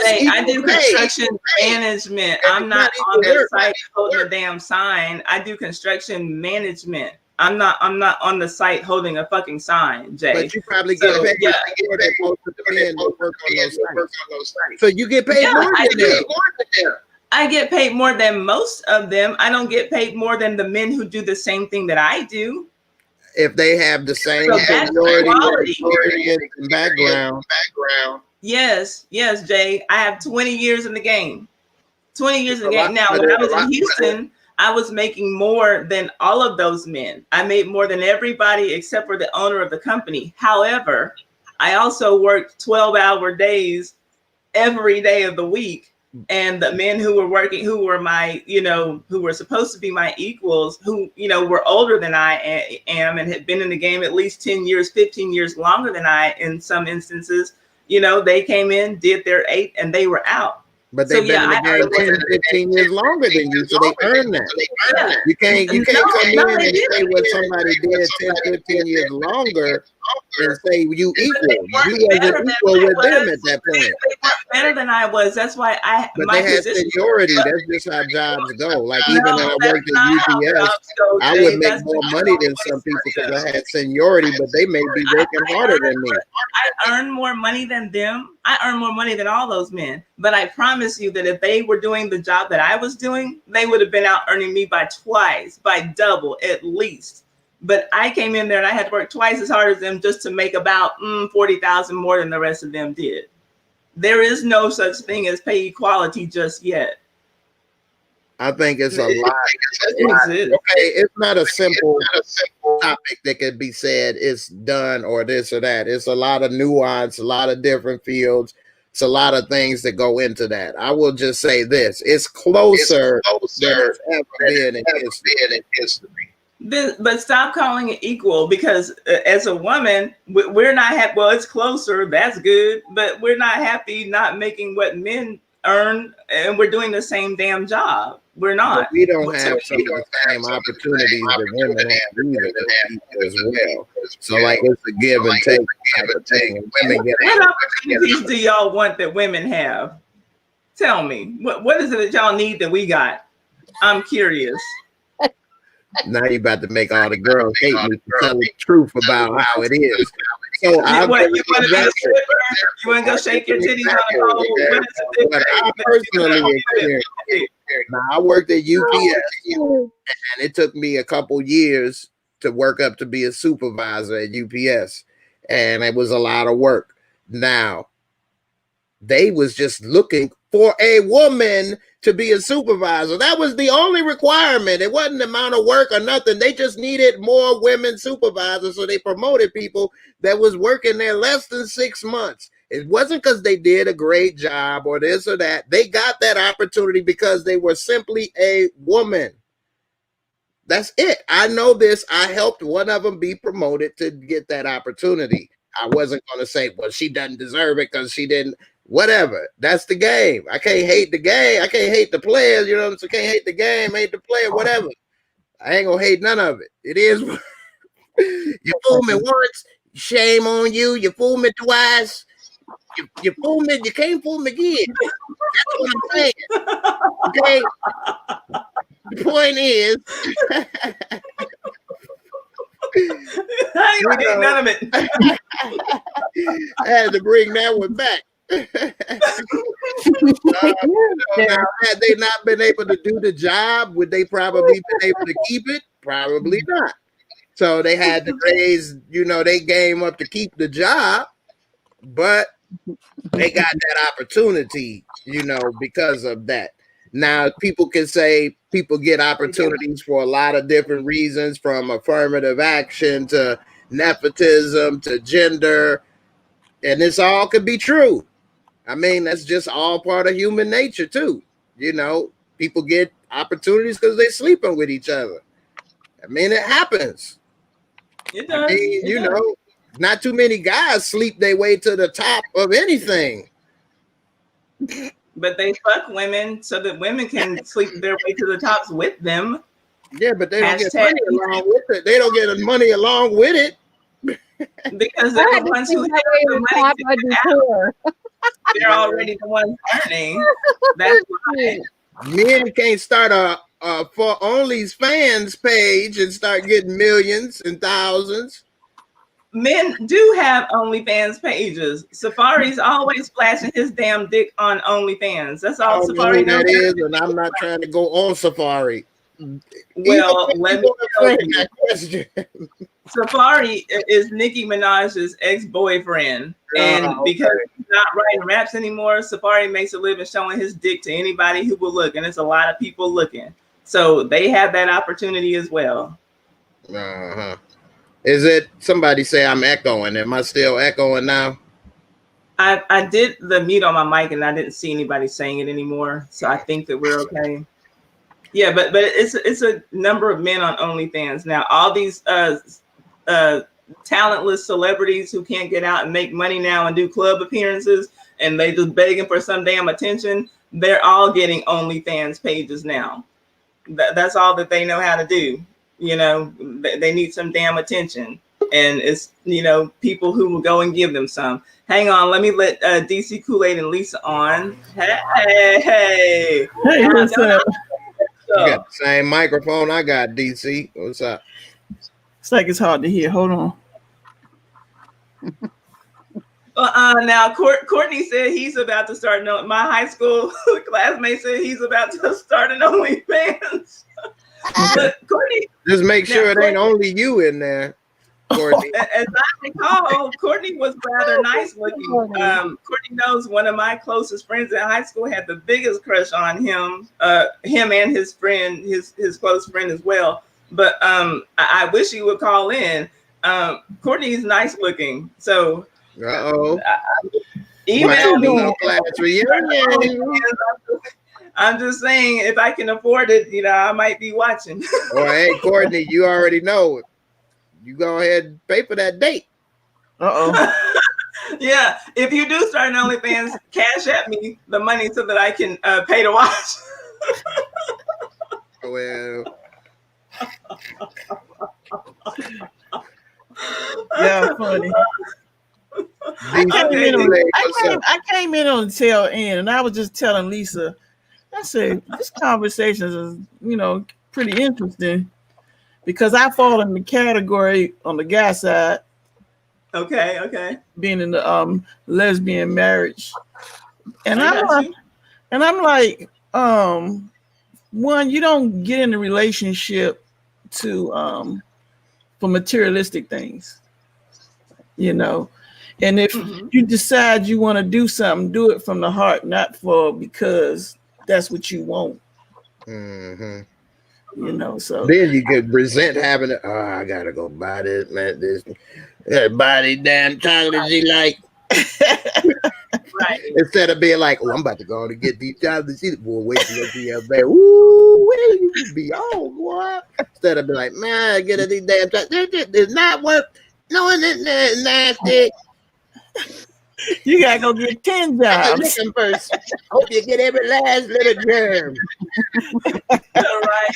Hey, I do construction management. I'm not on the site holding a damn sign. I do construction management. I'm not on the site holding a fucking sign, Jay. But you probably get paid more than most of the men who work on those sites. So you get paid more than them. I get paid more than most of them. I don't get paid more than the men who do the same thing that I do. If they have the same seniority and background. Yes, Jay. I have 20 years in the game. 20 years in the game. Now, when I was in Houston, I was making more than all of those men. I made more than everybody except for the owner of the company. However, I also worked 12-hour days every day of the week. And the men who were working, who were my, who were supposed to be my equals, who, were older than I am and had been in the game at least 10 years, 15 years longer than I, in some instances, they came in, did their 8, and they were out. But they've been in the game 10, 15 years longer than you, so they earned that. You can't come in and say what somebody did 10, 15 years longer and say you equal. You wasn't equal with them at that point. Better than I was. That's why But they had seniority. That's just how jobs go. Like, even when I worked at UPS, I would make more money than some people because I had seniority, but they may be working harder than me. I earn more money than them. I earn more money than all those men. But I promise you that if they were doing the job that I was doing, they would have been out earning me by twice, by double at least. But I came in there and I had to work twice as hard as them just to make about $40,000 more than the rest of them did. there is no such thing as pay equality just yet. I think it's a lot. Okay, it's not a simple topic that could be said it's done or this or that. It's a lot of nuance, a lot of different fields. It's a lot of things that go into that. I will just say this: it's closer than it's ever been in history. But stop calling it equal, because as a woman, we're not happy. Well, it's closer. That's good, but we're not happy not making what men earn, and we're doing the same damn job. We're not. But we don't have some of the same opportunities that women have as well. So like it's a give and take type of thing. Women get what opportunities do y'all want that women have? Tell me. What is it that y'all need that we got? I'm curious. Now you're about to make all the girls hate me for telling the truth about how it is. So you want to go shake your titties on the phone? But I personally experienced it. Now, I worked at UPS, and it took me a couple years to work up to be a supervisor at UPS, and it was a lot of work. Now, they was just looking for a woman to be a supervisor. That was the only requirement. It wasn't the amount of work or nothing. They just needed more women supervisors, so they promoted people that was working there less than 6 months. It wasn't because they did a great job or this or that. They got that opportunity because they were simply a woman. That's it. I know this. I helped one of them be promoted to get that opportunity. I wasn't going to say, well, she doesn't deserve it because she didn't. Whatever. That's the game. I can't hate the game. I can't hate the players. You know what I'm saying? Can't hate the game, hate the player, whatever. I ain't going to hate none of it. It is. You fool me once, shame on you. You fool me twice. You fool me, you can't fool me again. That's what I'm saying. Okay. The point is, I ain't getting none of it. I had to bring that one back. Had they not been able to do the job, would they probably been able to keep it? Probably not. So they had to raise, they game up to keep the job, but they got that opportunity, because of that. Now, people can say people get opportunities for a lot of different reasons, from affirmative action to nepotism to gender, and this all could be true. I mean, that's just all part of human nature too. People get opportunities because they're sleeping with each other. I mean, it happens. It does. I mean, not too many guys sleep their way to the top of anything. But they fuck women so that women can sleep their way to the tops with them. Yeah, but they don't get money along with it. They don't get money along with it. Because they're the ones who have the money. They're already the ones earning. That's why. Men can't start a for OnlyFans page and start getting millions and thousands. Men do have OnlyFans pages. Safari's always flashing his damn dick on OnlyFans. That's all Safari knows. That is, and I'm not trying to go on Safari. Well, let me tell you that question. Safari is Nicki Minaj's ex-boyfriend, and because he's not writing raps anymore, Safari makes a living showing his dick to anybody who will look, and it's a lot of people looking. So they have that opportunity as well. Is it somebody say I'm echoing? Am I still echoing now? I did the mute on my mic and I didn't see anybody saying it anymore, so I think that we're okay. Yeah, but it's a number of men on OnlyFans now. All these talentless celebrities who can't get out and make money now and do club appearances, and they just begging for some damn attention. They're all getting OnlyFans pages now. That's all that they know how to do. They need some damn attention, and it's people who will go and give them some. Hang on, let me let DC Kool-Aid and Lisa on. Hey, what's up? You got the same microphone I got, DC. What's up? It's like it's hard to hear. Hold on. Now Courtney said he's about to start. My high school classmate said he's about to start an OnlyFans. But Courtney, just make sure it ain't only you in there. Courtney. As I recall, Courtney was rather nice looking. Courtney knows one of my closest friends in high school had the biggest crush on him. Him and his friend, his close friend as well. But I wish he would call in. Courtney's nice looking, so. Even class reunion. I'm just saying, if I can afford it, I might be watching. Oh, hey, Courtney, you already know it. You go ahead and pay for that date. Yeah, if you do start an OnlyFans, cash at me the money so that I can pay to watch. Well, yeah, funny. I came in on the tail end, and I was just telling Lisa, I said, this conversation is, pretty interesting because I fall in the category on the guy side. Okay. Being in the lesbian marriage, and I'm like, one, you don't get in a relationship for materialistic things, and if you decide you want to do something, do it from the heart, not because that's what you want. So then you could resent having it. Oh, I gotta go buy this, man. Buy these damn chocolates you like. Right. Instead of being like, I'm about to go and get these chocolates. Boy, wait till you see up there. Woo, where you be on, boy? Instead of being like, man, get these damn chocolates. It's not what. No, it's nasty. You gotta go get 10 jobs. First. Hope you get every last little germ. Right.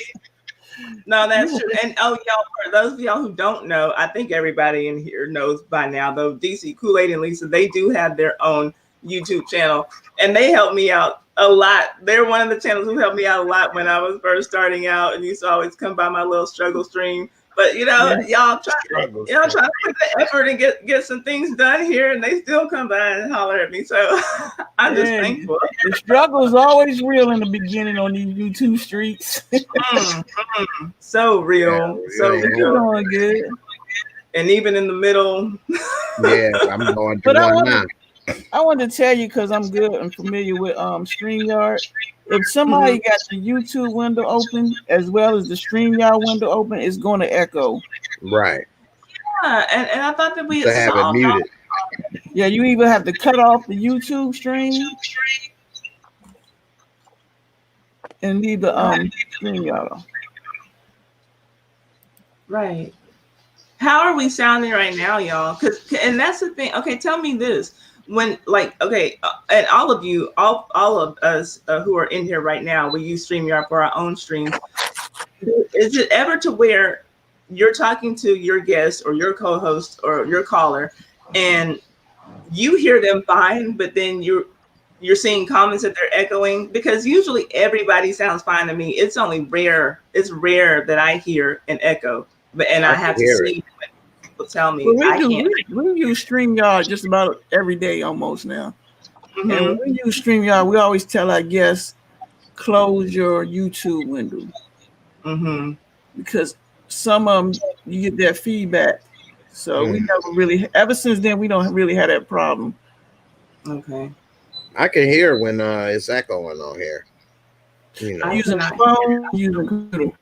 No, that's true. And y'all, for those of y'all who don't know, I think everybody in here knows by now, though, DC, Kool-Aid, and Lisa, they do have their own YouTube channel, and they helped me out a lot. They're one of the channels who helped me out a lot when I was first starting out, and used to always come by my little struggle stream. But y'all try to put the effort and get some things done here, and they still come by and holler at me. So I'm just thankful. The struggle is always real in the beginning on these YouTube streets. So real, real. Doing good. And even in the middle. Yeah, I'm going through one now. I wanted to tell you because I'm good and familiar with StreamYard. If somebody got the YouTube window open as well as the StreamYard window open, it's going to echo. Right. Yeah, and I thought that we to have it muted. Yeah, you either have to cut off the YouTube stream and leave the StreamYard. Right. How are we sounding right now, y'all? And that's the thing. Okay, tell me this. When and all of you, all of us who are in here right now, we use StreamYard for our own streams. Is it ever to where you're talking to your guest or your co-host or your caller, and you hear them fine, but then you're seeing comments that they're echoing? Because usually everybody sounds fine to me. It's only rare. It's rare that I hear an echo, and I have to see. Tell me. We use StreamYard just about every day almost now. And when we use StreamYard, we always tell our guests, close your YouTube window. Because some of them, you get their feedback. So we never really, ever since then, we don't really have that problem. Okay. I can hear when it's echoing on here. Using the phone, using computer.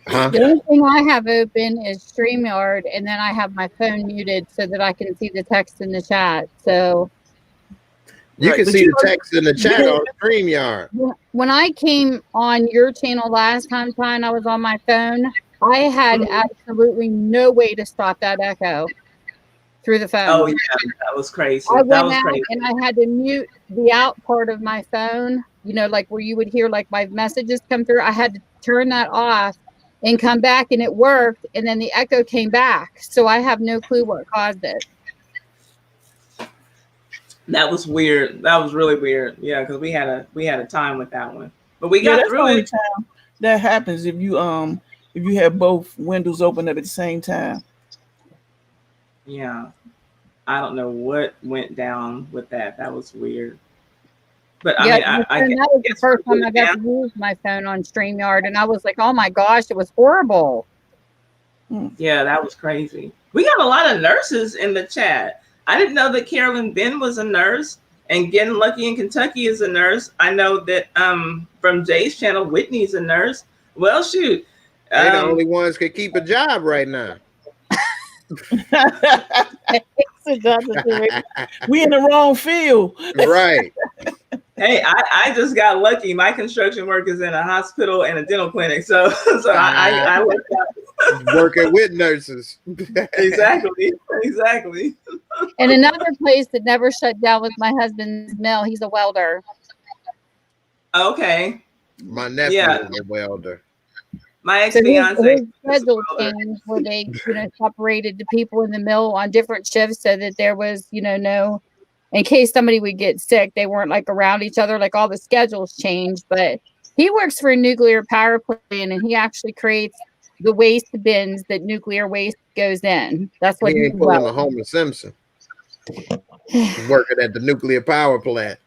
The only thing I have open is StreamYard, and then I have my phone muted so that I can see the text in the chat. So you can see the text in the chat on StreamYard. When I came on your channel last time I was on my phone, I had absolutely no way to stop that echo through the phone. Oh yeah, that was crazy. I went out and I had to mute the out part of my phone. Like where you would hear like my messages come through. I had to turn that off and come back, and it worked, and then the echo came back. So I have no clue what caused it. That was weird. That was really weird. Yeah, because we had a time with that one, but we got through it. Time that happens if you have both windows open at the same time. Yeah, I don't know what went down with that. That was weird. But that was the first time I got to use my phone on StreamYard, and I was like, "Oh my gosh, it was horrible." Yeah, that was crazy. We got a lot of nurses in the chat. I didn't know that Carolyn Ben was a nurse, and Getting Lucky in Kentucky is a nurse. I know that from Jay's channel, Whitney's a nurse. Well, shoot. They the only ones can keep a job right now. We in the wrong field. Right. Hey, I just got lucky. My construction work is in a hospital and a dental clinic. So I worked out. Working with nurses. Exactly. And another place that never shut down was my husband's mill. He's a welder. Okay. My nephew is a welder. My ex-fiance. His schedule changed where they, separated the people in the mill on different shifts so that there was, no, in case somebody would get sick, they weren't like around each other, like all the schedules changed. But he works for a nuclear power plant, and he actually creates the waste bins that nuclear waste goes in. That's what he ain't pulling a Homer Simpson. He's working at the nuclear power plant.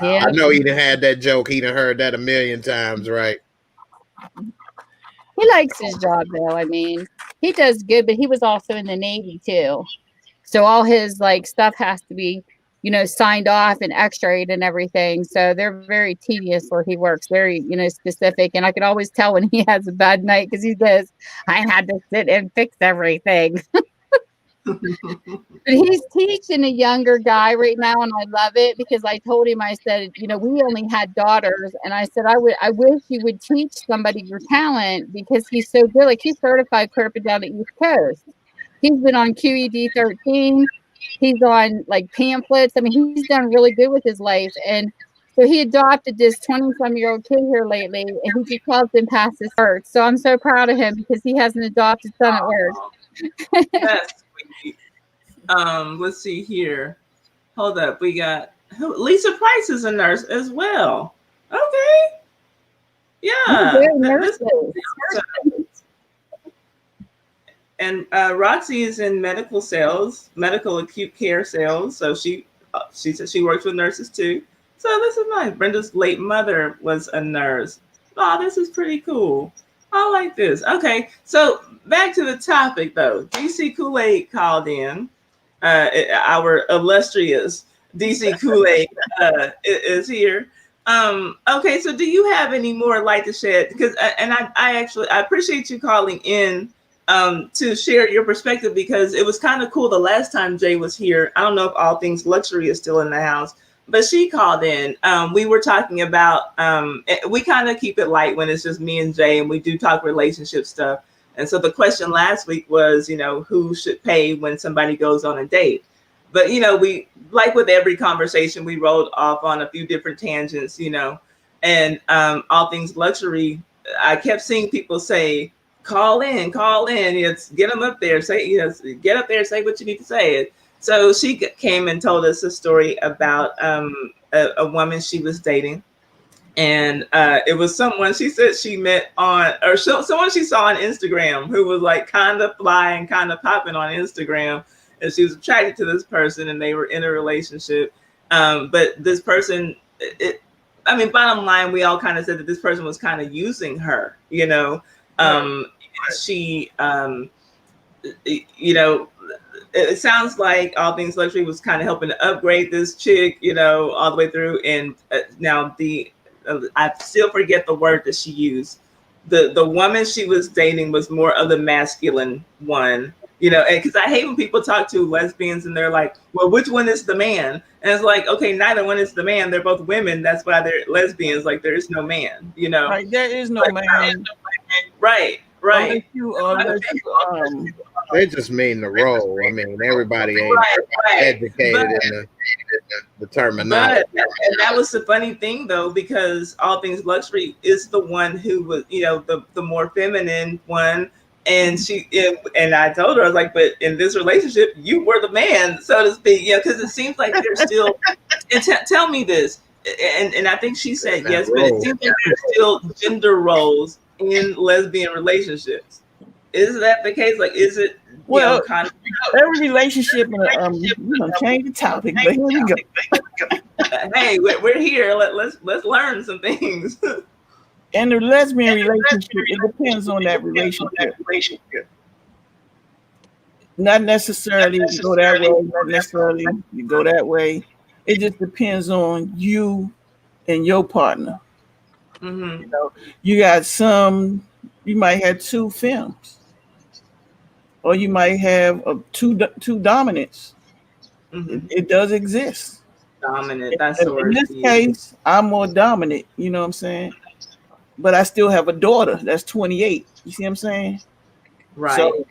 Yeah. I know he done had that joke. He done heard that a million times, right? He likes his job though. I mean, he does good, but he was also in the Navy too. So all his stuff has to be, signed off and x-rayed and everything. So they're very tedious where he works, very, specific. And I can always tell when he has a bad night because he says, I had to sit and fix everything. But he's teaching a younger guy right now, and I love it because I told him, I said, we only had daughters, and I said, I wish you would teach somebody your talent because he's so good. Like, he's certified clear up and down the East Coast. He's been on QED 13. He's on pamphlets. I mean, he's done really good with his life, and so he adopted this 20-some-year-old kid here lately, and he just helped him pass his cert. So I'm so proud of him because he has an adopted son at work. That's sweet. Let's see here. Hold up. We got Lisa Price is a nurse as well. Okay. Yeah. And Roxy is in medical sales, medical acute care sales. So she said she works with nurses too. So this is nice. Brenda's late mother was a nurse. Oh, this is pretty cool. I like this. Okay, so back to the topic though. DC Kool-Aid called in. Our illustrious DC Kool-Aid is here. Okay, so do you have any more light to shed? Because I appreciate you calling in to share your perspective because it was kind of cool the last time Jay was here. I don't know if All Things Luxury is still in the house, but she called in. We were talking about, we kind of keep it light when it's just me and Jay, and we do talk relationship stuff. And so the question last week was, who should pay when somebody goes on a date? But, we, like with every conversation, we rolled off on a few different tangents, and All Things Luxury, I kept seeing people say, call in, it's get them up there, say, get up there, say what you need to say. So she came and told us a story about a woman she was dating. And it was someone she said she met someone she saw on Instagram who was kind of fly and kind of popping on Instagram. And she was attracted to this person and they were in a relationship. But this person, bottom line, we all kind of said that this person was kind of using her, she, it sounds like All Things Luxury was kind of helping to upgrade this chick, all the way through. And now I still forget the word that she used. The woman she was dating was more of the masculine one, and because I hate when people talk to lesbians and they're like, well, which one is the man? And it's like, okay, neither one is the man. They're both women. That's why they're lesbians. There is no man, Right, there is no man. Right. They just mean the role. Everybody ain't educated in the terminology. And that was the funny thing, though, because All Things Luxury is the one who was, the more feminine one. And I told her, I was like, but in this relationship, you were the man, so to speak, because it seems like there's still, and tell me this, and I think she said yes, but it seems like there's still gender roles in lesbian relationships. Is that the case? Is it? Well, every relationship, change the topic, but here we go. Hey, we're here. Let's learn some things. And the lesbian relationship, it depends on that relationship. Not necessarily you go that way, not necessarily you go that way. It just depends on you and your partner. Mm-hmm. You know, you got some, you might have two femmes, or you might have two dominants. Mm-hmm. It does exist. Dominant. That's the In word. this case, I'm more dominant. You know what I'm saying? But I still have a daughter that's 28. You see what I'm saying? Right. So,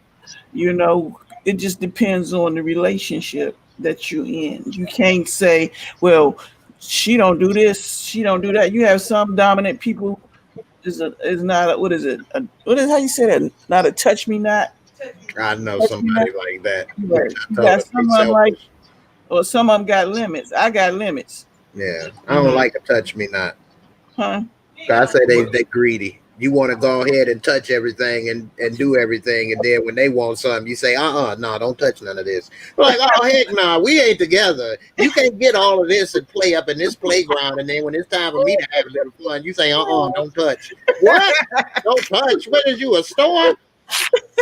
you know, it just depends on the relationship that you're in. You can't say, well, she don't do this, she don't do that. You have some dominant people is not what is it? What is how you say that? Not a touch me not. I know somebody like that. Right. You got some of them like, or some of them got limits. I got limits. Yeah, I don't like a touch me not. Huh? I say they greedy. You want to go ahead and touch everything and do everything, and then when they want something, you say, no, don't touch none of this. Like, oh heck no, we ain't together. You can't get all of this and play up in this playground, and then when it's time for me to have a little fun, you say, don't touch. What? Don't touch? What is you, a store?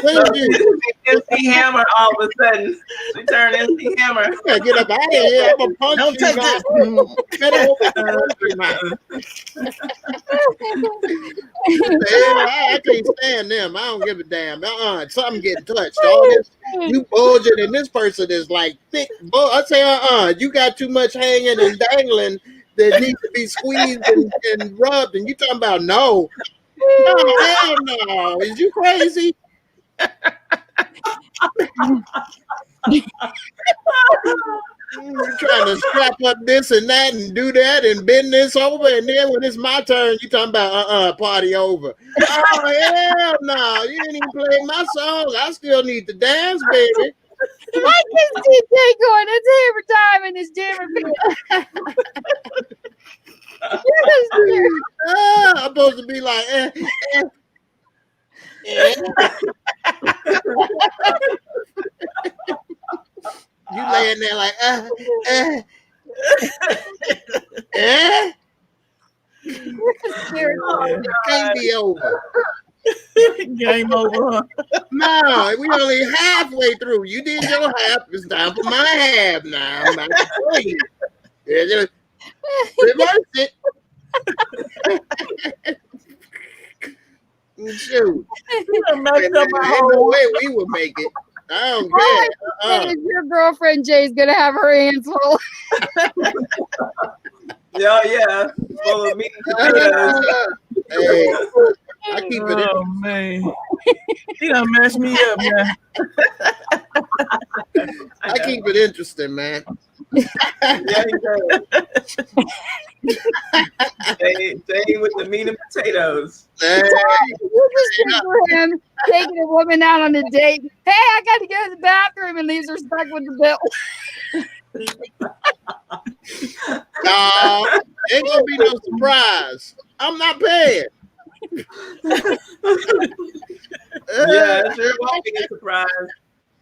What is you? MC Hammer all of a sudden. We turn MC Hammer. Yeah, get up out of here. I'm gonna punch Don't you touch now. this. Get over I can't stand them. I don't give a damn. Something getting touched. All this, you bulging, and this person is like thick. I say, you got too much hanging and dangling that needs to be squeezed and rubbed. And you talking about no, hell no. Is you crazy? You're trying to strap up this and that and do that and bend this over, and then when it's my turn, you talking about party over. Oh hell no, you didn't even play my song. I still need to dance, baby. Like this DJ going, it's hammer time in this jammer I'm supposed to be like, You laying there like, It can't be over. Game over. No, we only halfway through. You did your half. It's time for my half now. I'm about to play you. Just reverse it. Shoot. Ain't no way we would make it. I don't care. Your girlfriend Jay's gonna have her hands full. Yeah. Full of meat and potatoes. Hey, I keep it. Oh man, he done messed me up, man. I keep it interesting, man. Yeah, he does. Stay with the meat and potatoes. Hey. We'll just for him taking a woman out on a date. Hey, I got to go to the bathroom, and leaves her stuck with the bill. No, ain't gonna be no surprise. I'm not paying. Yeah, sure won't be a surprise.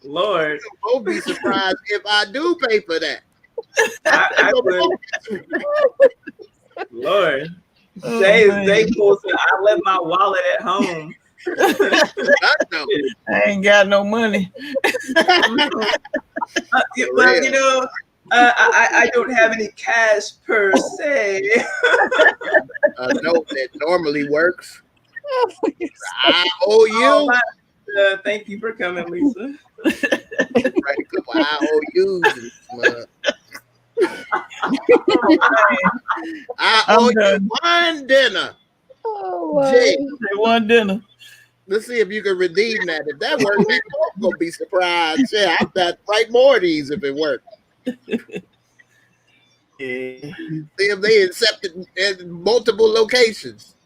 Lord. You won't be surprised if I do pay for that. I would. Lord. Jay pulls it. I left my wallet at home. I know. I ain't got no money. Well, you know, I don't have any cash per se. A note that normally works. I owe you. Thank you for coming, Lisa. Write a couple IOUs. I owe you one dinner. Oh, Jay, One dinner. let's see if you can redeem that. If that works, I'm gonna be surprised. Yeah, I've got write more of these if it works. Yeah. See if they accepted in multiple locations.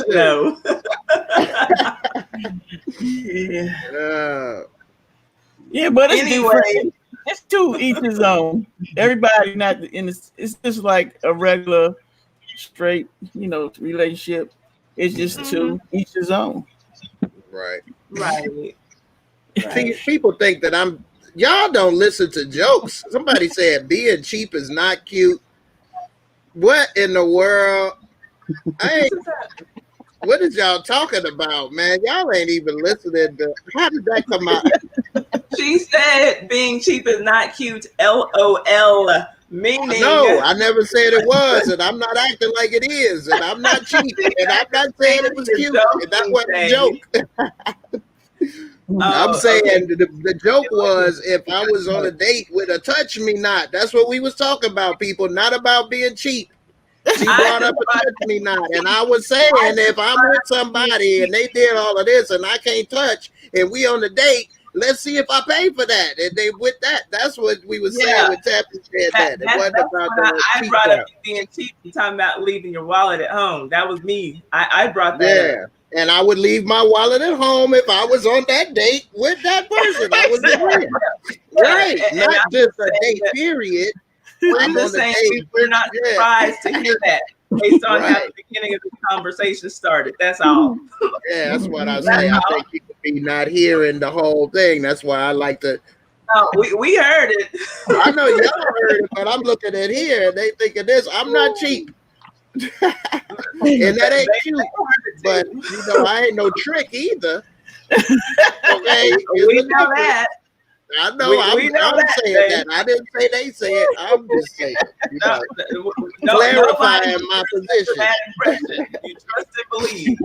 No. Yeah. Yeah, but it's Anyway. different. It's to each his own. Everybody not in this. It's just like a regular, straight, relationship. It's just to each his own. Right. Right. See, people think that y'all don't listen to jokes. Somebody said being cheap is not cute. What in the world? Hey, what is y'all talking about, man? Y'all ain't even listening to. How did that come out? She said being cheap is not cute. LOL. Meaning. No, I never said it was, and I'm not acting like it is, and I'm not cheap, and I'm not saying it was cute, and that wasn't a joke. I'm saying okay. the joke was if I was on a date with a touch me not. That's what we was talking about, people, not about being cheap. She brought up a touch me not, and I was saying if I'm with somebody and they did all of this and I can't touch, and we on the date, let's see if I pay for that. And they with that, that's what we was saying when Tappy said that. It wasn't about the I brought up being cheap and talking about leaving your wallet at home. That was me. I brought that up. And I would leave my wallet at home if I was on that date with that person. I was agreeing. Right. Not just a date, period. I'm just saying we're not surprised to hear that based on how the beginning of the conversation started. That's all. Yeah, that's what I say. I think people be not hearing the whole thing. That's why I like to. No, we heard it. I know y'all heard it, but I'm looking at here and they thinking this. I'm not cheap. And that ain't cute. But you know, I ain't no trick either. Okay. We know that. I know. I'm saying that. I didn't say they said. I'm just saying. Clarifying my position. You trust and believe.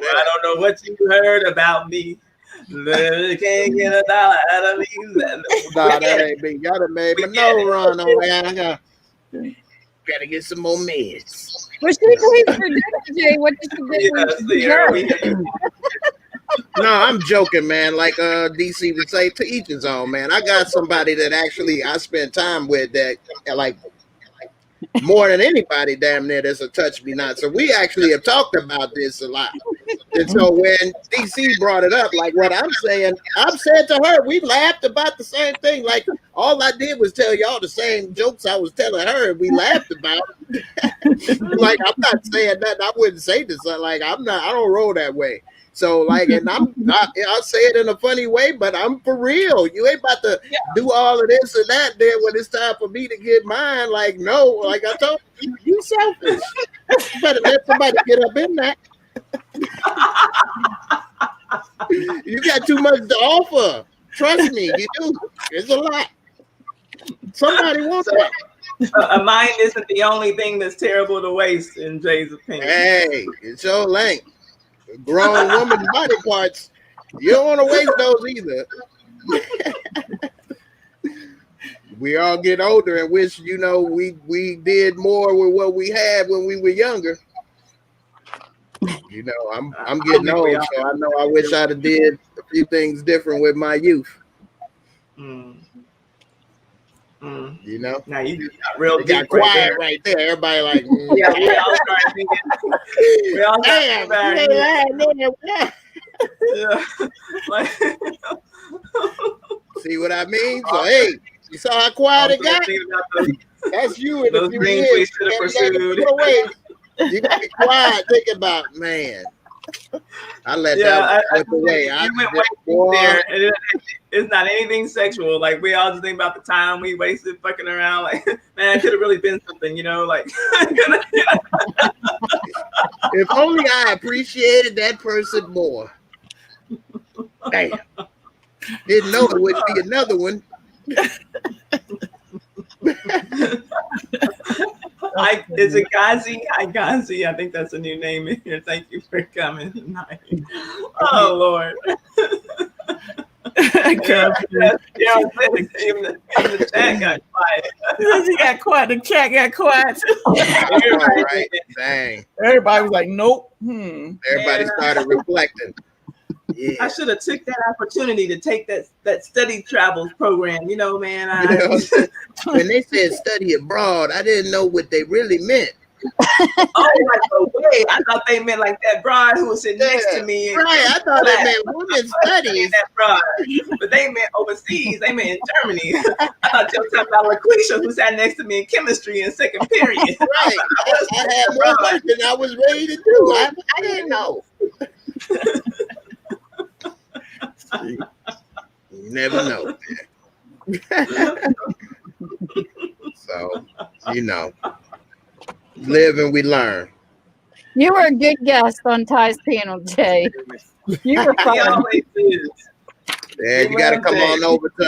I don't know what you heard about me. You can't get $1 out of me. Nah, that ain't me. Y'all done made my nose run on that. Gotta get some more meds. What should we do for dinner, Jay? What did you do? No, I'm joking, man. Like DC would say, to each his own, man. I got somebody that actually I spend time with that like more than anybody damn near that's a touch me not. So we actually have talked about this a lot. And so when DC brought it up, like what I'm saying, I've said to her, we laughed about the same thing. Like all I did was tell y'all the same jokes I was telling her, and we laughed about. Like I'm not saying that. I wouldn't say this. Like I don't roll that way. So like, and I'll say it in a funny way, but I'm for real. You ain't about to do all of this and that there when it's time for me to get mine. Like, no, like I told you, you selfish. You better let somebody get up in that. You got too much to offer. Trust me, you do. It's a lot. Somebody wants that. A mind isn't the only thing that's terrible to waste, in Jay's opinion. Hey, it's your length. Grown woman body parts, you don't want to waste those either. We all get older and wish, you know, we did more with what we had when we were younger. You know, I'm getting old, so I know I wish I'd have did a few things different with my youth. You know, now you got real deep. Got quiet right there. Everybody like, yeah, we all started thinking. We all damn, like, see what I mean? So hey, you saw how quiet it got? That's you in those the dreams we should have pursued. You gotta be quiet. Think about, man. I let that slip away. It's not anything sexual. Like we all just think about the time we wasted fucking around. Like, man, it could have really been something, you know. Like, if only I appreciated that person more. Damn, didn't know it would be another one. Is it Gazi? Hi, Gazi. I think that's a new name in here. Thank you for coming tonight. Oh, Lord. Even the chat got quiet. She got quiet. The chat got quiet. Right. Dang. Everybody was like, nope. Everybody started reflecting. Yeah. I should have took that opportunity to take that study travels program. You know, man. When they said study abroad, I didn't know what they really meant. Wait, I thought they meant like that broad who was sitting next to me. Right, I thought they meant women's studies. That broad, but they meant overseas. They meant in Germany. I thought you were talking about LaQuisha who sat next to me in chemistry in second period. Right, I had more work than I was ready to do. I didn't know. You never know. So, you know. Live and we learn. You were a good guest on Ty's panel, Jay. You were He fun. always is. Yeah, you got to come on over to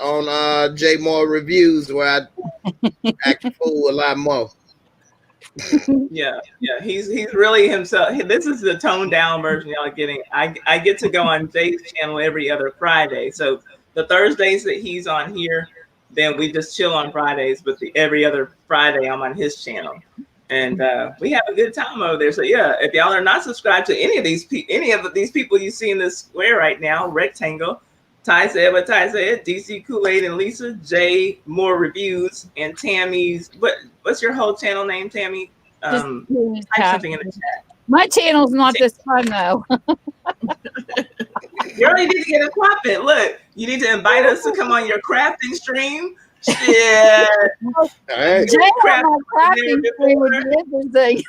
on J Moore Reviews where I act a fool a lot more. Yeah, he's really himself. This is the toned down version y'all are getting. I get to go on Jay's channel every other Friday. So the Thursdays that he's on here, then we just chill on Fridays. But every other Friday I'm on his channel, and we have a good time over there. So yeah, if y'all are not subscribed to any of these people you see in this square right now, rectangle, Ty said what Ty said, DC Kool-Aid and Lisa, Jay More Reviews, and Tammy's. What's your whole channel name, Tammy? Type something in the chat. My channel's not this fun though. You already need to get it popping. Look, you need to invite us to come on your crafting stream. Shit. All right. Jay on my crafting stream would be interesting.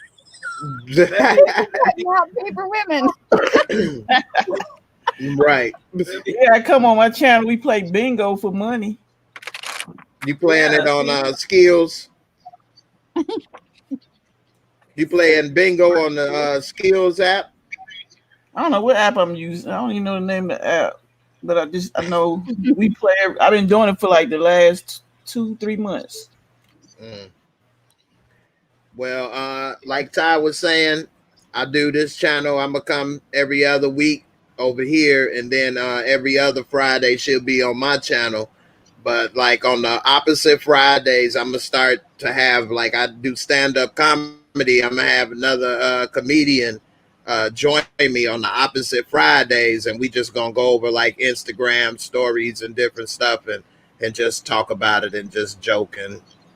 Not paper women. Right. Yeah, come on my channel. We play bingo for money. You playing it on Skills? You playing bingo on the Skills app? I don't know what app I'm using. I don't even know the name of the app, but I know we play. I've been doing it for like the last 2-3 months. Well, like Ty was saying, I do this channel. I'm gonna come every other week over here, and then every other Friday she'll be on my channel. But like on the opposite Fridays, I'm gonna start to have, like, I do stand-up comedy. I'm gonna have another comedian join me on the opposite Fridays, and we just gonna go over like Instagram stories and different stuff, and just talk about it and just joke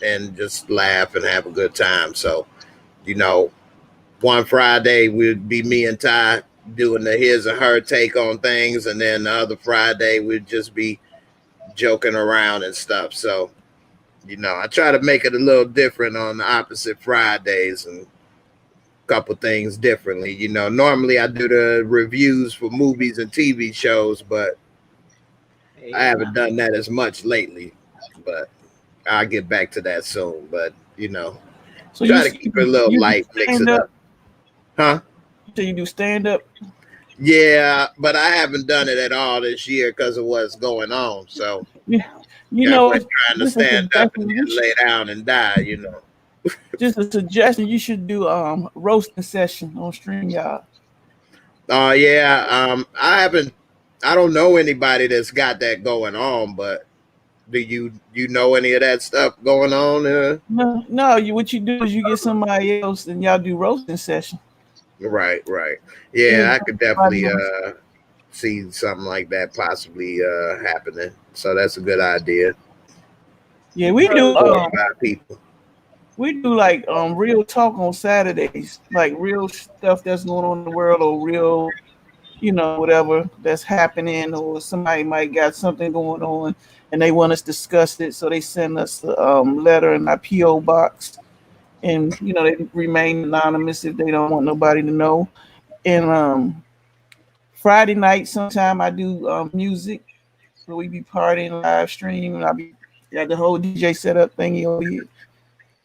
and just laugh and have a good time. So, you know, one Friday would be me and Ty doing the his and her take on things, and then the other Friday would just be joking around and stuff. So, you know, I try to make it a little different on the opposite Fridays and a couple things differently. You know, normally I do the reviews for movies and TV shows, but I haven't done that as much lately. But I'll get back to that soon. But, you know, so try to keep it a little light, mix it up. Huh? So you do stand up? Yeah, but I haven't done it at all this year because of what's going on. So, yeah, you know, trying to stand up and then lay down and die, you know. Just a suggestion: you should do roasting session on StreamYard. Yeah. I don't know anybody that's got that going on, but do you know any of that stuff going on? No. What you do is you get somebody else and y'all do roasting session. Right. Yeah, I could definitely see something like that possibly happening. So that's a good idea. Yeah, we do. People. We do like real talk on Saturdays, like real stuff that's going on in the world, or real, you know, whatever that's happening, or somebody might got something going on and they want us to discuss it. So they send us a letter in our PO box. And, you know, they remain anonymous if they don't want nobody to know. And Friday night, sometime I do music. So we be partying, live stream, and I be got the whole DJ setup thingy over here.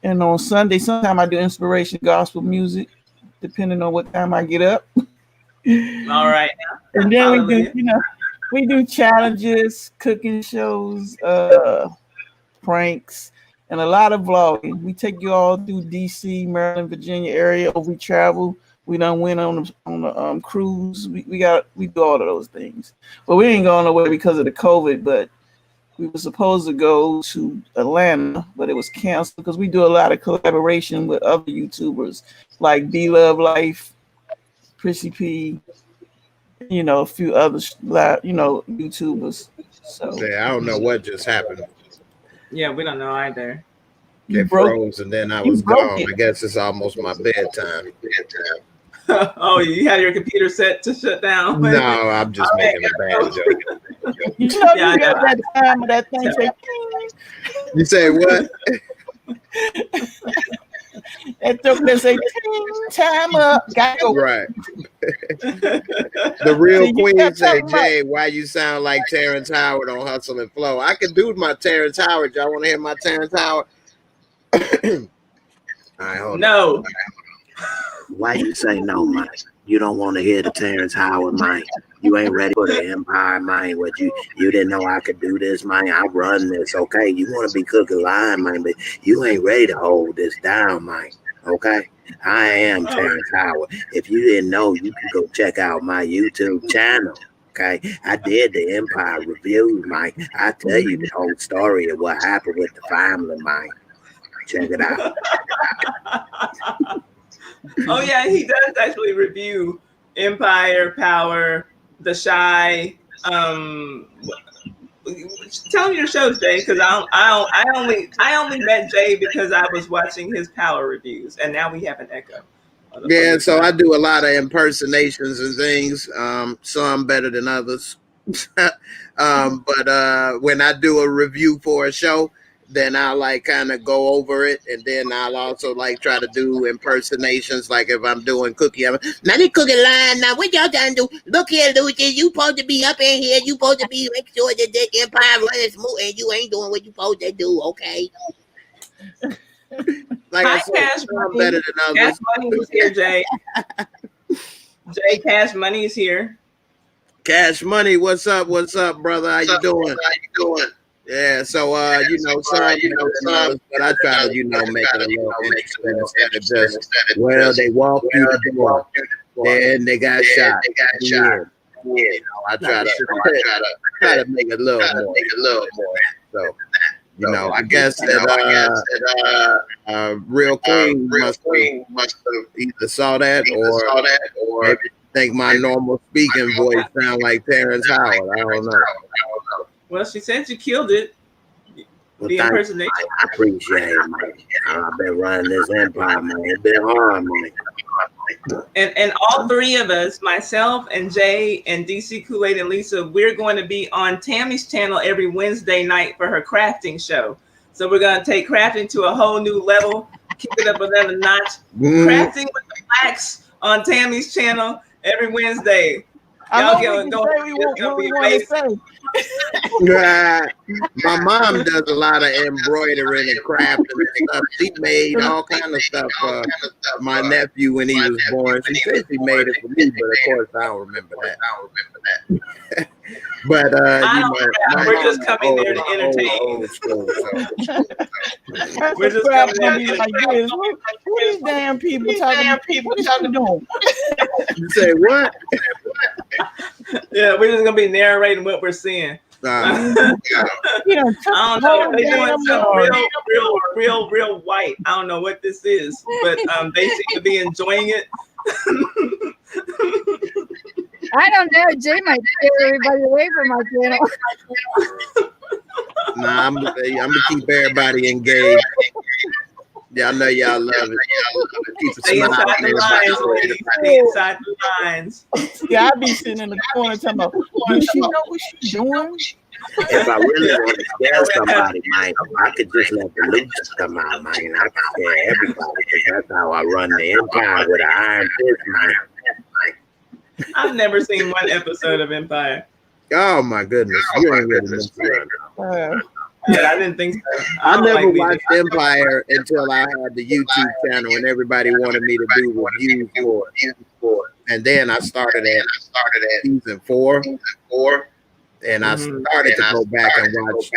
And on Sunday, sometime I do inspiration gospel music, depending on what time I get up. All right. And then we do challenges, cooking shows, pranks, and a lot of vlogging. We take you all through DC, Maryland, Virginia area. Or we travel. We done went on the cruise. We do all of those things. But we ain't going nowhere because of the COVID. But we were supposed to go to Atlanta, but it was canceled because we do a lot of collaboration with other YouTubers like B Love Life, Prissy P, you know, a few other YouTubers. So yeah, I don't know what just happened. Yeah, we don't know either. It froze and then I was gone. I guess it's almost my bedtime. Oh, you had your computer set to shut down? No, I'm just making a bad joke. You know, you got that time of that thing say, you say what? That joke that say, time up, gotta go. Right. The real queen say, Jay, why you sound like Terrence Howard on Hustle and Flow? I can do my Terrence Howard. Y'all want to hear my Terrence Howard? All right, hold on. No. Why you say no, Mike? You don't want to hear the Terrence Howard, Mike. You ain't ready for the empire, Mike. What you didn't know I could do this, Mike. I run this, okay? You want to be cooking line, Mike, but you ain't ready to hold this down, Mike. Okay? I am Terrence Howard. If you didn't know, you can go check out my YouTube channel. Okay, I did the Empire reviews, Mike. I tell you the whole story of what happened with the family, Mike. Check it out. Oh yeah, he does actually review Empire, Power, The Shy. Tell me your shows, Jay, because I only met Jay because I was watching his Power reviews, and now we have an echo. Yeah, so I do a lot of impersonations and things. Some better than others. But when I do a review for a show, then I'll like kind of go over it, and then I'll also like try to do impersonations. Like if I'm doing cookie, now they cooking line. Now what y'all trying to do? Look here, Lucy, you supposed to be up in here. You supposed to be make sure that the Empire runs smooth, and you ain't doing what you supposed to do. Okay. Like I said, Cash I'm better than others. Cash Money is here, Jay. Jay, Cash Money is here. Cash Money, what's up? What's up, brother? How you doing? Yeah, so you know, some, but I try to, you know, make it a little interesting instead of just, well, they walked through the door, then they got shot. Yeah, you know, I try to make it a little more. So, you know, I guess that Real Queen must have either saw that or maybe think my normal speaking voice sound like Terrence Howard. I don't know. Well, she said you killed it. Well, The impersonation. I appreciate it, Mike. I've been running this empire, man. It's been hard, Mike. And all three of us, myself and Jay and DC Kool-Aid and Lisa, we're going to be on Tammy's channel every Wednesday night for her crafting show. So we're going to take crafting to a whole new level, kick it up another notch. Crafting with the Blacks on Tammy's channel every Wednesday. Y'all what we want to say. My mom does a lot of embroidery and crafting and stuff. She made all kind of stuff for my nephew when he was born. She said she made it for me, but of course I don't remember that. But you know, we're just coming there to entertain. We're just coming there to entertain. Who these damn people talking? What is you doing? You say what? Yeah, we're just gonna be narrating what we're seeing. I don't know. They're doing something real white. I don't know what this is, but they seem to be enjoying it. I don't know. Jay might scare everybody away from my channel. Nah, I'm gonna keep everybody engaged. Y'all know y'all love it. Keep Stay inside the lines, ladies. Stay inside the lines. Yeah, I be sitting in the corner talking about, does she know what she's doing? If I really want to scare somebody, man, I could just let the losers come out, man. I can scare everybody because that's how I run the empire with an iron fist, man. I've never seen one episode of Empire. Oh my goodness, you ain't really missing out. Yeah, I didn't think so. I never watched Empire until I had the YouTube channel and everybody wanted me to do reviews for it. And then I started at season 4. And I started to go back and watch.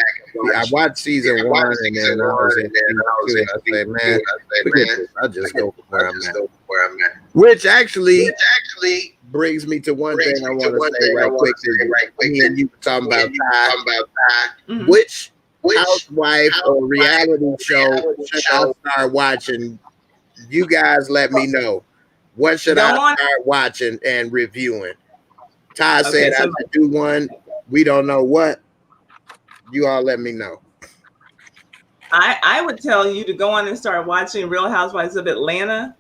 I watched season 1 and then I was in season 2. And I said, man, forget this. I'll just go where I'm at. Which actually brings me to one thing I want to say right quick. Me and you were talking about Ty. Which housewife or reality show should I start watching? You guys let me know. What should I start watching and reviewing? Ty said I should do one. We don't know what. You all let me know. I would tell you to go on and start watching Real Housewives of Atlanta.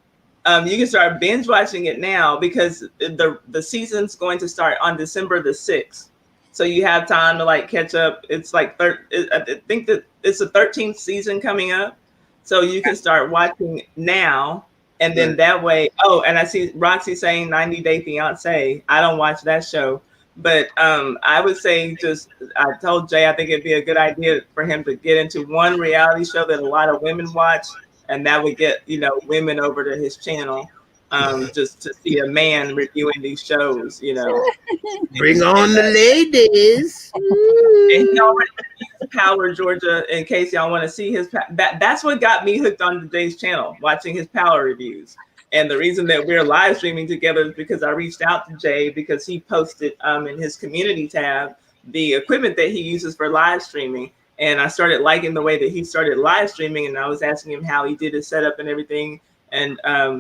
You can start binge watching it now because the season's going to start on December the 6th. So you have time to like catch up. It's like I think that it's the 13th season coming up. So you can start watching now. And then that way, and I see Roxy saying 90 Day Fiance. I don't watch that show. But I would say I told Jay I think it'd be a good idea for him to get into one reality show that a lot of women watch and that would get, you know, women over to his channel, just to see a man reviewing these shows, you know. Bring on the ladies. And he already used Power Georgia, in case y'all want to see his. That's what got me hooked on Jay's channel, watching his Power reviews. And the reason that we're live streaming together is because I reached out to Jay because he posted in his community tab the equipment that he uses for live streaming. And I started liking the way that he started live streaming, and I was asking him how he did his setup and everything. And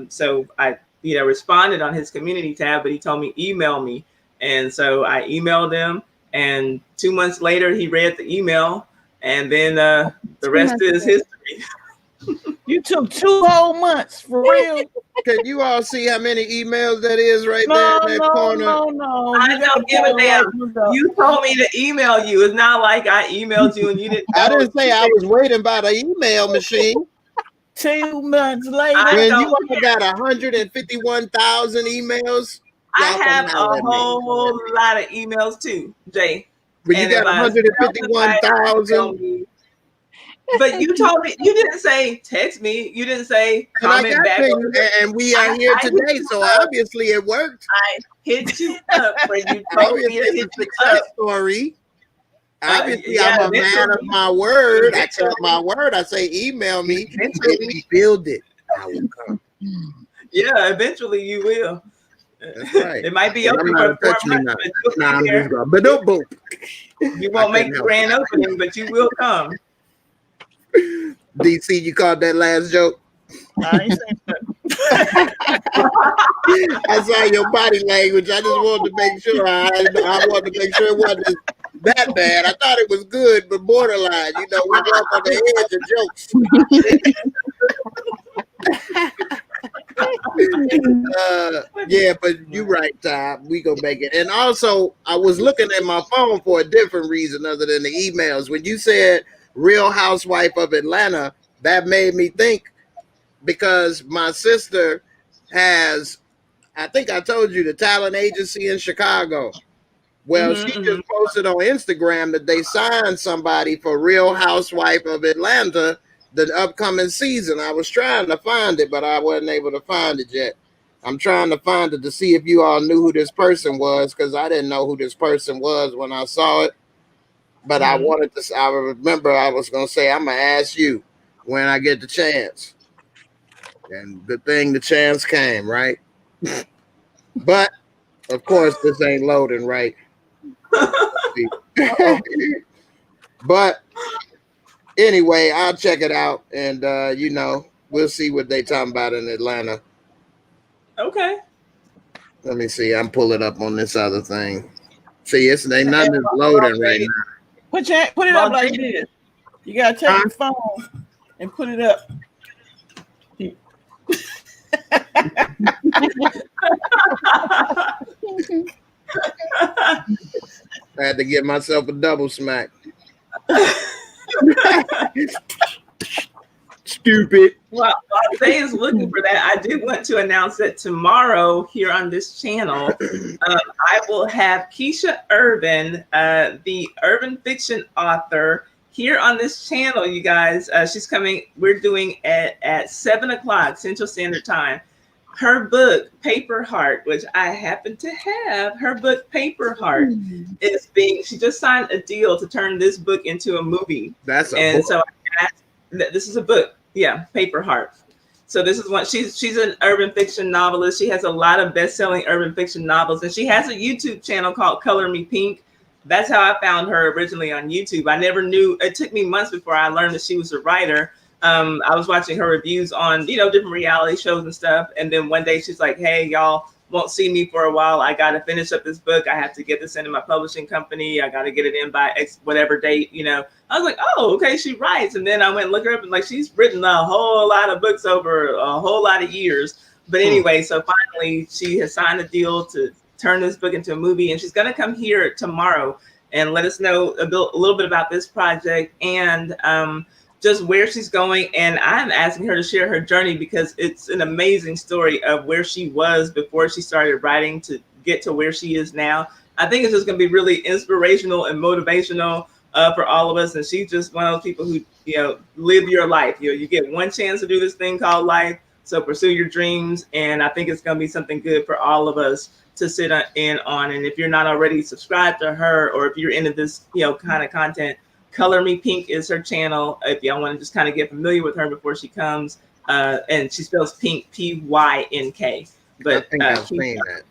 so I, you know, responded on his community tab, but he told me email me. And so I emailed him, and 2 months later he read the email, and then the rest is history. You took 2 whole months for real. Can you all see how many emails that is right there in that corner? No. I don't give a damn. You told me to email you. It's not like I emailed you and you didn't. I didn't say I was waiting by the email machine. 2 months later. When you only got 151,000 emails. I have a whole lot of emails too, Jay. But you got 151,000. But you told me, you didn't say text me. You didn't say comment back. And we are here today, so obviously it worked. I hit you up when you told me to hit you up. Story. Obviously, I'm a man of my word. I tell my word. I say email me. If you build it, I will come. Yeah, eventually you will. That's right. It might be open for 4 months, but you won't make the grand opening, but you will come. DC, you caught that last joke? I ain't saying I saw your body language. I just wanted to make sure. I wanted to make sure it wasn't that bad. I thought it was good, but borderline. You know, we walk on the edge of jokes. Yeah, but you're right, Ty. We gonna make it. And also, I was looking at my phone for a different reason other than the emails. When you said Real Housewife of Atlanta, that made me think, because my sister has, I think I told you, the talent agency in Chicago. Well, she just posted on Instagram that they signed somebody for Real Housewife of Atlanta, the upcoming season. I was trying to find it, but I wasn't able to find it yet. I'm trying to find it to see if you all knew who this person was, because I didn't know who this person was when I saw it. But I wanted to, I remember I was going to say, I'm going to ask you when I get the chance. And good thing the chance came, right? But, of course, this ain't loading, right? But, anyway, I'll check it out. And, you know, we'll see what they talking about in Atlanta. Okay. Let me see. I'm pulling up on this other thing. See, it's ain't nothing that's loading right now. Put it up like this. You gotta take your phone and put it up. I had to give myself a double smack. Stupid. Well, Zay is looking for that. I do want to announce that tomorrow here on this channel, I will have Keisha Urban, the urban fiction author, here on this channel, you guys. She's coming. We're doing at 7 o'clock Central Standard Time. Her book, Paper Heart, which I happen to have, her book, Paper Heart, is being, she just signed a deal to turn this book into a movie. That's a book. So this is a book. Yeah, Paper Heart. So this is one. She's an urban fiction novelist. She has a lot of best-selling urban fiction novels, and she has a YouTube channel called Color Me Pink. That's how I found her originally on YouTube. I never knew. It took me months before I learned that she was a writer. I was watching her reviews on, you know, different reality shows and stuff, and then one day she's like, "Hey, y'all won't see me for a while. I got to finish up this book. I have to get this into my publishing company. I got to get it in by X whatever date, you know." I was like, "Oh, okay, she writes." And then I went and looked her up, and like, she's written a whole lot of books over a whole lot of years. But anyway, so finally she has signed a deal to turn this book into a movie, and she's going to come here tomorrow and let us know a little bit about this project and just where she's going. And I'm asking her to share her journey, because it's an amazing story of where she was before she started writing to get to where she is now. I think it's just going to be really inspirational and motivational. for all of us. And she's just one of those people who, live your life. You get one chance to do this thing called life. So pursue your dreams. And I think it's going to be something good for all of us to sit in on. And if you're not already subscribed to her, or if you're into this, kind of content, Color Me Pink is her channel. If y'all want to just kind of get familiar with her before she comes, and she spells pink, P-Y-N-K. But I think I've seen that.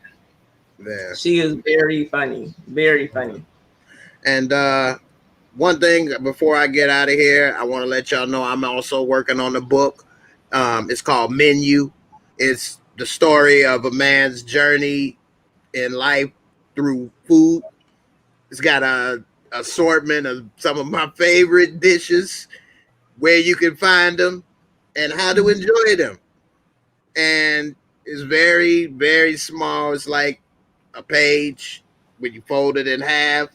Yeah. She is very funny, very funny. And one thing before I get out of here, I want to let y'all know I'm also working on a book. It's called Menu. It's the story of a man's journey in life through food. It's got a assortment of some of my favorite dishes, where you can find them, and how to enjoy them. And it's very, very small. It's like a page when you fold it in half.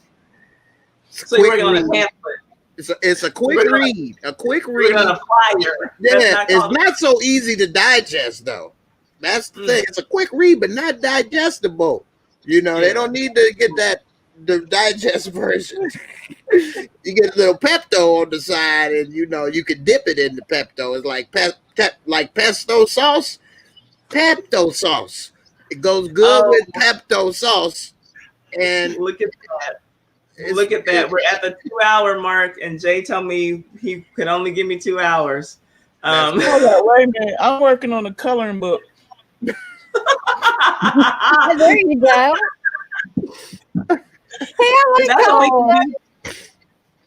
So you're working on a pamphlet. It's a quick read. A quick read. On a flyer. Yeah, it's not so easy to digest though. That's the thing. It's a quick read, but not digestible. They don't need to get the digest version. You get a little Pepto on the side, and you can dip it in the Pepto. It's like pesto sauce. Pepto sauce. It goes good with Pepto sauce. And look at that. Look at that. We're at the 2-hour mark, and Jay told me he could only give me 2 hours. Wait a minute. I'm working on a coloring book. There you go. Hey,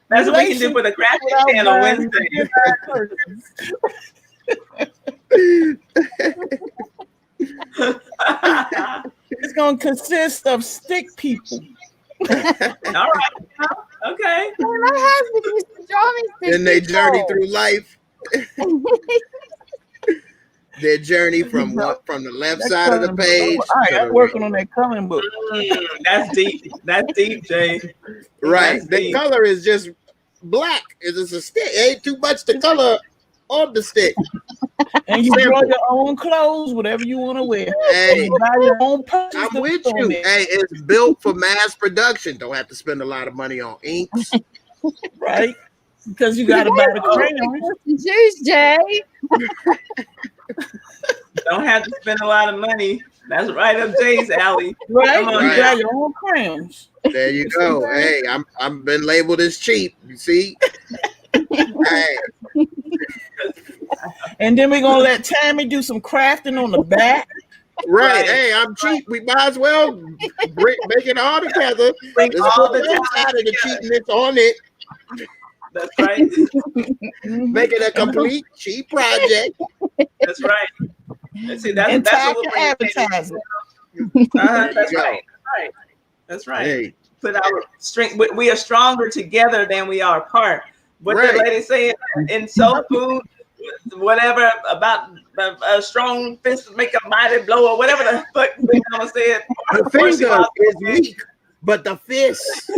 that's what we can do for the graphic channel Wednesday. It's going to consist of stick people. All right. Okay. My husband used to draw me stick and they people. journey through life. Their journey from the left side of the page. I'm working on that coloring book. That's deep. That's deep, Jay. Right. The color is just black. It's a stick. It ain't too much to color on the stick. And you draw your own clothes, whatever you want to wear. Hey, you buy your own purchase. I'm with you. Hey, it's built for mass production. Don't have to spend a lot of money on inks. Right. Because you got to buy the crayons. Juice, Jay. Don't have to spend a lot of money. That's right up Jay's alley. Right. Come on, you got your own crayons. There you go. Hey, I'm been labeled as cheap. You see? Hey. And then we're gonna let Tammy do some crafting on the back. Right. Hey, I'm cheap. We might as well make it all together. Let's all put the side of the cheapness on it. That's right. Make it a complete cheap project. That's right. See, that's what we're advertising. That's right. That's right. Hey. Put our strength. We are stronger together than we are apart. What the lady said in soul food, whatever about a strong fist make a mighty blow, or whatever the fuck they gonna say it. The finger is weak, but the fist.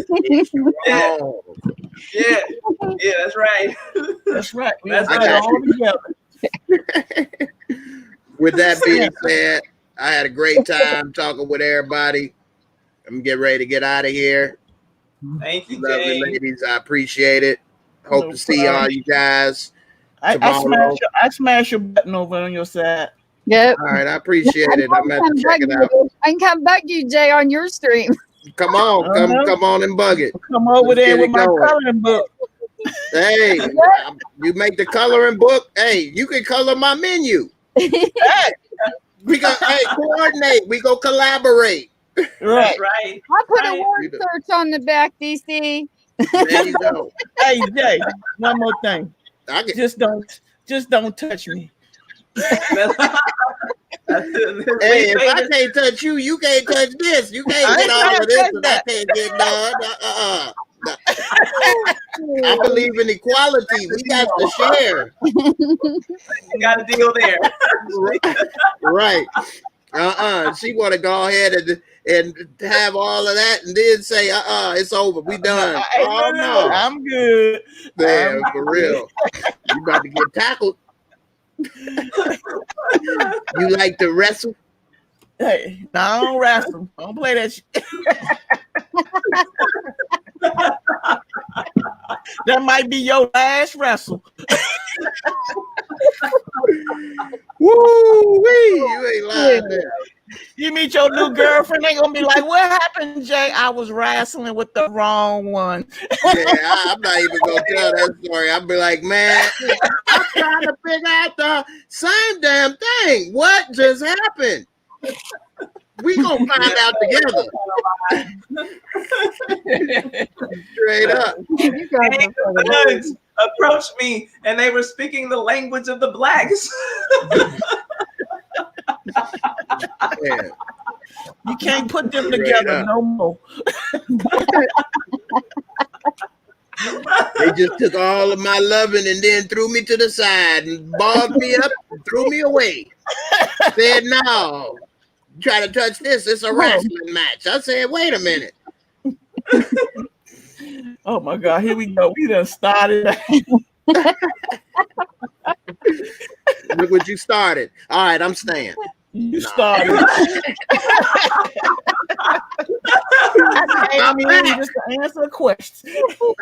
Yeah, that's right. That's right. That's right. All together. With that being said, I had a great time talking with everybody. I'm getting ready to get out of here. Thank you, lovely Jay. ladies. I appreciate it. Hope to see all you guys tomorrow. I smash your button over on your side. Yep. All right, I appreciate it. I'm going to check it out. I can come bug you, Jay, on your stream. Come on, come on and bug it. Come over there with my coloring book. Hey, you make the coloring book. Hey, you can color my menu. Hey, we go. Hey, coordinate. We go collaborate. Right. That's right. I put a word search on the back, DC. There you go. Hey, Jay, one more thing. Just don't touch me. Hey, if I can't touch you, you can't touch this. You can't get all of this, and I can't get done. I believe in equality. We got to share. You got a deal there. Right. She want to go ahead and have all of that, and then say, it's over. We done. Oh no, I'm good. Man, for real. You about to get tackled. You like to wrestle? Hey, no, I don't wrestle. I don't play that shit. That might be your last wrestle. Woo wee! You ain't lying there. You meet your new girlfriend, they gonna be like, "What happened, Jay? I was wrestling with the wrong one." Yeah, I'm not even gonna tell that story. I'll be like, man, I'm trying to figure out the same damn thing. What just happened? We gonna find out together. Straight up. The nuns approached me and they were speaking the language of the blacks. Yeah. You can't put them together no more. They just took all of my loving and then threw me to the side and balled me up and threw me away. Said, no, try to touch this. It's a wrestling match. I said, wait a minute. Oh my God, here we go. We done started. Look what you started. All right, I'm staying. You started. I mean, just to answer a question.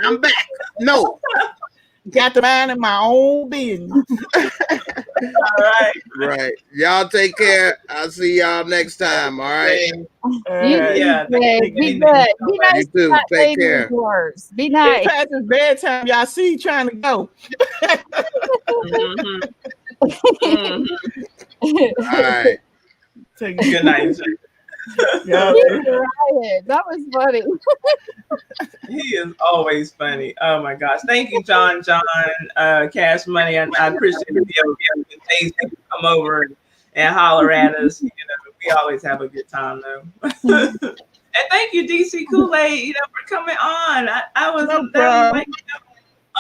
I'm back. No. Got the mind in my own business. All right. Right. Y'all take care. I'll see y'all next time. All right. Yeah. Be good. Be nice. You too. to Take baby care. of yours. Be nice. It's past his bedtime. Y'all see you trying to go. Mhm. Mhm. All right. Take Good night. Y'all That was funny. He is always funny. Oh my gosh. Thank you, John, Cash Money. I appreciate the days that you come over and holler at us. You know, we always have a good time though. And thank you, DC Kool-Aid, for coming on. I was, No that was like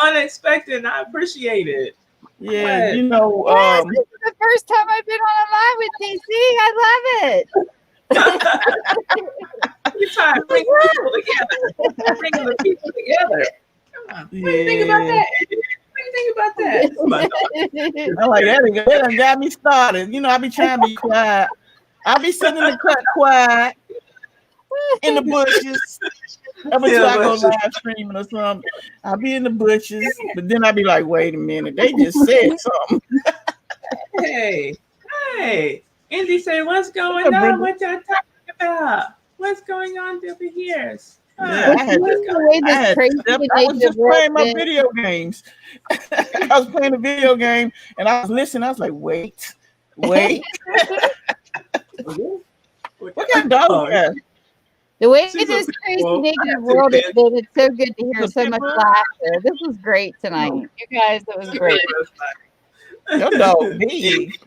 unexpected and I appreciate it. Yeah, What? Yes, this is the first time I've been on a live with DC. I love it. You're trying to bring people together. Bringing the people together. Come on. What do you think about that? What do you think about that? I'm like, that done got me started. You know, I be trying to be quiet. I be sitting in the cut quiet in the bushes. Up until I go live streaming or something. I'll be in the bushes, but then I'll be like, wait a minute, they just said something. Hey. Indy say, what's going on? What y'all talking about? What's going on over here? Yeah, I was just playing my video games. I was playing a video game and I was listening. I was like, wait. What kind of dog is that? The way this crazy negative world has been, it's so good to hear so much laughter. This was great tonight. You guys, it was great. Your dog big.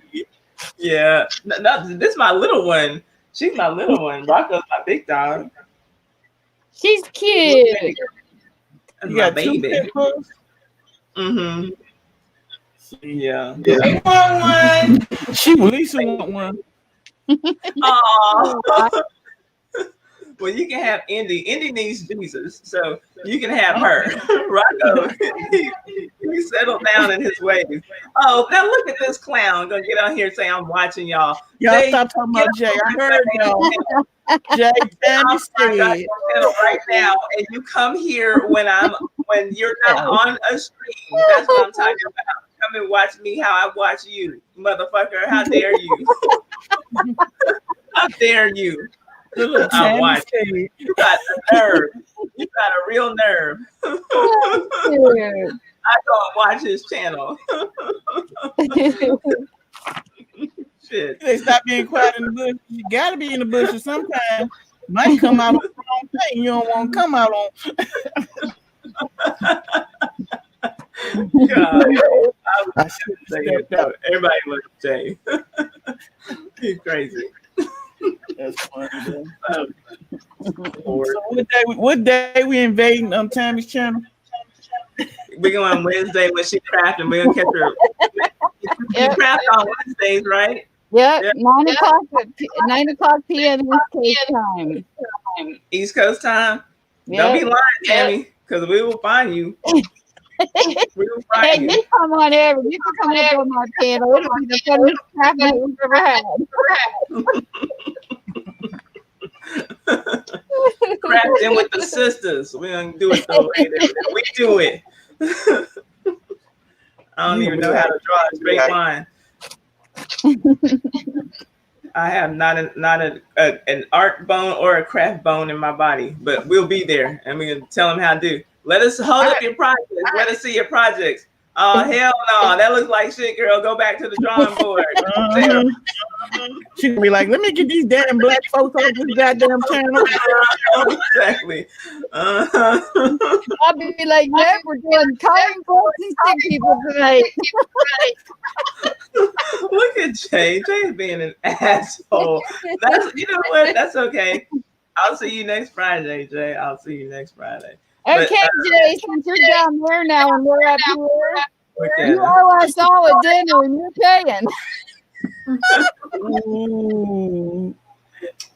Yeah. No, this is my little one. She's my little one. Rocco's my big dog. She's cute. That's my baby. Mm-hmm. Yeah. I want one. She Lisa want one. Aww. Well, you can have Indy. Indy needs Jesus, so you can have her. Rocco, he settled down in his ways. Oh, now look at this clown. Gonna get on here and say, I'm watching y'all. Y'all stop talking about Jay. I heard y'all. Jay, right now, and you come here when you're not on a stream. That's what I'm talking about. Come and watch me how I watch you, motherfucker. How dare you? How dare you? I'm watching. You got a nerve. You got a real nerve. I go and watch his channel. Shit. They stop being quiet in the bush. You gotta be in the bushes sometime. Might come out on the wrong thing. You don't want to come out on. God, I should say it. Everybody loves Jay. He's crazy. That's funny. So what day we invading Tammy's channel? We're going Wednesday when she crafting. We're gonna catch her. You craft on Wednesdays, right? Yep. 9 o'clock p.m. East Coast time. East Coast time. Yep. Don't be lying, Tammy, because we will find you. Hey, you come on over. You can come over on my channel. It'll be the funniest crafting we've ever had. Crafting with the sisters. We're gonna do it the way that we do it. I don't even know how to draw a straight line. I have not an art bone or a craft bone in my body, but we'll be there and we can tell them how to do. Let us hold up your projects. Let us see your projects. Oh, hell no. That looks like shit, girl. Go back to the drawing board. She gonna be like, let me get these damn black folks off this goddamn channel. Exactly. I'll be like, no, we're doing coloring books and stick people tonight. Look at Jay. Jay's being an asshole. That's, you know what? That's okay. I'll see you next Friday, Jay. I'll see you next Friday. Okay, Jay, since you're down there now and we're up here, you owe us all a dinner and you're paying. Ooh.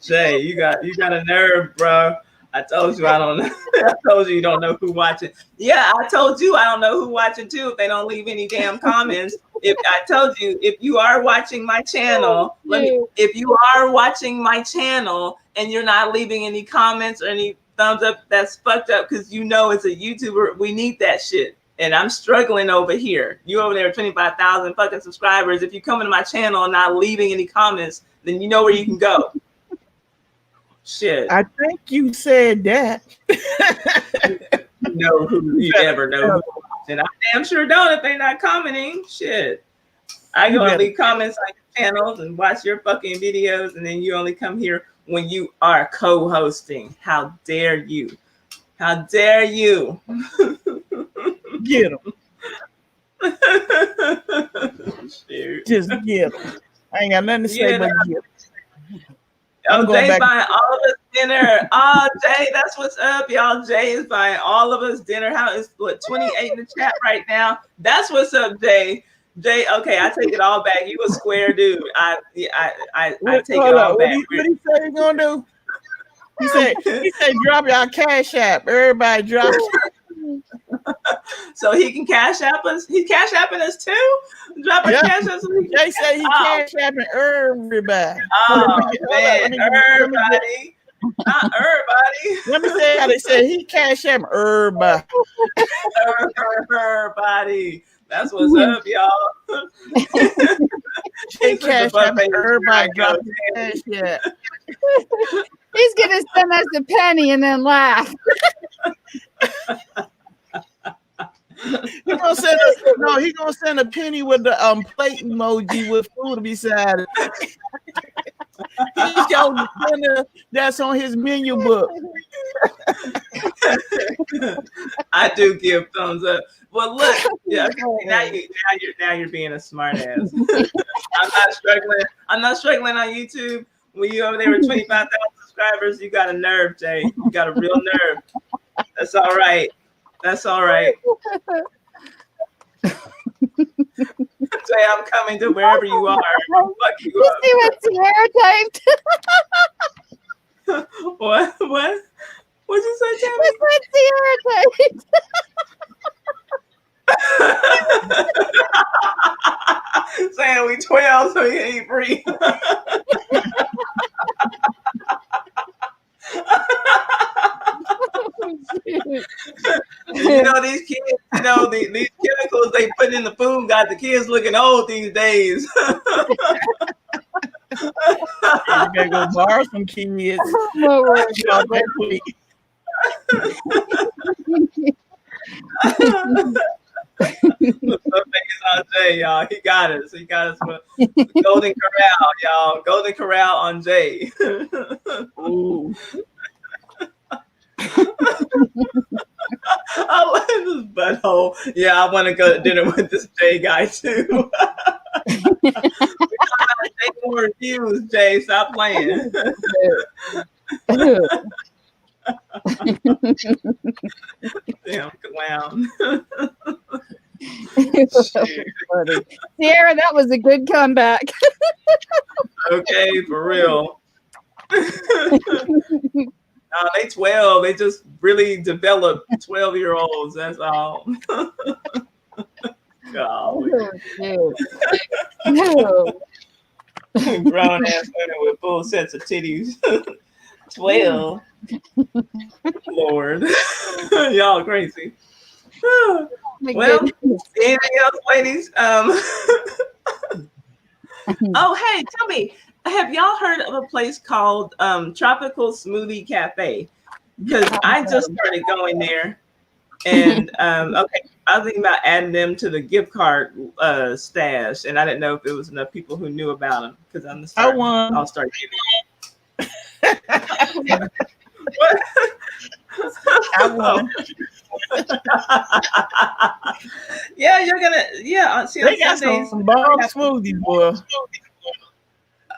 Jay, you got a nerve, bro. I told you I don't know. I told you don't know who watching. Yeah, I told you I don't know who watching too if they don't leave any damn comments. If I told you if you are watching my channel, if you are watching my channel and you're not leaving any comments or any thumbs up, that's fucked up because you know as a YouTuber, we need that shit. And I'm struggling over here. You over there with 25,000 fucking subscribers. If you come into my channel and not leaving any comments, then you know where you can go. Shit. I think you said that. You never know. And I damn sure don't if they're not commenting. Shit. I go and leave comments on your channels and watch your fucking videos, and then you only come here when you are co-hosting. How dare you? How dare you? Get them. Just get them. I ain't got nothing to say but get them. Oh, Jay's buying all of us dinner. Oh, Jay, that's what's up, y'all. Jay is buying all of us dinner. How is 28 in the chat right now? That's what's up, Jay. Jay, okay, I take it all back. You a square dude. I take it all back. What he say he gonna do? He said drop y'all cash app. Everybody drop. So he can cash app us. He's cash apping us too. Drop a cash app. They say he cash apping everybody. Oh man, everybody. Not everybody. Let me say how they say he cash apping everybody. Everybody. That's what's up, y'all. He cash apping everybody. Drop his cash app. He's gonna send us a penny and then laugh. He gonna send a penny with the plate emoji with food beside it. He's got dinner that's on his menu book. I do give thumbs up. Well, look, yeah, okay, now you're being a smart ass. I'm not struggling on YouTube. When you over there with 25,000 subscribers, you got a nerve, Jay. You got a real nerve. That's all right. That's all right. Jay, I'm coming to wherever you are. Fuck you up. See what Sierra typed? What? What'd you say, Tammy? That's what Sierra typed. Saying we 12, so he ain't free. You know, these kids, these chemicals they put in the food got the kids looking old these days. You gotta go borrow some kids. On Jay, y'all. He got us. He got us with Golden Corral, y'all. Golden Corral on Jay. Ooh. I like this butthole. Yeah, I want to go to dinner with this Jay guy too. We gotta take more reviews, Jay. Stop playing. Damn clown. Sierra, that was a good comeback. Okay, for real. No, they 12. They just really developed 12-year-olds. That's all. Golly. Grown ass women with full sets of titties. 12. Lord. Y'all crazy. My Well, goodness. anything else, ladies? Oh, hey, tell me, have y'all heard of a place called Tropical Smoothie Cafe? Because I just started going there, and okay, I was thinking about adding them to the gift card stash, and I didn't know if it was enough people who knew about them because I'll start giving. I won. Yeah, you're gonna. Yeah, see, They on got Sundays. some bomb smoothies, boy.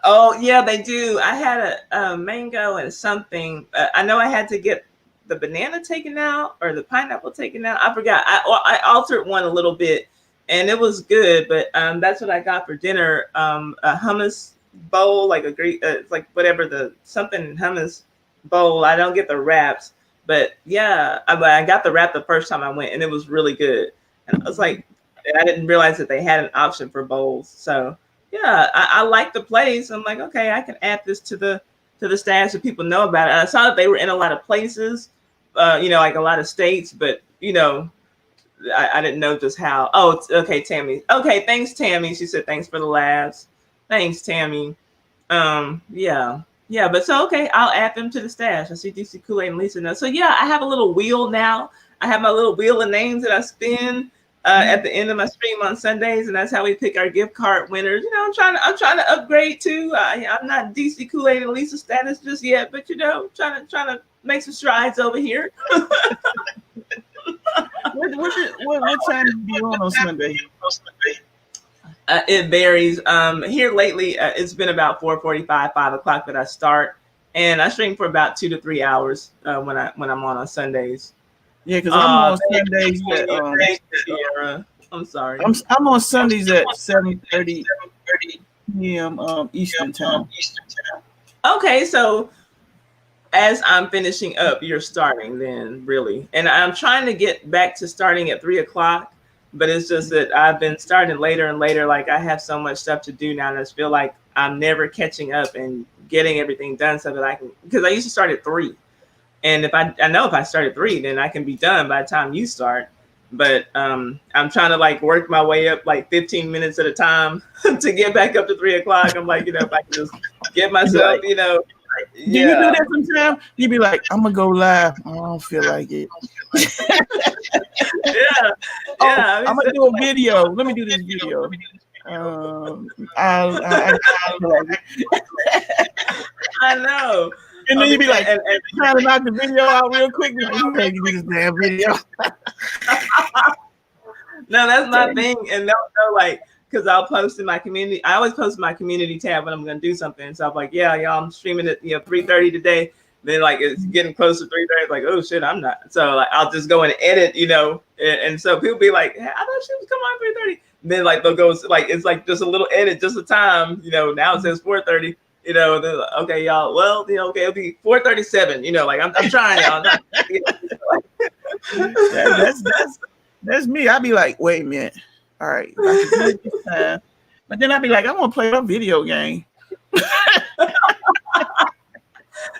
Oh yeah, they do. I had a mango and something. I know I had to get the banana taken out or the pineapple taken out. I forgot. I altered one a little bit, and it was good. But that's what I got for dinner. A hummus bowl, like a great, it's like whatever the something hummus bowl. I don't get the wraps, but yeah, I got the wrap the first time I went, and it was really good. And I was like, I didn't realize that they had an option for bowls. So yeah, I like the place. I'm like, okay, I can add this to the stash so people know about it. I saw that they were in a lot of places, like a lot of states, but I didn't know just how. Oh, okay, Tammy. Okay, thanks, Tammy. She said thanks for the laughs. Thanks, Tammy. Yeah, yeah, but so okay, I'll add them to the stash. I see DC Kool-Aid and Lisa now. So yeah, I have a little wheel now. I have my little wheel of names that I spin at the end of my stream on Sundays, and that's how we pick our gift card winners. I'm trying to upgrade too. I'm not DC Kool-Aid and Lisa status just yet, but trying to make some strides over here. What time do you on Sunday? It varies. Here lately, it's been about 4:45, 5 o'clock that I start, and I stream for about 2 to 3 hours when I'm on Sundays. Yeah, because I'm on Sundays at I'm sorry. I'm on Sundays at 7:30 p.m. Eastern time. Okay, so as I'm finishing up, you're starting then, really, and I'm trying to get back to starting at 3 o'clock. But it's just that I've been starting later and later. Like I have so much stuff to do now, and I just feel like I'm never catching up and getting everything done so that I can. Because I used to start at 3, and if I start at 3, then I can be done by the time you start. But I'm trying to like work my way up like 15 minutes at a time to get back up to 3 o'clock. I'm like, if I can just get myself, Do you do that sometimes? You be like, I'm gonna go live. I don't feel like it. Yeah. I'm gonna do a video. Let me do this video. I know. And then you be like, trying to knock the video out real quick. Like, you can't do this damn video. No, that's my thing. And they'll know, like, because I'll post in my community. I always post in my community tab when I'm going to do something. So I'm like, yeah, y'all, I'm streaming at 3:30 today. Then like it's getting close to 3:30. It's like, oh shit, I'm not. So like I'll just go and edit, and so people be like, hey, I thought she was coming on 3:30. Then like they'll go like it's like just a little edit, just a time. Now it says 4:30. They're like, okay, y'all. Well, okay, it'll be 4:37. Like I'm trying, y'all. That's me. I'll be like, wait a minute. All right, I can do it this time. But then I'll be like, I want to play a video game.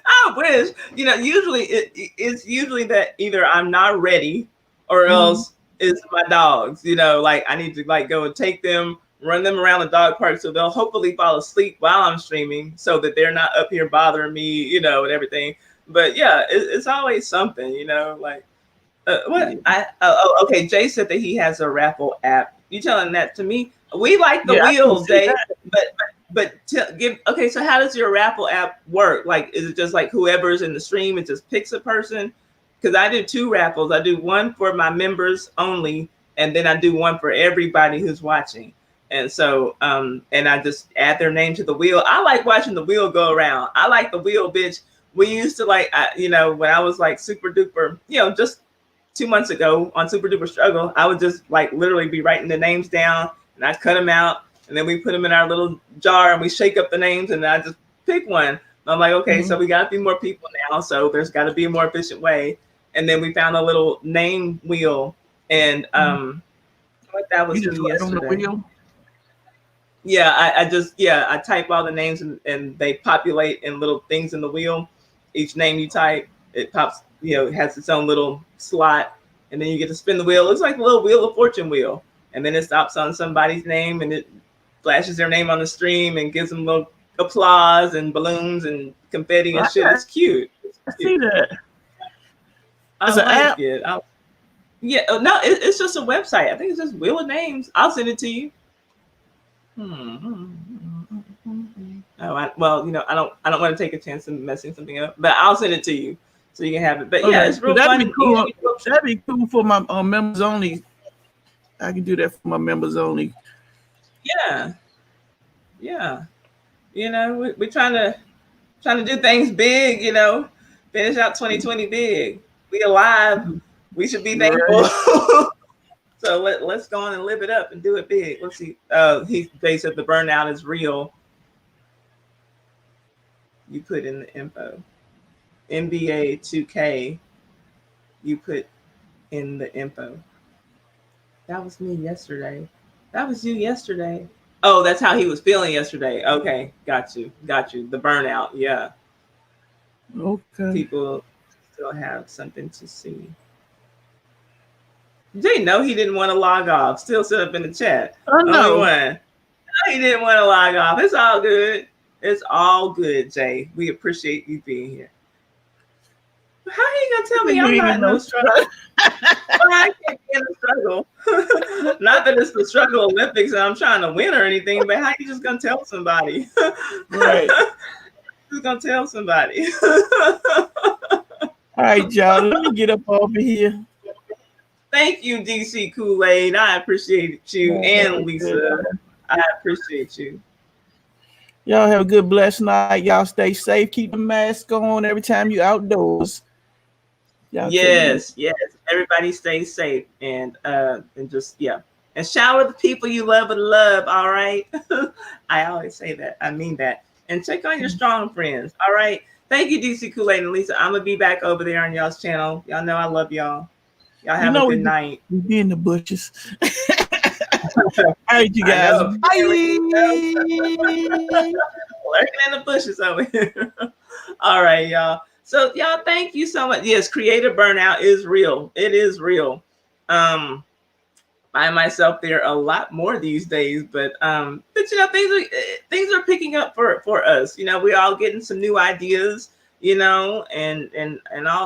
I wish, usually it's usually that either I'm not ready or else it's my dogs, like I need to like go and take them, run them around the dog park so they'll hopefully fall asleep while I'm streaming so that they're not up here bothering me, and everything. But yeah, it's always something, like what okay. Jay said that he has a raffle app. You telling that to me? We like the wheels, Jay, but okay. So how does your raffle app work? Like, is it just like whoever's in the stream, it just picks a person? Because I do 2 raffles. I do one for my members only, and then I do one for everybody who's watching. And so, and I just add their name to the wheel. I like watching the wheel go around. I like the wheel, bitch. We used to like, when I was like super duper, just 2 months ago on Super Duper Struggle, I would just like literally be writing the names down and I cut them out and then we put them in our little jar and we shake up the names and I just pick one. And I'm like, okay, so we got to be more people now. So there's got to be a more efficient way. And then we found a little name wheel and what that was me yesterday. Yeah, I type all the names and they populate in little things in the wheel. Each name you type, it pops, it has its own little slot, and then you get to spin the wheel. It looks like a little Wheel of Fortune wheel, and then it stops on somebody's name, and it flashes their name on the stream and gives them a little applause and balloons and confetti and shit. It's cute. I see that. I It's an like app? it. Yeah, no, it's just a website. I think it's just Wheel of Names. I'll send it to you. Oh, well, I don't want to take a chance of messing something up, but I'll send it to you so you can have it. But yeah, it's real that'd fun. Be cool. That'd be cool for my members only. I can do that for my members only. Yeah. We're trying to do things big. Finish out 2020 big. We alive. We should be thankful. Right. So let's go on and live it up and do it big. Let's see. They said the burnout is real. You put in the info. NBA 2K. You put in the info. That was me yesterday. That was you yesterday. Oh, that's how he was feeling yesterday. Okay, got you. The burnout. Yeah. Okay. People still have something to see. Jay, no, he didn't want to log off. Still sit up in the chat. Oh, no. Only one. No, he didn't want to log off. It's all good. It's all good, Jay. We appreciate you being here. How are you gonna tell me I'm not in no struggle? I can't be in a struggle. Not that it's the struggle Olympics and I'm trying to win or anything, but how you just gonna tell somebody? Right. Just gonna tell somebody. All right, y'all. Let me get up over here. Thank you, DC Kool-Aid. I appreciate you, and Lisa. I appreciate you. Y'all have a good, blessed night. Y'all stay safe. Keep the mask on every time you outdoors. Yes. Everybody stay safe and just and shower the people you love with love. All right. I always say that. I mean that. And check on your strong friends. All right. Thank you, DC Kool-Aid and Lisa. I'm gonna be back over there on y'all's channel. Y'all know I love y'all. Y'all have a good night. We be in the bushes. All right, you guys. Bye. Lurking in the bushes over here. All right, y'all. So y'all, thank you so much. Yes, creative burnout is real. It is real. I myself there a lot more these days, but things are picking up for us. We're all getting some new ideas, and all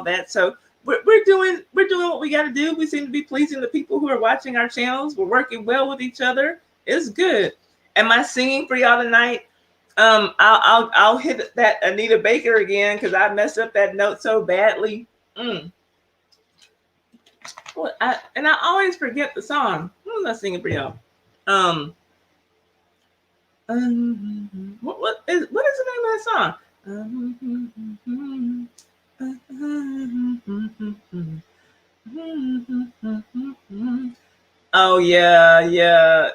that. So we're doing what we got to do. We seem to be pleasing the people who are watching our channels. We're working well with each other. It's good. Am I singing for y'all tonight? I'll hit that Anita Baker again because I messed up that note so badly. Well, I always forget the song. Who was I singing for y'all? What is the name of that song? Oh yeah.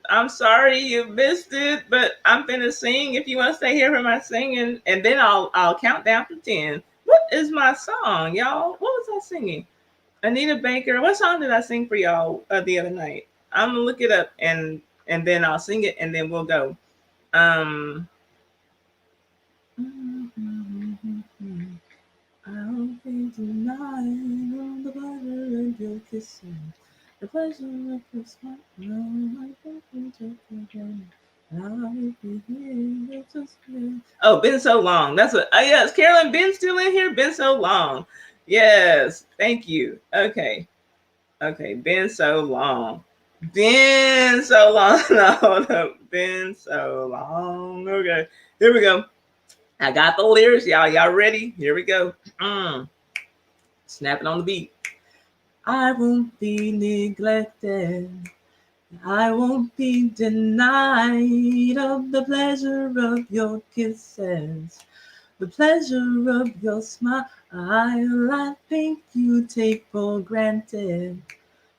I'm sorry you missed it, but I'm gonna sing. If you want to stay here for my singing, and then I'll count down to 10. What is my song, y'all? What was I singing? Anita Baker. What song did I sing for y'all the other night? I'm gonna look it up and then I'll sing it and then we'll go. I won't be denied the pleasure of your kissing, the pleasure of your smile. Oh, been so long. That's what. Oh yes, Carolyn. Been still in here. Been so long. Yes, thank you. Okay. Been so long. Been so long. No, been so long. Okay, here we go. I got the lyrics, y'all. Y'all ready? Here we go. Snapping on the beat. I won't be neglected. I won't be denied of the pleasure of your kisses, the pleasure of your smile. I think you take for granted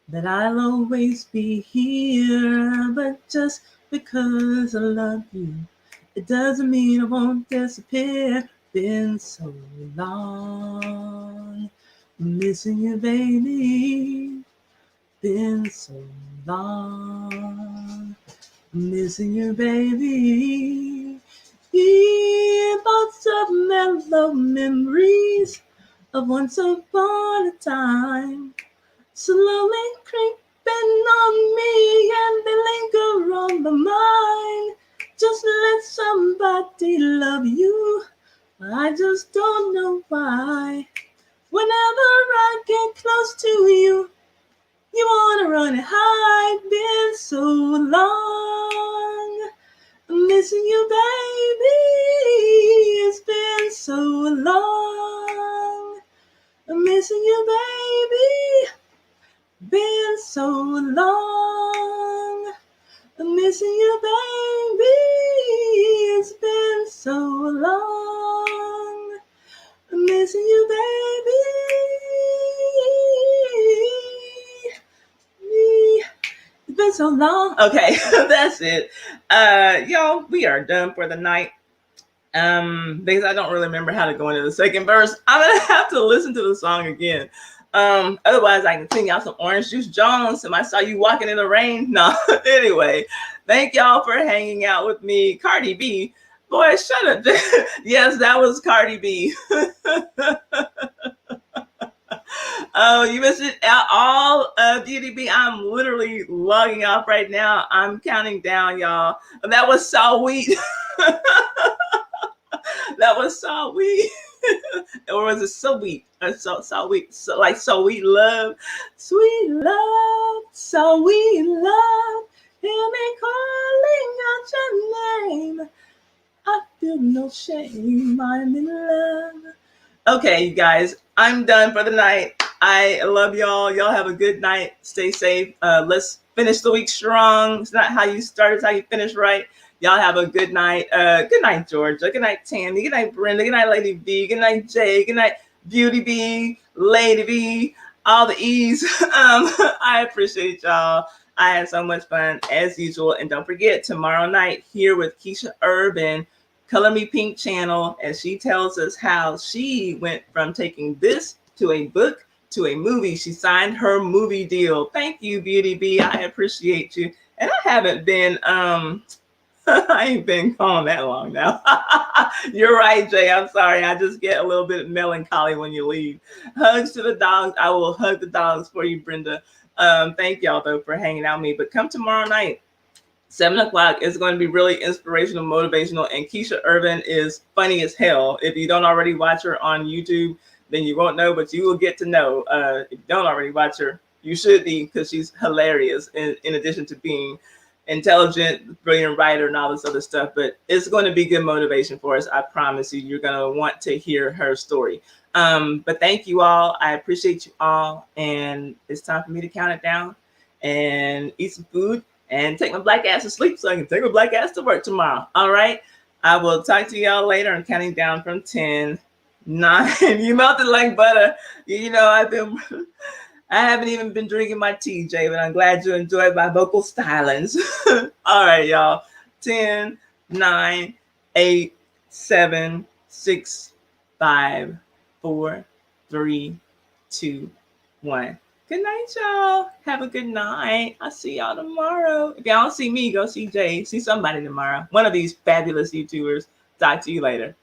that I'll always be here, but just because I love you, it doesn't mean I won't disappear. Been so long, missing you, baby. Been so long, missing you, baby. Thoughts of mellow memories of once upon a time. slowly creeping on me, and they linger on my mind. Just let somebody love you. I just don't know why. Whenever I get close to you, you wanna run and hide. Been so long, I'm missing you, baby. It's been so long, I'm missing you, baby. Been so long, I'm missing you, baby. It's been so long, I'm missing you, baby. It's been so long. Okay, that's it. Y'all, we are done for the night. Because I don't really remember how to go into the second verse. I'm gonna have to listen to the song again. Otherwise I can sing y'all some Orange Juice Jones. And I saw you walking in the rain. No, anyway, thank y'all for hanging out with me. Cardi B, boy, shut up. Yes, that was Cardi B. Oh, you missed it out all Beauty B. I'm literally logging off right now. I'm counting down, y'all. That was so sweet. That was so sweet. Or was it so sweet? Or so sweet? So like so sweet love. Sweet love, so sweet love. Hear me calling out your name. I feel no shame. I'm in love. Okay, you guys, I'm done for the night. I love y'all. Y'all have a good night. Stay safe. Let's finish the week strong. It's not how you start, it's how you finish, right? Y'all have a good night. Good night, Georgia. Good night, Tammy. Good night, Brenda. Good night, Lady B. Good night, Jay. Good night, Beauty B, Lady B, all the E's. I appreciate y'all. I had so much fun as usual. And don't forget, tomorrow night here with Keisha Urban, Color Me Pink channel, as she tells us how she went from taking this to a book to a movie. She signed her movie deal. Thank you, Beauty B. I appreciate you. And I haven't been I ain't been gone that long now. You're right, Jay. I'm sorry. I just get a little bit melancholy when you leave. Hugs to the dogs. I will hug the dogs for you, Brenda. Thank y'all though for hanging out with me. But come tomorrow night. 7 o'clock is going to be really inspirational, motivational, and Keisha Urban is funny as hell. If you don't already watch her on YouTube, then you won't know, but you will get to know. If you don't already watch her, you should be, because she's hilarious in addition to being intelligent, brilliant writer, and all this other stuff. But it's going to be good motivation for us. I promise you, you're going to want to hear her story. But thank you all. I appreciate you all. And it's time for me to count it down and eat some food and take my black ass to sleep so I can take my black ass to work tomorrow. All right. I will talk to y'all later. I'm counting down from 10, 9. You melted like butter. You know, I haven't even been drinking my tea, Jay, but I'm glad you enjoyed my vocal stylings. All right, y'all. 10, 9, 8, 7, 6, 5, 4, 3, 2, 1. Good night, y'all. Have a good night. I'll see y'all tomorrow. If y'all don't see me, go see Jay. See somebody tomorrow. One of these fabulous YouTubers. Talk to you later.